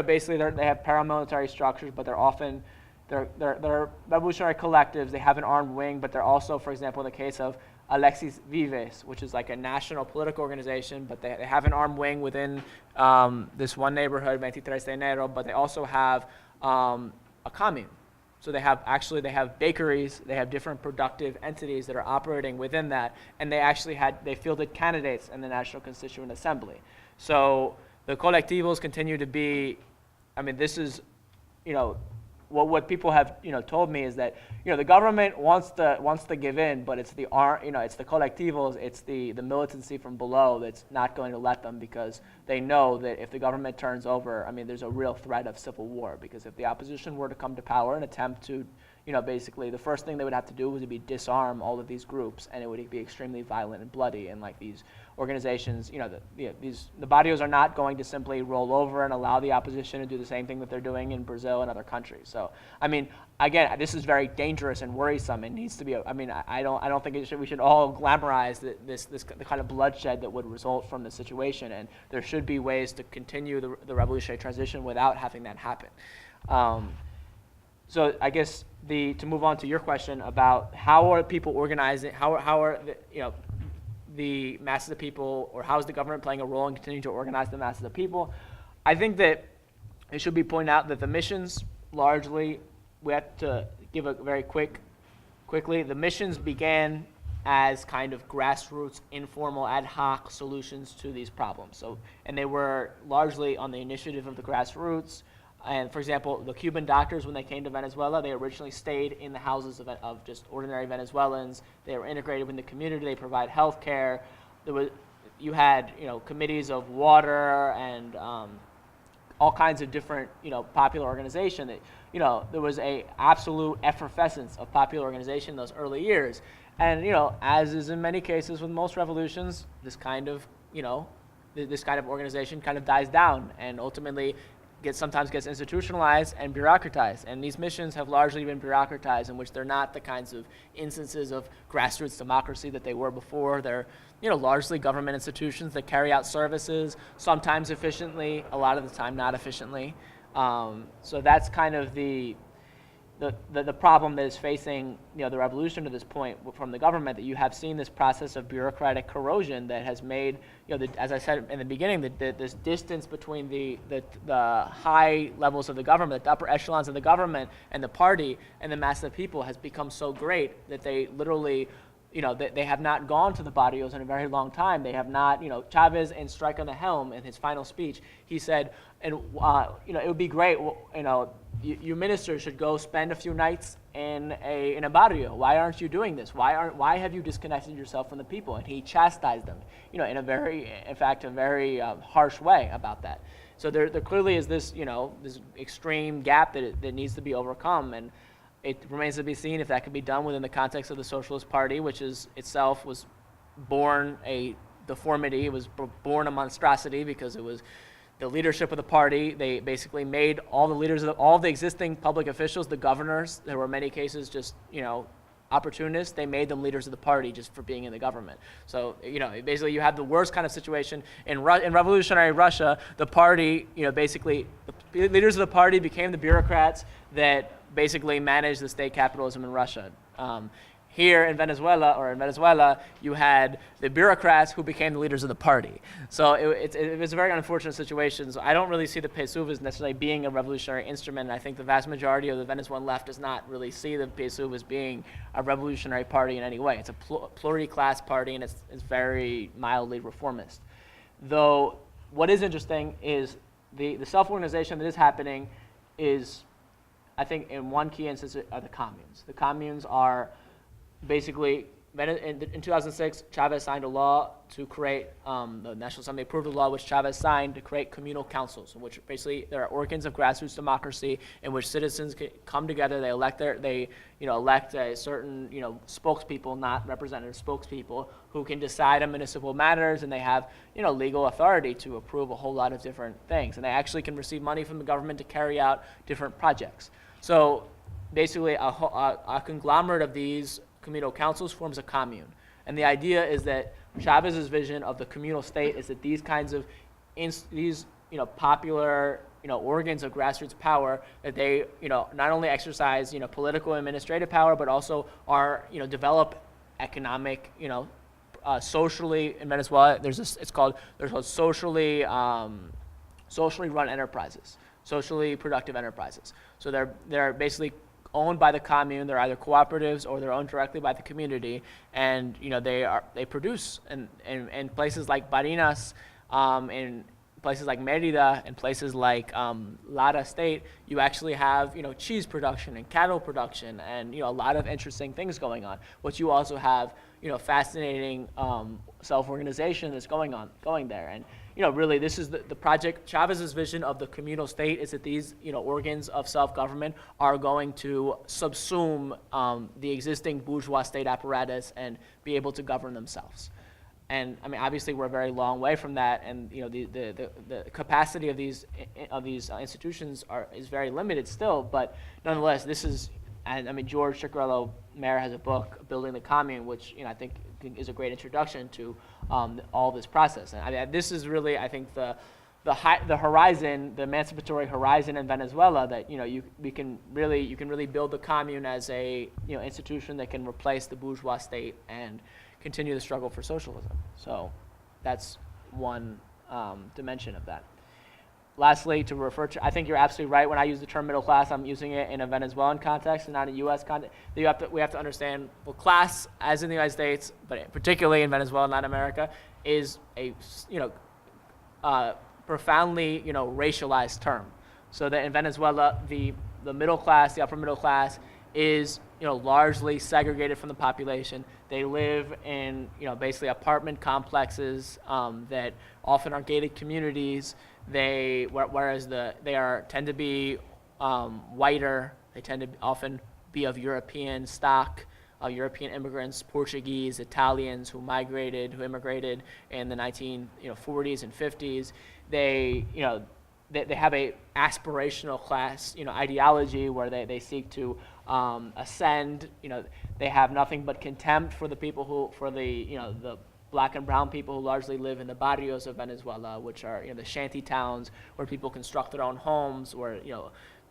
B: basically they have paramilitary structures, but they're often they're revolutionary collectives. They have an armed wing, but they're also, for example, in the case of Alexis Vives, which is like a national political organization, but they have an armed wing within this one neighborhood, 23 de Enero, but they also have a commune. So they have bakeries, they have different productive entities that are operating within that, and they fielded candidates in the National Constituent Assembly. So the colectivos continue to be, I mean, this is, what people have, told me is that, the government wants to give in, but it's the colectivos, it's the militancy from below that's not going to let them, because they know that if the government turns over, I mean, there's a real threat of civil war, because if the opposition were to come to power and attempt to, basically the first thing they would have to do would be disarm all of these groups, and it would be extremely violent and bloody, and like these organizations, the barrios are not going to simply roll over and allow the opposition to do the same thing that they're doing in Brazil and other countries. So, I mean, again, this is very dangerous and worrisome. It needs to be. I don't think we should all glamorize the kind of bloodshed that would result from the situation. And there should be ways to continue the revolutionary transition without having that happen. So, I guess to move on to your question about how are people organizing, how are the masses of people, or how is the government playing a role in continuing to organize the masses of people? I think that it should be pointed out that the missions largely, we have to give a very quickly, the missions began as kind of grassroots, informal, ad hoc solutions to these problems. So, and they were largely on the initiative of the grassroots. And for example, the Cuban doctors, when they came to Venezuela, they originally stayed in the houses of just ordinary Venezuelans. They were integrated with the community. They provide health care. You had committees of water and all kinds of different popular organization. That there was a absolute effervescence of popular organization in those early years. And as is in many cases with most revolutions, this kind of organization kind of dies down, and ultimately sometimes gets institutionalized and bureaucratized. And these missions have largely been bureaucratized, in which they're not the kinds of instances of grassroots democracy that they were before. They're largely government institutions that carry out services, sometimes efficiently, a lot of the time not efficiently. So that's kind of the problem that is facing the revolution to this point from the government, that you have seen this process of bureaucratic corrosion that has made, as I said in the beginning, this distance between the high levels of the government, the upper echelons of the government and the party and the mass of people has become so great that they literally they have not gone to the barrios in a very long time. They have not, Chavez in Strike on the Helm, in his final speech, he said, and it would be great, you ministers should go spend a few nights in a barrio. Why aren't you doing this? Why have you disconnected yourself from the people? And he chastised them, in a very harsh way about that. So there clearly is this, this extreme gap that needs to be overcome, and it remains to be seen if that can be done within the context of the Socialist Party, which is itself was born a deformity. It was born a monstrosity because it was the leadership of the party. They basically made all the leaders of all the existing public officials, the governors, there were many cases just, opportunists, they made them leaders of the party just for being in the government. So, basically you have the worst kind of situation. In revolutionary Russia, the party, basically the leaders of the party became the bureaucrats that basically managed the state capitalism in Russia. Here in Venezuela, you had the bureaucrats who became the leaders of the party. So it was a very unfortunate situation. So I don't really see the PSUV as necessarily being a revolutionary instrument. And I think the vast majority of the Venezuelan left does not really see the PSUV as being a revolutionary party in any way. It's a pluri-class party, and it's very mildly reformist. Though what is interesting is the self-organization that is happening is, I think in one key instance, are the communes. The communes are basically, in 2006, Chavez signed a law to create, the National Assembly approved a law which Chavez signed to create communal councils, in which basically there are organs of grassroots democracy in which citizens can come together, they elect a certain, spokespeople, not representative spokespeople, who can decide on municipal matters, and they have, legal authority to approve a whole lot of different things. And they actually can receive money from the government to carry out different projects. So basically a conglomerate of these communal councils forms a commune. And the idea is that Chavez's vision of the communal state is that these kinds of popular organs of grassroots power, that they not only exercise political and administrative power, but also are develop economic socially in Venezuela. There's called socially run enterprises, socially productive enterprises. So they're basically owned by the commune. They're either cooperatives or they're owned directly by the community, and they produce in places like Barinas, in places like Merida, and places like Lara State. You actually have cheese production and cattle production, and a lot of interesting things going on. But you also have fascinating self-organization that's going there, and really this is the project. Chavez's vision of the communal state is that these organs of self-government are going to subsume the existing bourgeois state apparatus and be able to govern themselves. And I mean, obviously we're a very long way from that, and the capacity of these institutions is very limited still, but nonetheless this is, and I mean, George Ciccarello Mayer has a book, Building the Commune, which I think is a great introduction to all this process. And I mean, this is really, I think, the horizon, the emancipatory horizon in Venezuela, that you can really build the commune as a institution that can replace the bourgeois state and continue the struggle for socialism. So that's one dimension of that. Lastly, to refer to, I think you're absolutely right. When I use the term middle class, I'm using it in a Venezuelan context and not a U.S. context. We have to understand, well, class, as in the United States, but particularly in Venezuela, not America, is a profoundly racialized term. So that in Venezuela, the middle class, the upper middle class, is largely segregated from the population. They live in basically apartment complexes that often are gated communities. Whereas they tend to be whiter. They tend to often be of European stock, European immigrants, Portuguese, Italians who immigrated in the 1940s and 50s. They have a aspirational class ideology where they seek to ascend. They have nothing but contempt for the people the black and brown people who largely live in the barrios of Venezuela, which are the shanty towns where people construct their own homes, where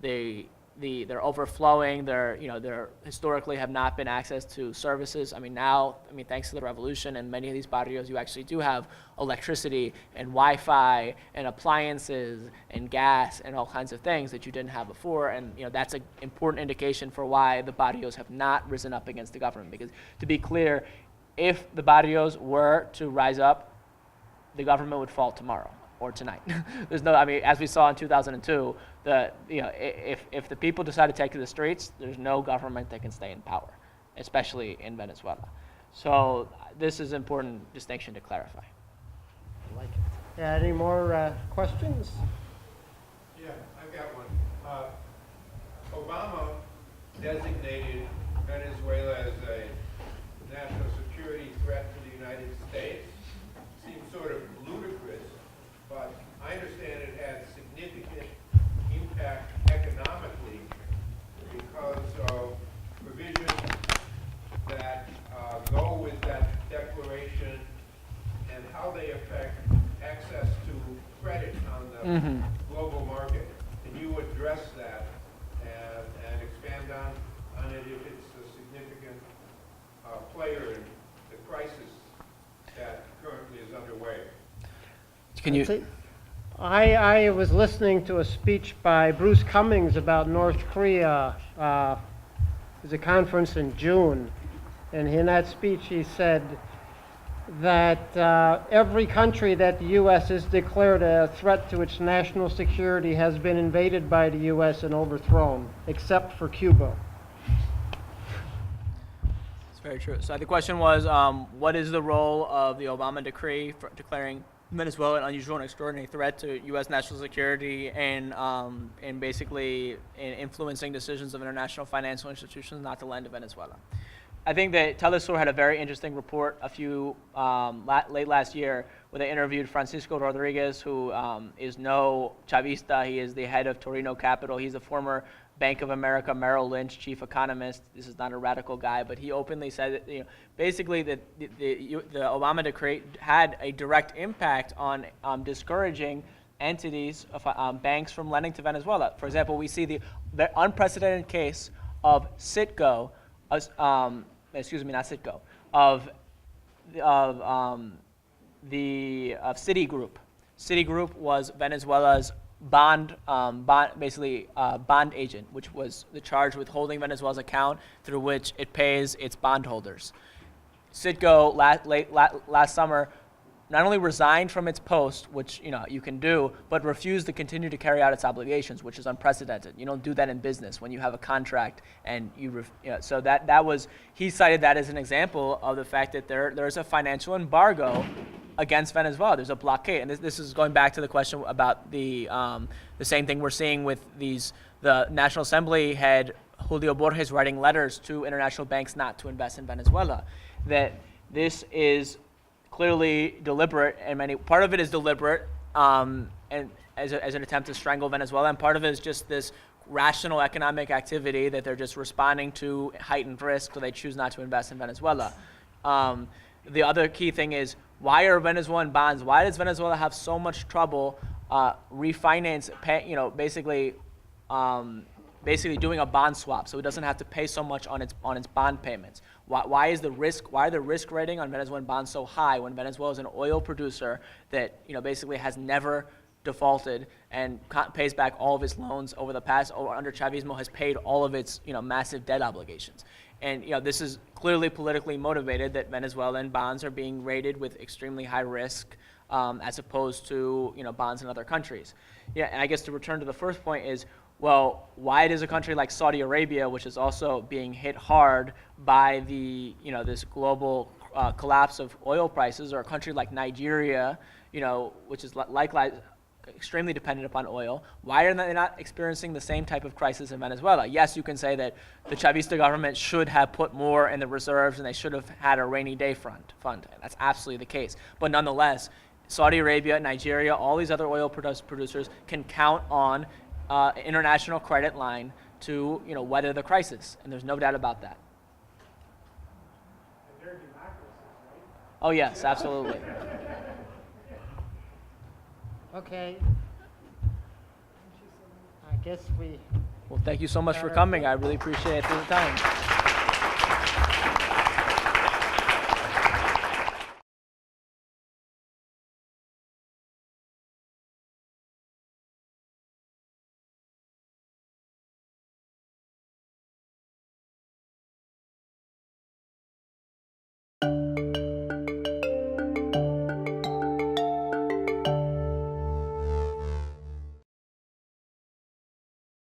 B: they're overflowing. They're historically have not been access to services. Now, thanks to the revolution and many of these barrios, you actually do have electricity and Wi-Fi and appliances and gas and all kinds of things that you didn't have before. And that's an important indication for why the barrios have not risen up against the government. Because to be clear, if the barrios were to rise up, the government would fall tomorrow or tonight. There's no, I mean, as we saw in 2002, if the people decide to take to the streets, there's no government that can stay in power, especially in Venezuela. So this is an important distinction to clarify.
C: I like it. Yeah, any more questions?
O: Yeah, I've got one. Obama designated Venezuela as a national security threat to the United States. Seems sort of ludicrous, but I understand it had significant impact economically because of provisions that go with that declaration and how they affect access to credit on the global market. Can you address that and expand on it if it's a significant player in the crisis that currently is underway?
B: Can you?
C: I was listening to a speech by Bruce Cummings about North Korea. It was a conference in June, and in that speech he said that every country that the U.S. has declared a threat to its national security has been invaded by the U.S. and overthrown, except for Cuba.
B: It's very true. So the question was, what is the role of the Obama decree for declaring Venezuela an unusual and extraordinary threat to U.S. national security and basically in influencing decisions of international financial institutions not to lend to Venezuela? I think that Telesur had a very interesting report late last year where they interviewed Francisco Rodriguez, who is no Chavista. He is the head of Torino Capital. He's a former Bank of America Merrill Lynch chief economist. This is not a radical guy, but he openly said that, basically that the Obama decree had a direct impact on discouraging entities, banks from lending to Venezuela. For example, we see the unprecedented case of Citgo, Citigroup. Citigroup was Venezuela's bond agent, which was charged with holding Venezuela's account through which it pays its bondholders. Citgo last summer not only resigned from its post, which you can do, but refused to continue to carry out its obligations, which is unprecedented. You don't do that in business when you have a contract and so that was, he cited that as an example of the fact that there's a financial embargo against Venezuela. There's a blockade, and this is going back to the question about the same thing we're seeing with the National Assembly head Julio Borges writing letters to international banks not to invest in Venezuela. That this is clearly deliberate, and part of it is deliberate, and as an attempt to strangle Venezuela, and part of it is just this rational economic activity that they're just responding to heightened risk, so they choose not to invest in Venezuela. The other key thing is, why are Venezuelan bonds? Why does Venezuela have so much trouble basically doing a bond swap, so it doesn't have to pay so much on its bond payments? Why are the risk rating on Venezuelan bonds so high when Venezuela is an oil producer that basically has never defaulted and pays back all of its loans over the past, or under Chavismo has paid all of its massive debt obligations? And this is clearly politically motivated, that Venezuelan bonds are being rated with extremely high risk as opposed to bonds in other countries. Yeah, and I guess to return to the first point is, well, why does a country like Saudi Arabia, which is also being hit hard by this global collapse of oil prices, or a country like Nigeria, which is likewise extremely dependent upon oil, why are they not experiencing the same type of crisis in Venezuela? Yes, you can say that the Chavista government should have put more in the reserves and they should have had a rainy day fund. That's absolutely the case. But nonetheless, Saudi Arabia, Nigeria, all these other oil producers can count on international credit line to weather the crisis, and there's no doubt about that.
L: They're democracies, right?
B: Oh yes, absolutely.
C: Okay. I guess we...
B: Well, thank you so much for coming. I really appreciate the time.